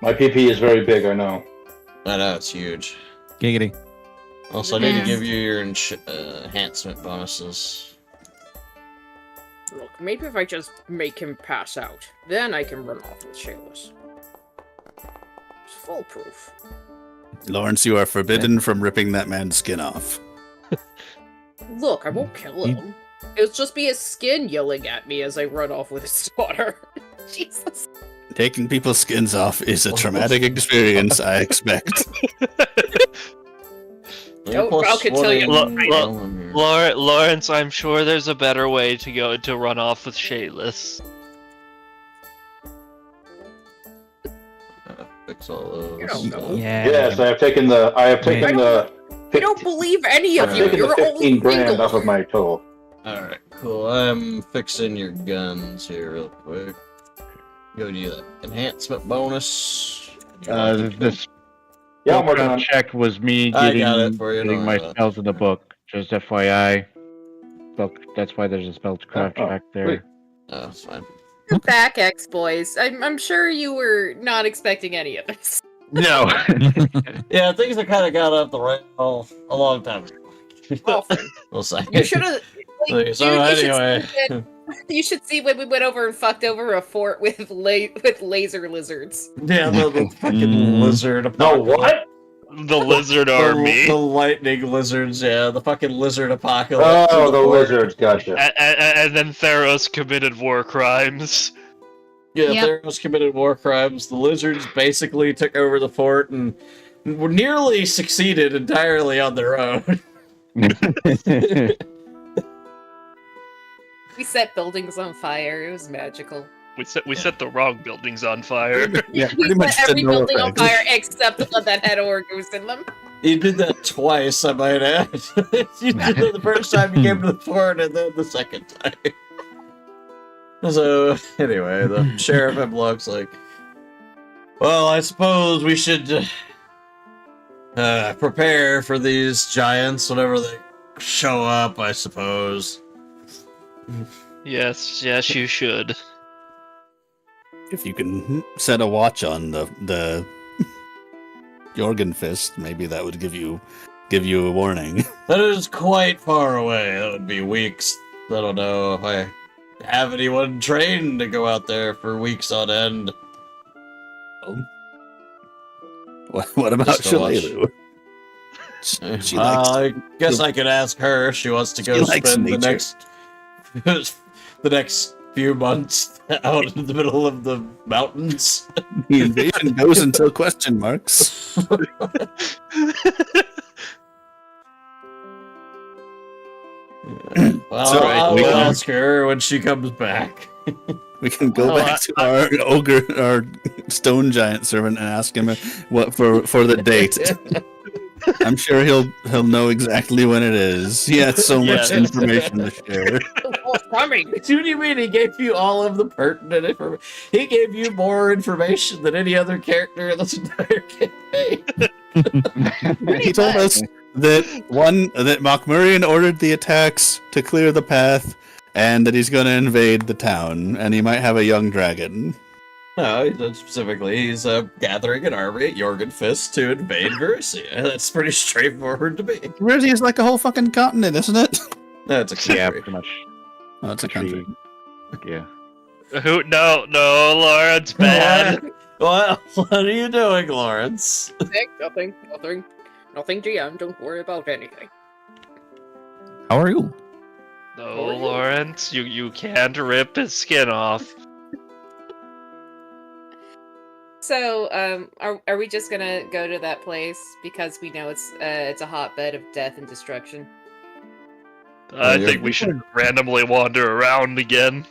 My PP is very big, I know. I know, it's huge. Giggity. Also, I need to give you your enhancement bonuses. Look, maybe if I just make him pass out, then I can run off with Shayless. It's foolproof. Lawrence, you are forbidden from ripping that man's skin off. Look, I won't kill him. It'll just be his skin yelling at me as I run off with his daughter. Jesus. Taking people's skins off is a traumatic experience, I expect. I'll tell you. Lawrence, I'm sure there's a better way to go to run off with Shayless. fix all those. You don't know. Yeah. Yes, I have taken the. I don't believe any of I've you. taken the You're 15 all grand single. off of my total. Alright, cool. I'm fixing your guns here real quick. Go to the enhancement bonus. This Yeah, I'm working background on. check was me I getting, got it for you, getting don't my worry about it. spells in the book. Just FYI. That's why there's a spellcraft Oh, check there. sweet. Oh, that's fine. Back, X boys. I'm sure you were not expecting any of this. No. Yeah, things have kind of got off the rail a long time ago. Often. We'll say. You should have. Like, So anyway. You should see when we went over and fucked over a fort with laser lizards. Yeah, the fucking lizard No, apocalypse. what? The lizard army. The lightning lizards, yeah, the fucking lizard apocalypse. Oh, in the fort. lizards, gotcha. And then Theros committed war crimes. Yeah, Yep. Theros committed war crimes. The lizards basically took over the fort and were nearly succeeded entirely on their own. We set buildings on fire. It was magical. We set the wrong buildings on fire. Yeah, We pretty much set every did no building on effect. fire except the one that had Ogres in them. You did that twice, I might add. You did that the first time you came to the fort and then the second time. So, anyway, the Sheriff Hemlock's like, well, I suppose we should prepare for these giants whenever they show up, I suppose. Yes, you should. If you can set a watch on the Jorgen Fist, maybe that would give you a warning. That is quite far away. That would be weeks. I don't know if I have anyone trained to go out there for weeks on end. What about Just a watch. Shalelu? She likes I guess I could ask her. She wants to go She likes spend the nature. next few months out in the middle of the mountains. the invasion goes until question marks. Well, So, I'll we can- ask her when she comes back. We can go back to our stone giant servant and ask him what for the date. I'm sure he'll know exactly when it is. He has so much Yes. information to share. What's coming? What do you mean he gave you all of the pertinent information? He gave you more information than any other character in this entire campaign. He told us that Mokmurian ordered the attacks to clear the path, and that he's going to invade the town, and he might have a young dragon. No, he said specifically he's gathering an army at Jorgen Fist to invade Verusia. That's pretty straightforward to me. Verusia is like a whole fucking continent, isn't it? That's a country. Yeah, pretty much. Oh, it's a country. Yeah. Who? No, Lawrence, bad. What are you doing, Lawrence? Nothing. Nothing, GM. Don't worry about anything. How are you? No, Lawrence, you can't rip his skin off. So, are we just gonna go to that place because we know it's a hotbed of death and destruction? I think we should randomly wander around again.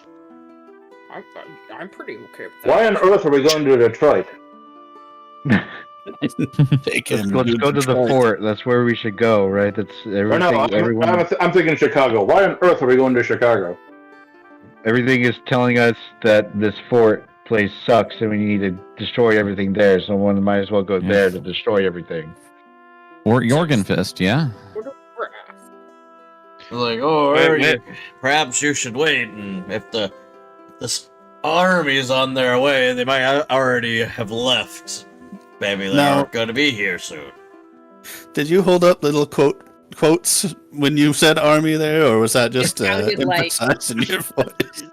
I'm pretty okay with that. Why on earth are we going to Detroit? Take Let's him. go to the Detroit. fort. That's where we should go, right? That's Or everything. no, I'm thinking Chicago. Why on earth are we going to Chicago? Everything is telling us that this fort place sucks and we need to destroy everything there. So one might as well go there to destroy everything. Or Jorgen Fist, yeah. Like, oh, Wait. perhaps you should wait, and if this army's on their way, they might already have left. Maybe they No. aren't going to be here soon. Did you hold up little quotes when you said army there, or was that just sounded like- emphasized in your voice?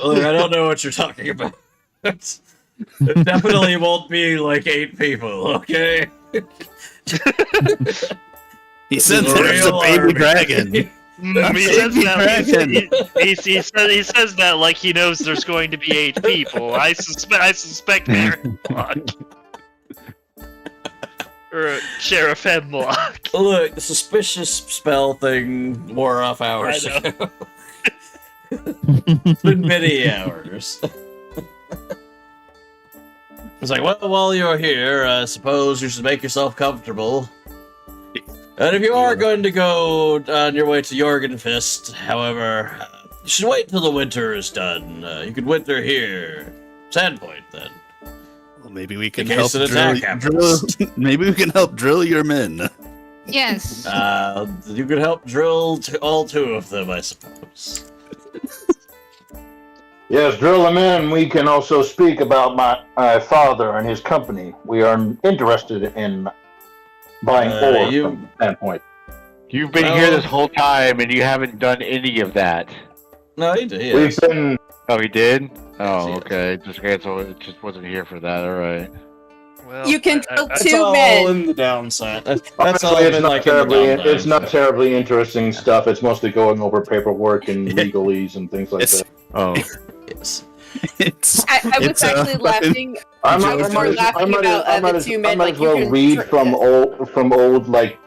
Look, I don't know what you're talking about. It definitely won't be like 8 people, okay? He said It's a there's a real baby army. dragon. He says that like he knows there's going to be 8 people. I suspect Aaron Block. Or Sheriff Hemlock. Look, the suspicious spell thing wore off hours I know. ago. It's been many hours. It's like, well, while you're here, I suppose you should make yourself comfortable. And if you are going to go on your way to Jorgenfist, however, you should wait till the winter is done. You could winter here. Sandpoint, then. Well, maybe we can In help case an drill, attack happens. Maybe we can help drill your men. Yes. You could help drill all 2 of them, I suppose. Yes, drill them in. We can also speak about my father and his company. We are interested in buying ore from Sandpoint. You've been here this whole time and you haven't done any of that. No, he did. We've been. Oh, he did? Oh, Yes. okay. So it just wasn't here for that. All right. Well, you can kill It's 2 all men. in the downside. That's all Honestly, I've been like in the downtime. it's not terribly interesting stuff. It's mostly going over paperwork and legalese and things like that. Oh. Yes. I was actually laughing. I I was more laughing about the 2 men. might Like as you well can read from old like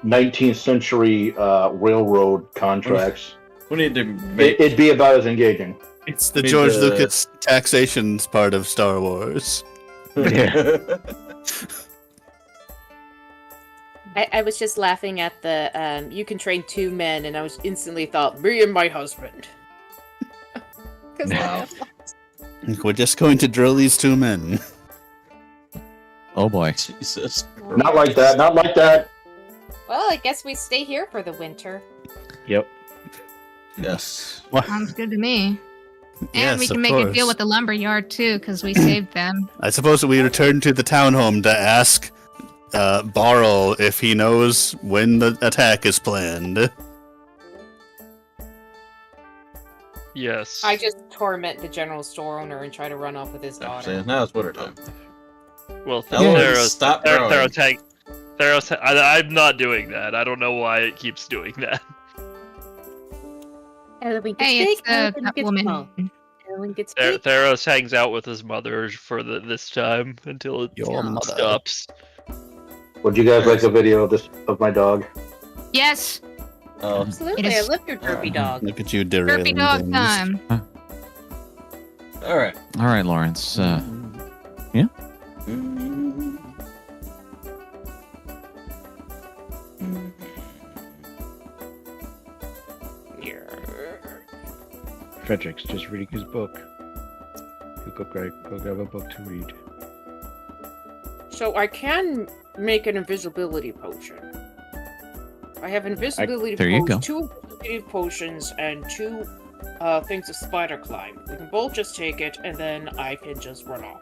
19th century railroad contracts. We need to make... It'd be about as engaging. It's the George Lucas taxations part of Star Wars. Yeah. I was just laughing at the you can train 2 men, and I was instantly thought me and my husband. Because We're just going to drill these 2 men. Oh boy. Jesus. Not like that. Not like that. well, I guess we stay here for the winter. Yep. Yes. Sounds good to me. And Yes, we of can make a course. deal with the lumber yard too, because we saved them. I suppose we return to the townhome to ask Barl if he knows when the attack is planned. Yes. I just torment the general store owner and try to run off with his daughter. Now it's winter time. Well, Theros, stop growing. Theros, I'm not doing that. I don't know why it keeps doing that. Ellen gets Hey, big, it's Ellen that gets woman. small. Ellen gets big. Theros hangs out with his mother for this time until it Your mother. stops. Would you guys like a video of my dog? Yes. Oh, Absolutely, It I is- love your derpy dog. Look at you derailing Derpy dog things. time. all right. All right, Lawrence. Frederick's just reading his book. Go grab a book to read. So I can make an invisibility potion. I have invisibility there you go. 2 invisibility potions and 2 things of spider climb. We can both just take it, and then I can just run off.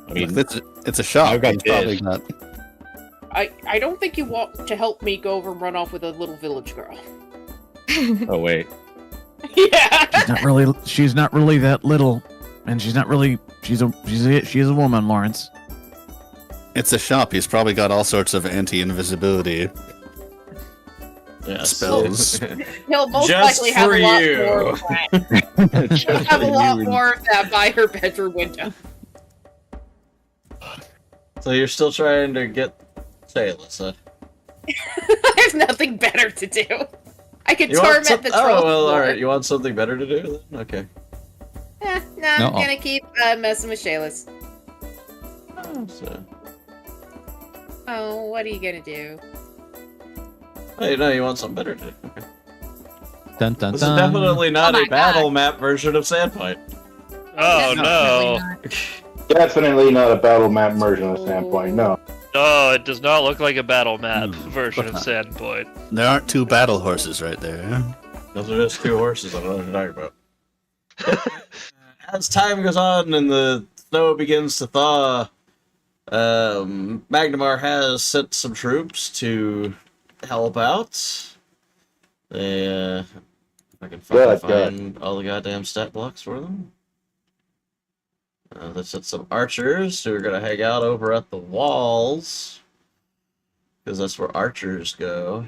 I mean, it's a shop. I've got He's probably this. not. I don't think you want to help me go over and run off with a little village girl. Oh wait. Yeah. She's not really that little, and she's not really. She's a woman, Lawrence. It's a shop. He's probably got all sorts of anti-invisibility Yes. spells. He'll most Just likely have for a lot you. more of that. He'll have a lot more of that by her bedroom window. So you're still trying to get Sailus, huh? I have nothing better to do. I can You want torment some- the trolls. Oh, well, more. alright. You want something better to do then? Okay. No, I'm No. gonna keep messing with Shayla's. So, Oh, what are you gonna do? hey, no, you want something better to do. Okay. Dun dun This dun. is definitely not Oh a my battle God. map version of Sandpoint. Oh no. Definitely not a battle map version of Sandpoint. No. No, it does not look like a battle map Hmm. version of Sandpoint. There aren't 2 battle horses right there. Those are just 2 horses. I don't know what you're talking about. As time goes on and the snow begins to thaw, Magnamar has sent some troops to help out. They, if I can Good, find all the goddamn stat blocks for them. They sent some archers who are going to hang out over at the walls. Because that's where archers go.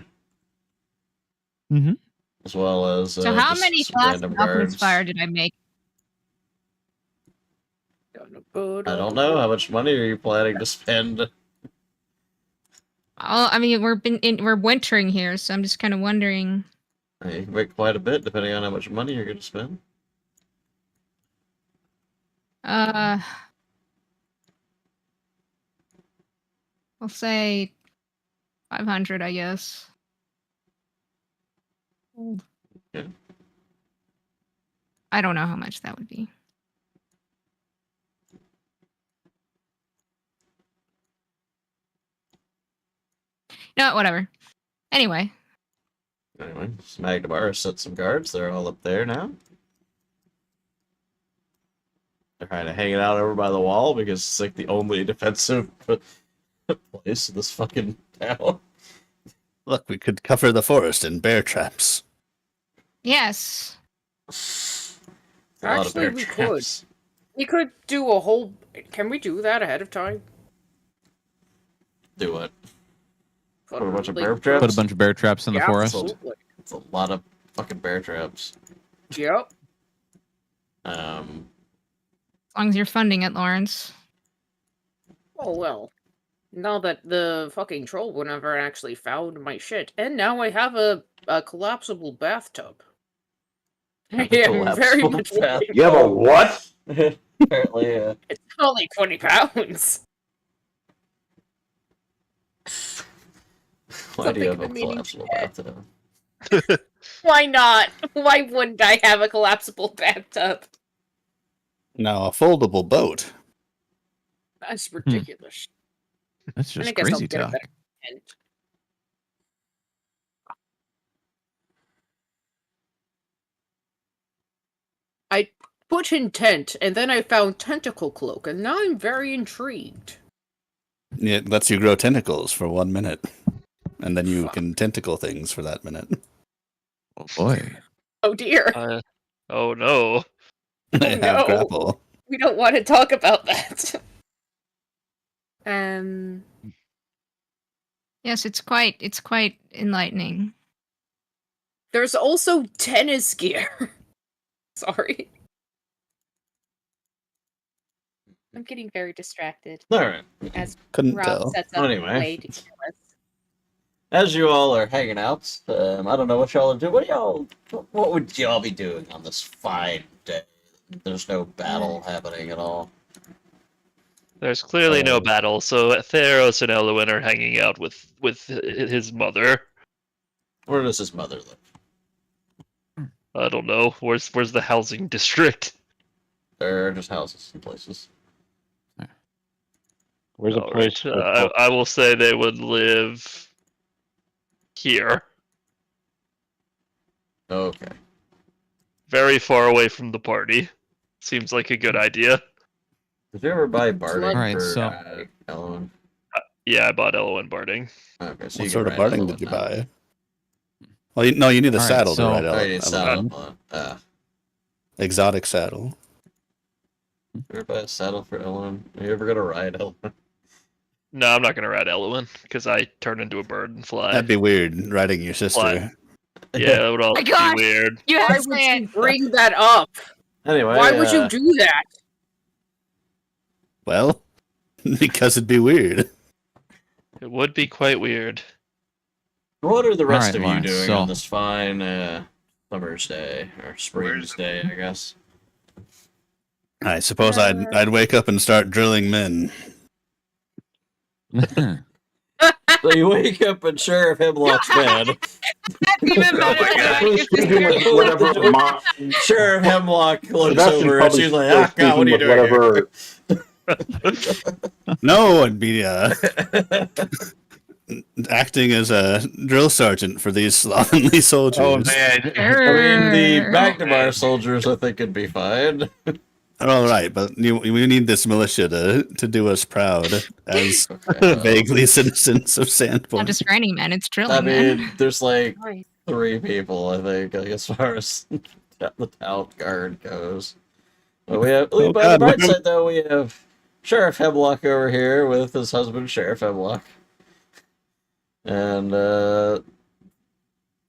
Mhm. As well as. So how just many some flask random of alchemist guards. fire did I make? I don't know. How much money are you planning to spend? Oh, I mean, we're wintering here, so I'm just kind of wondering. You can make quite a bit depending on how much money you're going to spend. I'll say 500, I guess. Okay. I don't know how much that would be. No, whatever. Anyway, Anyway, Magdabar set some guards. They're all up there now. They're kind of hanging out over by the wall because it's like the only defensive place in this fucking town. Look, we could cover the forest in bear traps. yes. A lot of Actually, bear we traps. could. We could do a whole. Can we do that ahead of time? Do what? Put a bunch of bear Like, traps? Put a bunch of bear traps in the yeah, forest. absolutely. It's a lot of fucking bear traps. Yep. As long as you're funding it, Lawrence. Oh well. Now that the fucking troll one never actually found my shit, and now I have a collapsible bathtub. I am very Collapsible much. bath. You have a what? Apparently, It's only 20 pounds. why do you have a Something the meaning collapsible said. bathtub? Why not? Why wouldn't I have a collapsible bathtub? Now, a foldable boat. That's ridiculous. That's And I just guess I'll crazy get a talk. better tent. I put in tent, and then I found tentacle cloak, and now I'm very intrigued. It lets you grow tentacles for 1 minute. And then you can tentacle things for that minute. Oh boy. Oh dear. Oh no. They have no. grapple. We don't want to talk about that. Yes, it's quite enlightening. There's also tennis gear. Sorry. I'm getting very distracted Alright. as Couldn't Rob tell. sets up Anyway. a way to kill us. As you all are hanging out, I don't know what y'all are doing. What would y'all be doing on this fine day? There's no battle happening at all. There's clearly no battle, so Theros and Elwyn are hanging out with his mother. Where does his mother live? I don't know. Where's the housing district? There are just houses and places. Where's a place? I will say they would live here, Okay. very far away from the party. Seems like a good idea. Did you ever buy barding Alright, for so- Ellen? Yeah, I bought Elwyn barding. Okay, so What you sort of can ride barding Ellen did you now. buy? Well, no, you need a Alright, saddle so- to ride Oh, you need out. saddle. Exotic saddle. You ever buy a saddle for Ellen? Are you ever gonna ride Ellen? No, I'm not gonna ride Elwyn because I turn into a bird and fly. That'd be weird, riding your sister. Fly. Yeah, that would all My be gosh! weird. You Why have to would say you it. bring that up? Anyway, Why would you do that? Well, because it'd be weird. It would be quite weird. What are the rest Alright, of Lawrence, you doing so- on this fine summer's day or spring's day? I guess. I suppose I'd wake up and start drilling men. So you wake up and Sheriff Hemlock's bed. That's even better. Who's speaking with whatever Sheriff Hemlock looks Sebastian's over and probably she's like, still "Ah, God, what are you speaking doing with here?" No, I'd be acting as a drill sergeant for these slovenly soldiers. I mean, the Magdamar soldiers, I think, would be fine. All right, but we need this militia to do us proud as vaguely citizens of Not Sandpoint. just for any men, it's drilling I men. mean, there's like Right. 3 people, I think, like, as far as the town guard goes. But we have, Oh, by God, the bright what- side, though, we have Sheriff Hemlock over here with his husband, Sheriff Hemlock. And, I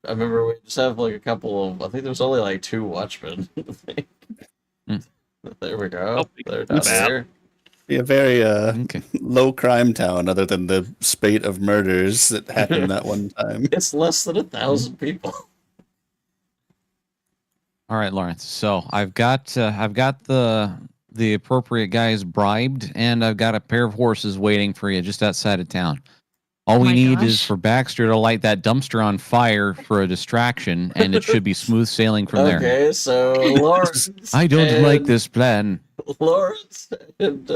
remember we just have, like, a couple of, I think there's only, like, 2 watchmen, I think. There we go. They're down there. Be a very Okay. low crime town, other than the spate of murders that happened that one time. It's less than 1,000 people. All right, Lawrence. So I've got the the appropriate guys bribed, and I've got a pair of horses waiting for you just outside of town. All we my need gosh. is for Baxter to light that dumpster on fire for a distraction, and it should be smooth sailing from there. Okay, so Lawrence. I don't like and- this plan. Lawrence and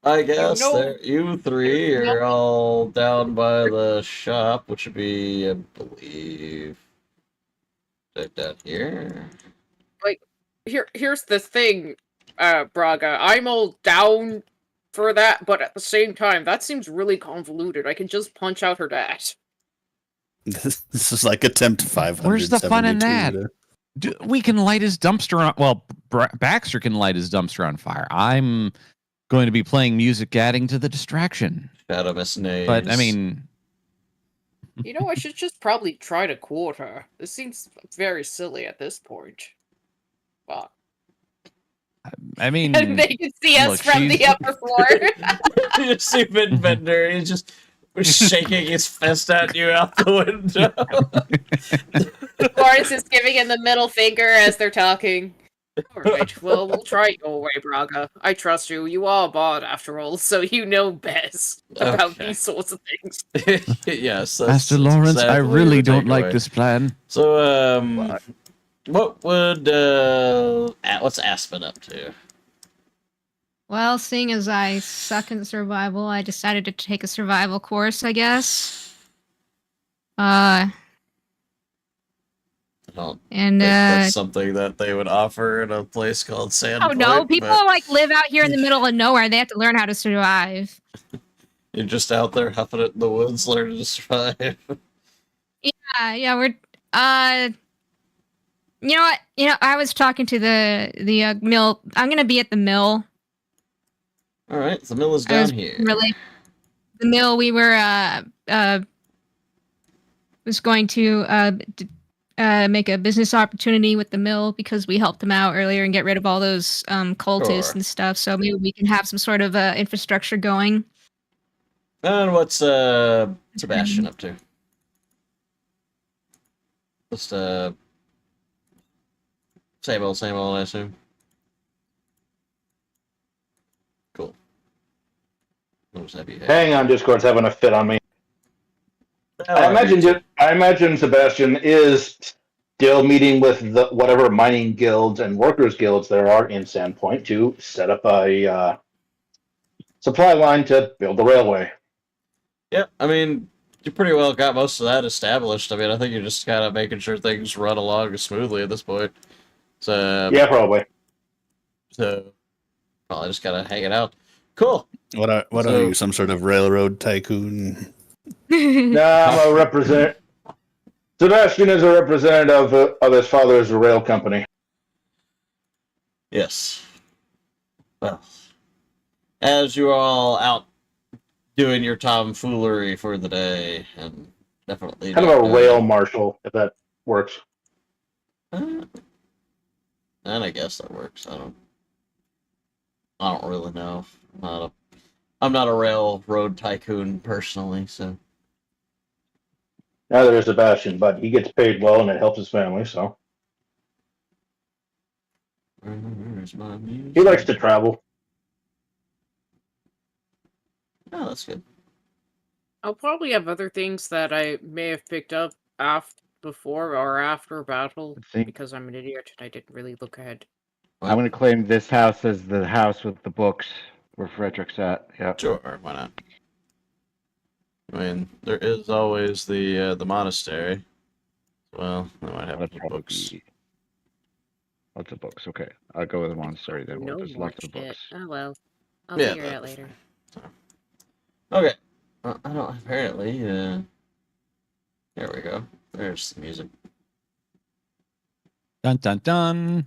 I guess know- that you three are all down by the shop, which would be, I believe, down here. Here's the thing, Braga. I'm all down for that, but at the same time, that seems really convoluted. I can just punch out her dad. This is like attempt 500. Where's the fun in that? We can light his dumpster on. Well, Baxter can light his dumpster on fire. I'm going to be playing music, adding to the distraction. Shadow Miss Nays. But I mean, You know, I should just probably try to court her. This seems very silly at this point. Fuck. I mean, And they can see us look, from the upper floor. You see Midbender, he's just shaking his fist at you out the window. Lawrence is giving him the middle finger as they're talking. Alright, well, we'll try your way, Braga. I trust you. You are a bard, after all, so you know best about Okay. these sorts of things. Yes, Master Lawrence, I exactly really the don't like takeaway. this plan. So, what would what's Aspen up to? Well, seeing as I suck in survival, I decided to take a survival course, I guess. I don't And think that's something that they would offer in a place called Sandpoint. oh no, people but like live out here in the middle of nowhere. They have to learn how to survive. you're just out there huffing it in the woods, learning to survive. Yeah, we're you know what? You know, I was talking to the mill. I'm gonna be at the mill. All right, the mill is I was down here. really the mill. We were was going to make a business opportunity with the mill because we helped them out earlier and get rid of all those cultists Sure. and stuff. So maybe we can have some sort of infrastructure going. And what's Sebastian up to? Just same old, I assume. Cool. What was that you had? Hang on, Discord's having a fit on me. I imagine Sebastian is still meeting with the whatever mining guilds and workers guilds there are in Sandpoint to set up a supply line to build the railway. Yeah, I mean, you pretty well got most of that established. I mean, I think you're just kind of making sure things run along smoothly at this point. So Yeah, probably. So probably just gotta hang it out. Cool. What are So- you, some sort of railroad tycoon? No, I'm a represent. Sebastian is a representative of his father's rail company. Yes. Well, as you're all out doing your tomfoolery for the day, and definitely Kind of a rail marshal, if that works. And I guess that works. I don't really know. I'm not a railroad tycoon personally, so Neither is Sebastian, but he gets paid well and it helps his family, so where's my music? he likes to travel. Oh, that's good. I'll probably have other things that I may have picked up before or after battle I think because I'm an idiot and I didn't really look ahead. I'm going to claim this house as the house with the books where Frederick's at. Yeah. Sure, why not? I mean, there is always the monastery. Well, they might have That'd the probably books. be- Lots of books. Okay, I'll go with the monastery then. No There's more lots of shit. books. Oh well. I'll Yeah, figure it out that's later. Okay. Well, I don't apparently. There we go. There's the music. Dun dun dun.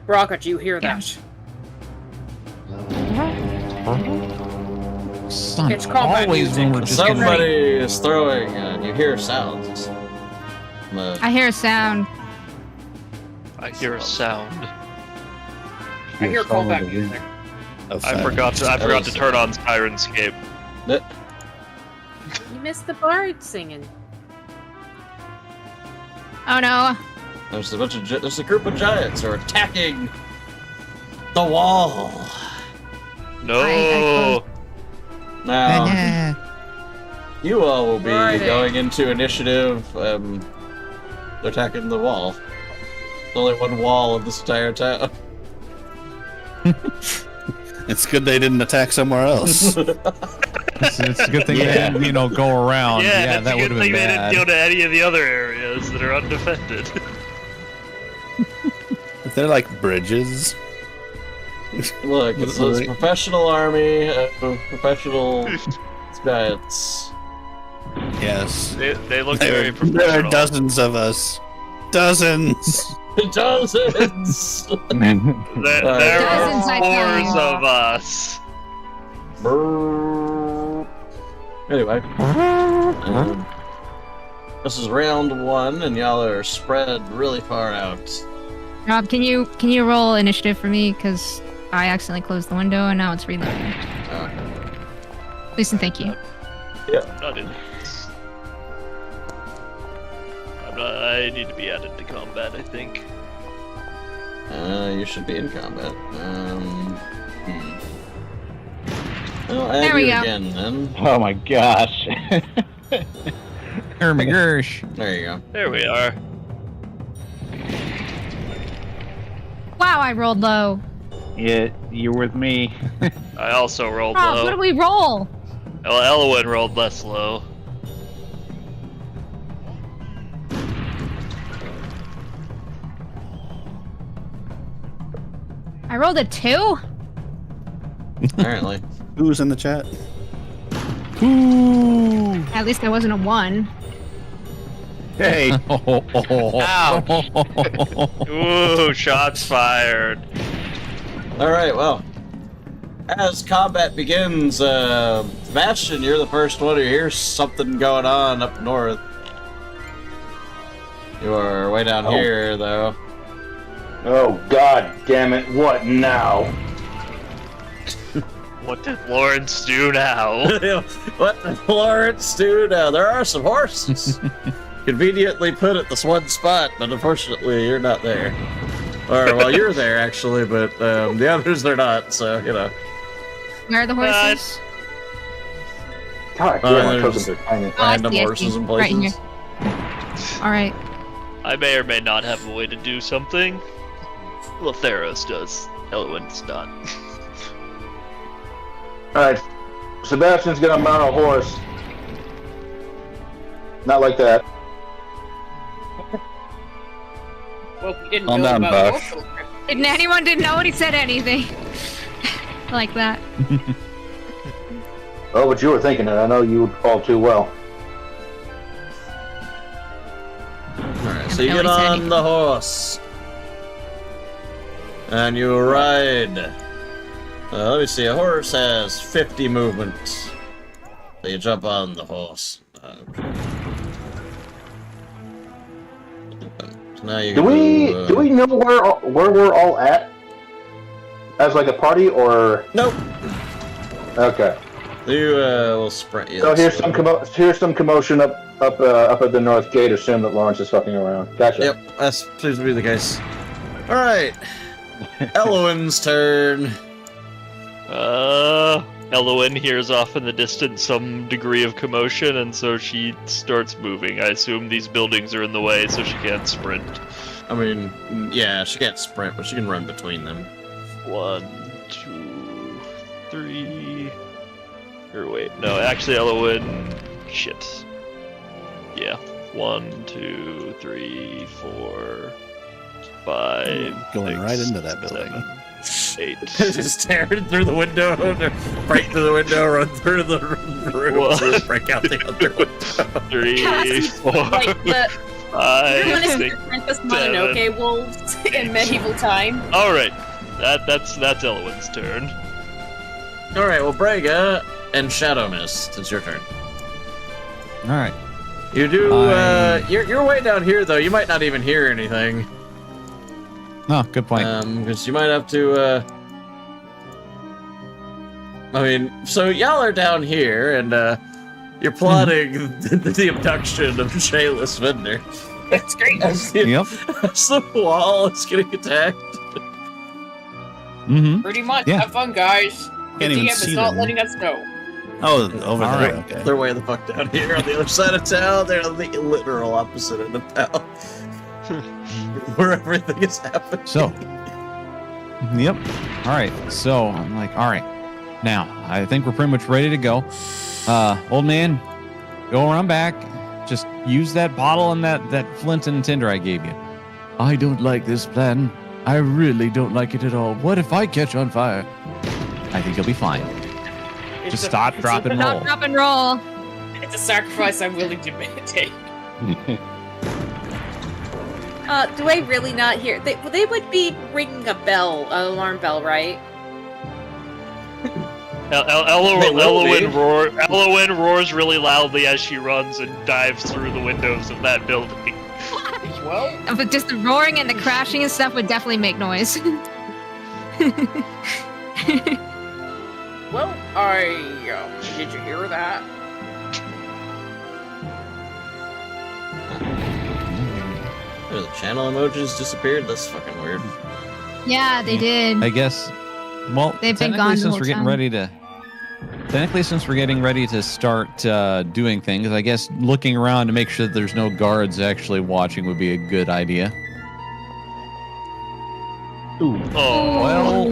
Braga, do you hear that? Son, It's combat always music. when we're just getting Somebody ready. is throwing, and you hear sounds. I hear a sound. I hear a sound. I hear Follow combat the wind. music. I forgot to turn on Syrinscape. You missed the bard singing. Oh no. There's a group of giants who are attacking the wall. No. Now, you all will be Where are they? going into initiative. They're attacking the wall. There's only one wall of this entire town. It's good they didn't attack somewhere else. It's a good thing they didn't, go around. Yeah, that that's a would good have thing been they bad. didn't go to any of the other areas that are undefended. They're like bridges. Look, it's a professional army, professional giants. Yes. They look There, very there professional. are dozens of us. Dozens. Dozens! There Dozens, I are tell you. fours of us. Anyway, this is round 1, and y'all are spread really far out. Rob, can you roll initiative for me? Because I accidentally closed the window and now it's reloading. Please and thank you. Not in this. I need to be added to combat, I think. You should be in combat. I'll add There we you go. again, then. Oh my gosh. Oh my gosh. There you go. There we are. Wow, I rolled low. Yeah, you're with me. I also rolled Rob, low. what do we roll? Well, Elwyn rolled less low. I rolled a 2? Apparently. Who's in the chat? At least I wasn't a 1. Hey. Ooh, shots fired. Alright, well. As combat begins, Sebastian, you're the first one who hears something going on up north. You are way down here, though. Oh, god damn it, what now? What did Lawrence do now? What did Lawrence do now? There are some horses. Conveniently put at this one spot, but unfortunately you're not there. Or, well, you're there, actually, but the others are not, so, Where are the horses? God damn, my there's tokens are tiny. Oh, I random see, I horses see. and Right places. here. Alright. I may or may not have a way to do something. Lotheros does. Elwyn does not. Alright, Sebastian's gonna mount a horse. Not like that. Well, we didn't Calm know down, about Bush. local. Anyone didn't know when he said anything. Like that. Oh, but you were thinking it. I know you all too well. Alright, so you I get know what he on said. the horse. And you ride. Let me see, a horse has 50 movement. So you jump on the horse. So now you Do we know where we're all at? As like a party, or Nope. okay? You will sprint. Yeah, So here's so- some commotion up at the north gate. Assume that Lawrence is fucking around. Gotcha. Yep, that seems to be the case. Alright. Elwyn's turn. Elwyn hears off in the distance some degree of commotion, and so she starts moving. I assume these buildings are in the way, so she can't sprint. I mean, yeah, she can't sprint, but she can run between them. 1, 2, 3. Or wait, no, actually, Elwyn. Shit. Yeah. 1, 2, 3, 4, 5. Going 6, right into that building. 7, 8. Just tearing through the window, break through the window, run through the room, break out the other window. 3, 4, Like the 5, everyone is 6. Princess Mononoke wolves in medieval time. All right, that's Elwyn's turn. All right, well, Braga and Shadow Mist, it's your turn. All right. You do. You're way down here, though. You might not even hear anything. Oh, good point. Because you might have to. I mean, so y'all are down here, and you're plotting the abduction of Shayless Vendor. That's great. As the, Yep. as the wall is getting attacked. Mm-hmm. Pretty much. Yeah. Have fun, guys. The Can't even DM see is not them. letting us know. Oh, over All there. right. Okay. They're way the fuck down here on the other side of town. They're on the literal opposite end of town. Where everything is happening. So, yep. All right. So I'm like, all right. Now I think we're pretty much ready to go. Old man, go around back. Just use that bottle and that flint and tinder I gave you. I don't like this plan. I really don't like it at all. What if I catch on fire? I think you'll be fine. Just stop, drop, and roll. Stop, drop, and roll. It's a sacrifice I'm willing to take. Do I really not hear? They would be ringing a bell, an alarm bell, right? Elowen roars really loudly as she runs and dives through the windows of that building. Well, But just the roaring and the crashing and stuff would definitely make noise. well, did you hear that? The channel emojis disappeared. That's fucking weird. Yeah, they did. I guess. Well, They've been technically, gone the since whole we're getting time. ready to. Technically, since we're getting ready to start doing things, I guess looking around to make sure that there's no guards actually watching would be a good idea. Oh, Well,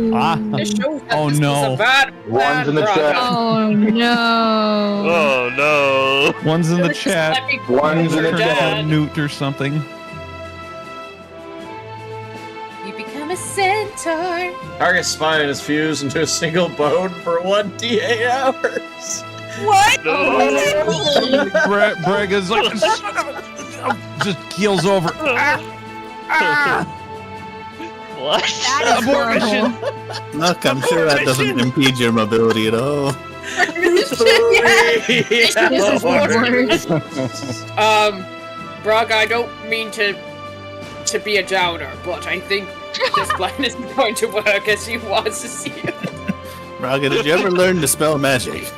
This shows that oh this no. was a bad One's in the plan, chat. Braga. Oh no. oh no. One's in the Let's just chat. let me One's in the your Turn chat. on dad. Newt or something. You become a centaur. Target spine is fused into a single bone for 1d8 hours. What? No. Braga's like just keels over. What? That is horrible. Look, I'm sure that doesn't impede your mobility at all. This is worse. Braga, I don't mean to be a downer, but I think this plan isn't going to work as he wants to see it. Braga, did you ever learn to spell magic?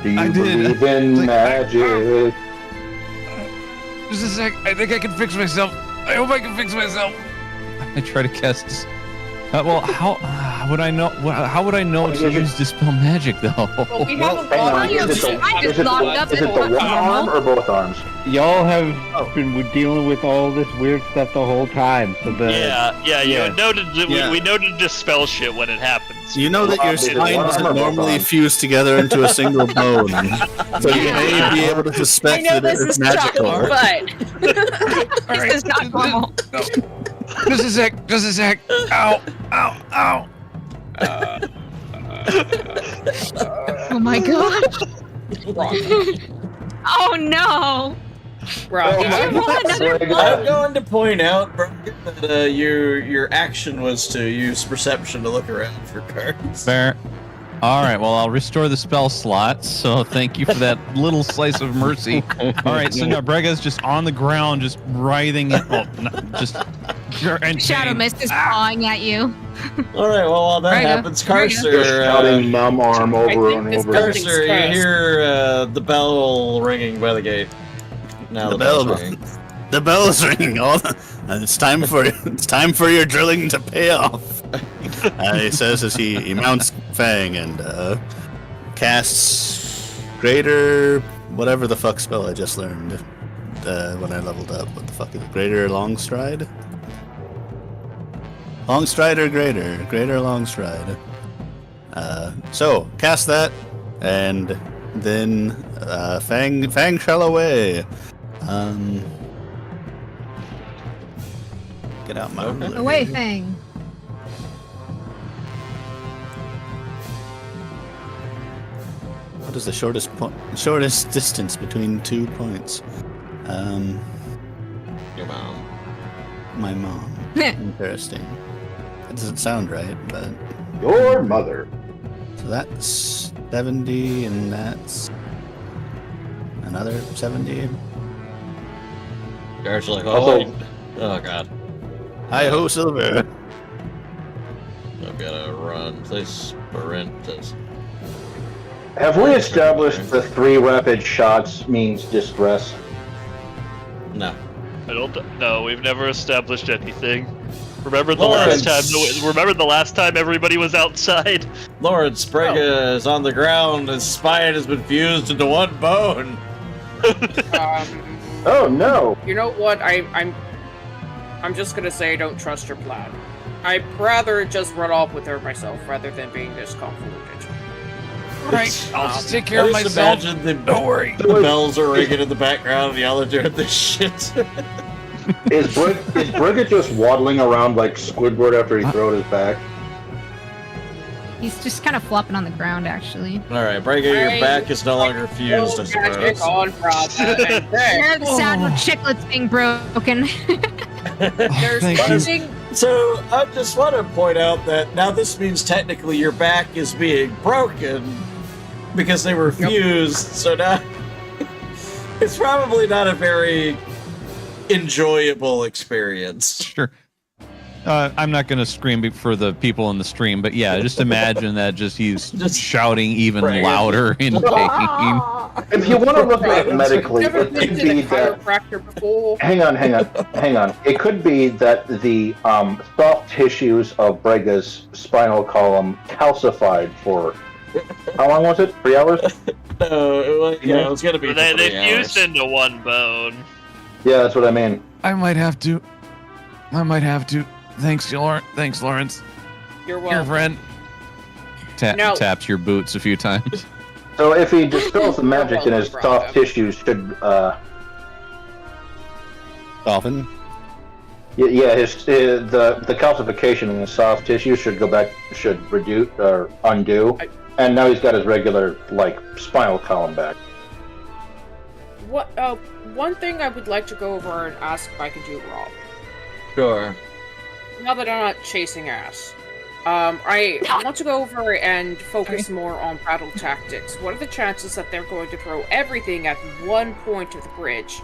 Do you I did. believe in Like, magic? Just a sec. I think I can fix myself. I hope I can fix myself. I try to cast. Well, how would I know? How would I know to use dispel magic though? Well, we haven't Hang on, gone you're is it just- I the, just is it locked the, up is in it the one one arm arm. or both arms? Y'all have been dealing with all this weird stuff the whole time, so the Yeah. Yeah. We know to dispel shit when it happens. You know that your Is it spine one doesn't arm or both normally arms? fuse together into a single bone, so you may be able to I suspect know that this it's is magical. tough, but This is not normal. Just a sec. Just a sec. Ow. Ow. Ow. Oh my god. Oh no. Braga. Did you roll another Braga. one? I'm going to point out, Brian, that your action was to use perception to look around for cards. Fair. All right. Well, I'll restore the spell slot. So thank you for that little slice of mercy. All right. So now Brega's just on the ground, just writhing. Just. And Shadow Mist is pawing at you. All right. Well, while that There you go. happens, There you go. Carcer, Just shouting numb arm over think and this over. building's Carcer, you cursed. hear the bell ringing by the gate. Now The the bell's bell- ringing. The bell's ringing. And it's time for your drilling to pay off. He says as he mounts Fang and casts greater whatever the fuck spell I just learned when I leveled up. What the fuck is it? Greater long stride? Long stride or greater? Greater long stride. So cast that, and then Fang shall away. Get out my ruler. Away, Fang. What is the shortest distance between 2 points? Your mom. My mom. Interesting. That doesn't sound right, but Your mother. so that's 70, and that's another 70. Guards are like, Also- oh god, Hi ho, Silver. I've gotta run. Please sprint this. Have we established the 3 rapid shots means distress? No. I don't. No, we've never established anything. Remember the Lawrence. last time? Remember the last time everybody was outside? Lawrence Brega is on the ground. His spine has been fused into one bone. Oh no! You know what? I'm just gonna say I don't trust your plan. I'd rather just run off with her myself rather than being this convoluted. Right, I'll just take care I of just myself. imagine the, Don't worry. the bells are ringing in the background and y'all are doing this shit. Is Brigid just waddling around like Squidward after he throwed his back? He's just kind of flopping on the ground, actually. Alright, Brega, your back is no longer fused, I suppose. On Braga. Hear the sound of chiclets being broken. There's thank you. nothing. So, I just want to point out that now this means technically your back is being broken because they were fused, so now it's probably not a very enjoyable experience. Sure. I'm not going to scream for the people in the stream, but yeah, just imagine that he's Just shouting even praying. louder in pain. If you want to look at it medically, Never it been could to be the that. chiropractor before. Hang on. It could be that the soft tissues of Brega's spinal column calcified for how long was it? 3 hours? No, it was going to be They 3 hours. fused into one bone. Yeah, that's what I mean. I might have to. Thanks, Lawrence. Thanks, Lawrence. You're Your welcome. friend. No. Taps your boots a few times. So if he dispels the magic in his soft tissues, should Soften. yeah, his the calcification in his soft tissue should reduce or undo, and now he's got his regular spinal column back. What? One thing I would like to go over and ask if I can do, Rob. Sure. Now that I'm not chasing ass, I want to go over and focus more on battle tactics. What are the chances that they're going to throw everything at one point of the bridge?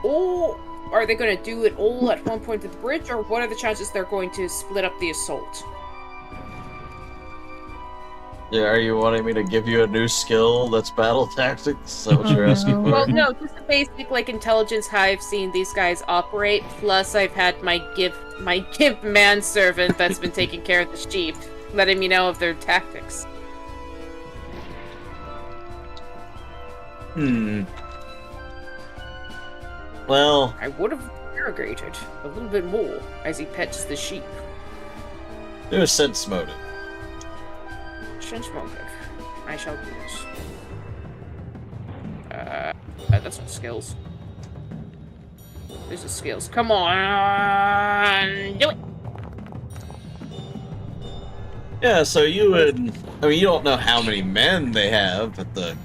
Or are they going to do it all at one point of the bridge, or what are the chances they're going to split up the assault? Yeah, are you wanting me to give you a new skill that's battle tactics? Is that what you're asking for? Well, no, just the basic intelligence how I've seen these guys operate. Plus, I've had my give manservant that's been taking care of the sheep, letting me know of their tactics. Well, I would have interrogated a little bit more as he pets the sheep. do a sense motive. Sense motive. I shall do this. That's not skills. This is skills. Come on, do it. Yeah, so you would. I mean, you don't know how many men they have at the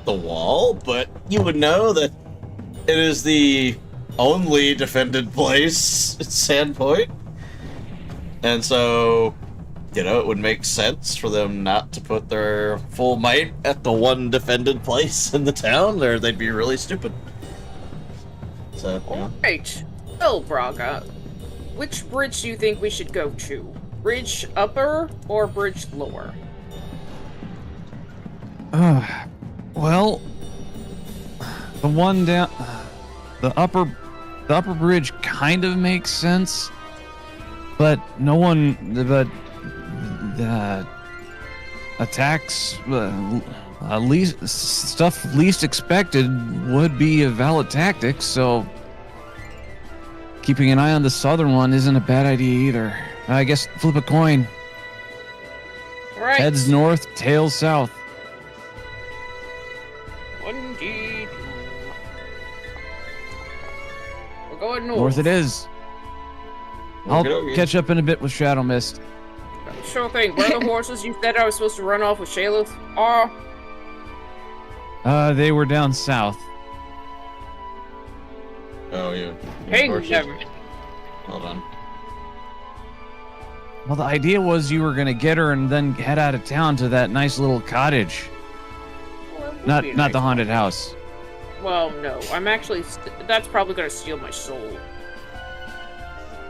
wall, but you would know that it is the only defended place at Sandpoint, and so it would make sense for them not to put their full might at the one defended place in the town, or they'd be really stupid. So, Alright. Well, Braga, which bridge do you think we should go to? Bridge upper or bridge lower? Well, the one down, the upper bridge kind of makes sense, but attacks least expected would be a valid tactic. So keeping an eye on the southern one isn't a bad idea either. I guess flip a coin. Right. Heads north, tails south. 1D2. We're going north. North it is. I'll Okey-dokey. catch up in a bit with Shadow Mist. Sure thing. Where are the horses you said I was supposed to run off with Shayla are? They were down south. oh, you. Hey, horses. never. Hold on. Well, the idea was you were gonna get her and then head out of town to that nice little cottage. Well, it would Not be a not nice the haunted house. Well, no. I'm actually... that's probably going to steal my soul.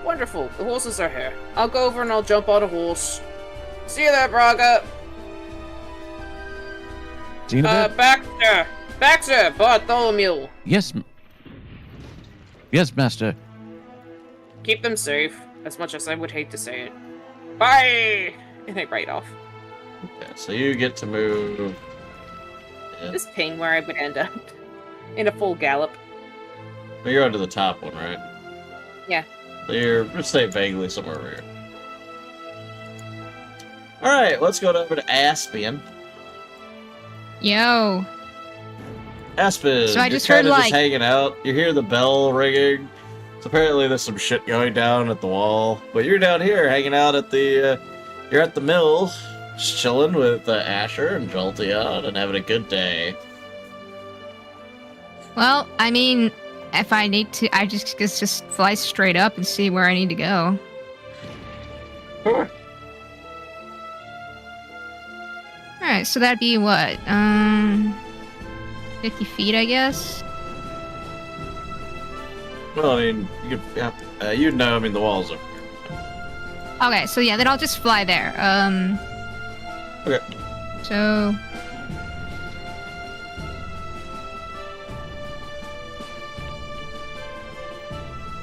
Wonderful. The horses are here. I'll go over and I'll jump on a horse. See you there, Braga. See you in a bit. Baxter, Bartholomew. Yes. Yes, master. Keep them safe, as much as I would hate to say it. Bye! And I ride off. Okay, so you get to move. Yeah. This pain where I would end up. In a full gallop. Well, you're onto the top one, right? Yeah. So you're just stay vaguely somewhere over here. Alright, let's go over to Aspian. Yo. Aspen, So I just you're heard, kinda like- just hanging out. You hear the bell ringing. So apparently there's some shit going down at the wall. But you're down here hanging out at the, you're at the mill, just chilling with Asher and Jolteon and having a good day. Well, I mean, if I need to, I just fly straight up and see where I need to go. Sure. Alright, so that'd be what? 50 feet, I guess? Well, I mean, you could, yeah, you'd know, I mean, the walls are. Okay, so yeah, then I'll just fly there. Okay. So...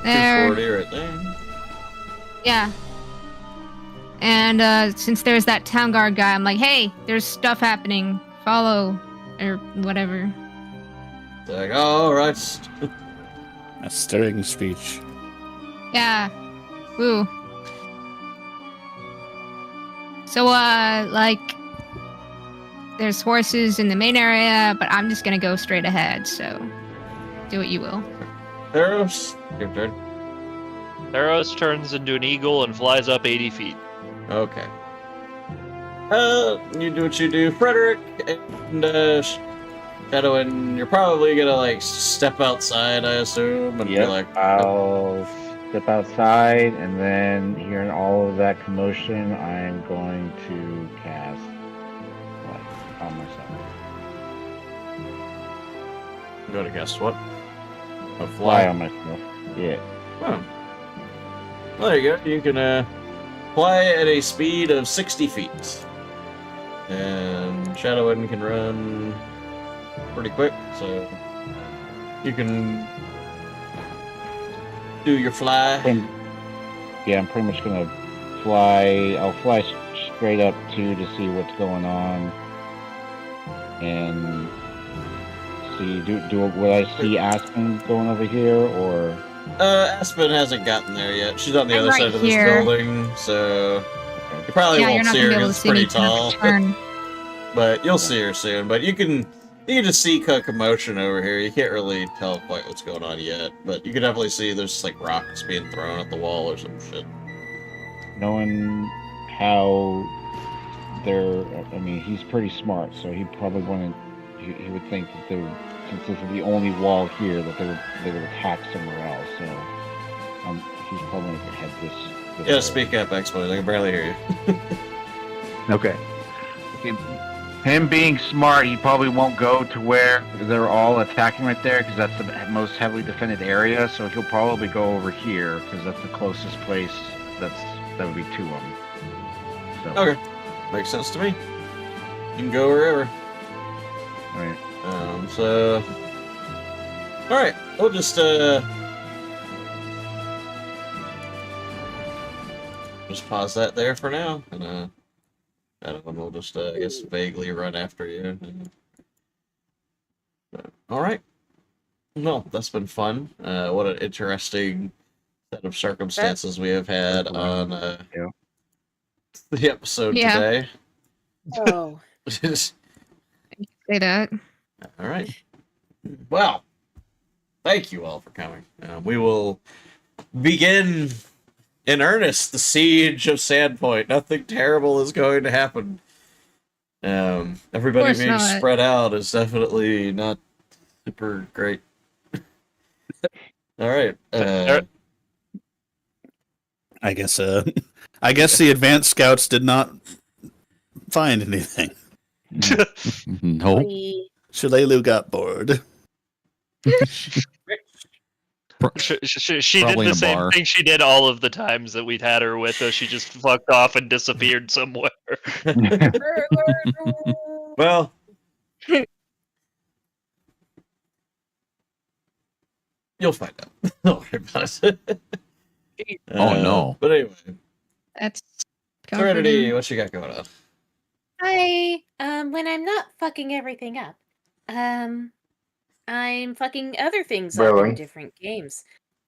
There. 240 right there. Yeah. And since there's that town guard guy, I'm like, hey, there's stuff happening. Follow. Or whatever. It's like, oh, alright. A stirring speech. Yeah. Woo. So, like, there's horses in the main area, but I'm just gonna go straight ahead, so do what you will. Theros, your turn. Theros turns into an eagle and flies up 80 feet. Okay. You do what you do, Frederick, and Shadowin, you're probably gonna like step outside, I assume, and be Yep, like, I'll step outside, and then hearing all of that commotion, I'm going to cast what on myself. go to guess what? A Fly fly. on myself. Yeah. Oh. Well, there you go. You can fly at a speed of 60 feet. And Shadowin can run pretty quick, so you can do your fly. Yeah, I'm pretty much gonna fly. I'll fly straight up to see what's going on, and see. Will I see Aspen going over here, or? Aspen hasn't gotten there yet. She's on the I'm other right side of this here. building, so you probably Yeah, you're won't not see gonna her be able to because it's see me pretty till tall. next turn. But you'll see her soon. But you can just see commotion over here. You can't really tell quite what's going on yet, but you can definitely see there's like rocks being thrown at the wall or some shit. Knowing how they're, I mean, he's pretty smart, so he probably wouldn't. He would think that since this is the only wall here, that they would attack somewhere else. So he's probably gonna head this Yeah, way. speak up, X-Boys. I can barely hear you. Okay. Him being smart, he probably won't go to where they're all attacking right there, because that's the most heavily defended area. So he'll probably go over here, because that's the closest place that would be to him. So, Okay, makes sense to me. You can go wherever. right. So, all right, we'll just pause that there for now, and we'll just I guess vaguely run after you. All right. Well, that's been fun. What an interesting set of circumstances we have had on the episode Yeah. today. Oh. Say that. All right. Well, thank you all for coming. We will begin in earnest the siege of Sandpoint. Nothing terrible is going to happen. Everybody course being not. spread out is definitely not super great. All right. I guess the advanced scouts did not find anything. No. Shalelu got bored. She did Probably in the a same bar. thing she did all of the times that we'd had her with us. She just fucked off and disappeared somewhere. Well, You'll find out. Don't worry about it. Oh, no. But anyway, That's Serenity, comforting. what you got going on? Hi. When I'm not fucking everything up, I'm fucking other things up in Brewing. different games.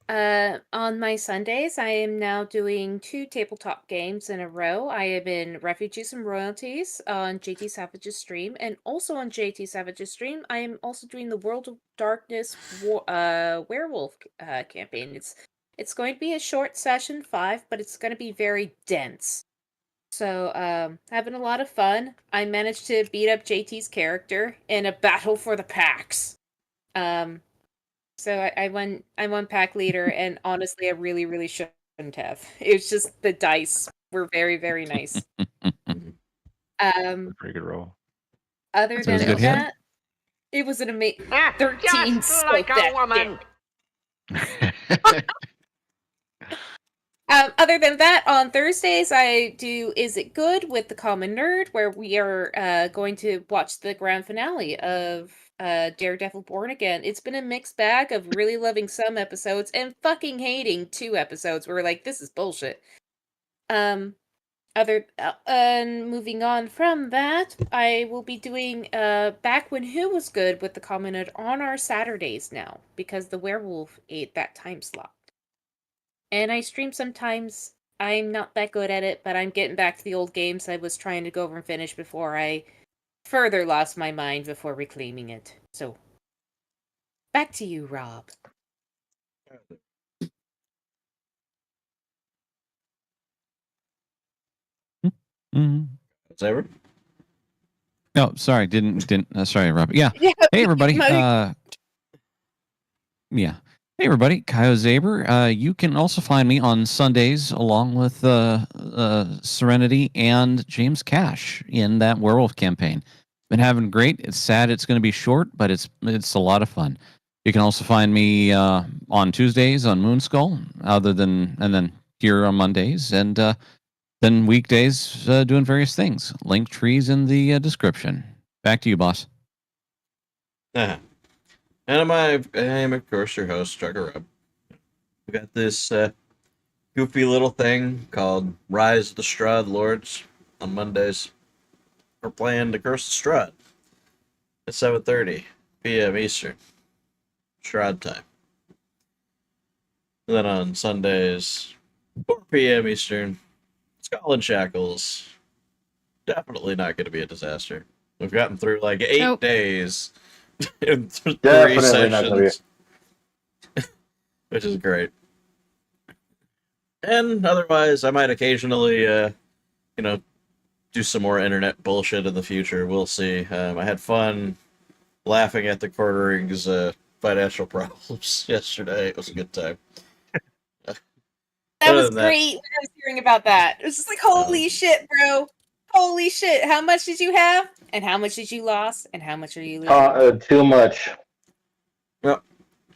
On my Sundays, I am now doing 2 tabletop games in a row. I am in Refugees and Royalties on JT Savage's stream, and also on JT Savage's stream, I am also doing the World of Darkness werewolf campaign. It's going to be a short session, 5, but it's going to be very dense. So, having a lot of fun. I managed to beat up JT's character in a battle for the packs. So I won pack leader, and honestly, I really, really shouldn't have. It was just the dice were very, very nice. Pretty good roll. Other So it was than a good hit? that, it was an amazing 13 spoke that dick. Other than that, on Thursdays, I do Is It Good with the Common Nerd, where we are going to watch the grand finale of Daredevil Born Again. It's been a mixed bag of really loving some episodes and fucking hating 2 episodes where we're like, this is bullshit. Moving on from that, I will be doing Back When Who Was Good with the Common Nerd on our Saturdays now, because the werewolf ate that time slot. And I stream sometimes. I'm not that good at it, but I'm getting back to the old games I was trying to go over and finish before I further lost my mind before reclaiming it. So, back to you, Rob. Mm. Saber? Oh, sorry, didn't. Sorry, Robert. Yeah. Yeah, Hey, everybody. my- Yeah. Hey, everybody. Kyle Zaber. You can also find me on Sundays along with Serenity and James Cash in that werewolf campaign. Been having great. It's sad it's going to be short, but it's a lot of fun. You can also find me on Tuesdays on Moonskull, and then here on Mondays, and then weekdays doing various things. Link trees in the description. Back to you, boss. Uh-huh. And I am, of course, your host, Jugger Rob. We got this goofy little thing called Rise of the Strahd Lords on Mondays. We're playing the Curse of Strahd at 7:30 p.m. Eastern. Strahd time. And then on Sundays, 4 p.m. Eastern, Skull and Shackles. Definitely not going to be a disaster. We've gotten through like 8 days in 3 Definitely not gonna be. sessions, which is great. And otherwise, I might occasionally, do some more internet bullshit in the future. We'll see. I had fun laughing at the Quartering's financial problems yesterday. It was a good time. That was great when I was hearing about that. It was just like, holy shit, bro. Holy shit. How much did you have? And how much did you lose? And how much are you losing? Too much. Yep.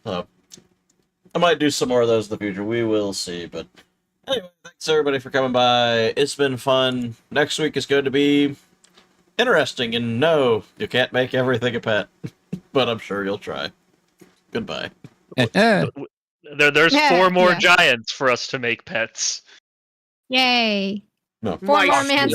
So, I might do some more of those in the future. We will see. But anyway, thanks everybody for coming by. It's been fun. Next week is going to be interesting. And no, you can't make everything a pet. But I'm sure you'll try. Goodbye. There's Yeah, 4 more yeah. giants for us to make pets. Yay. No. 4 more Nice.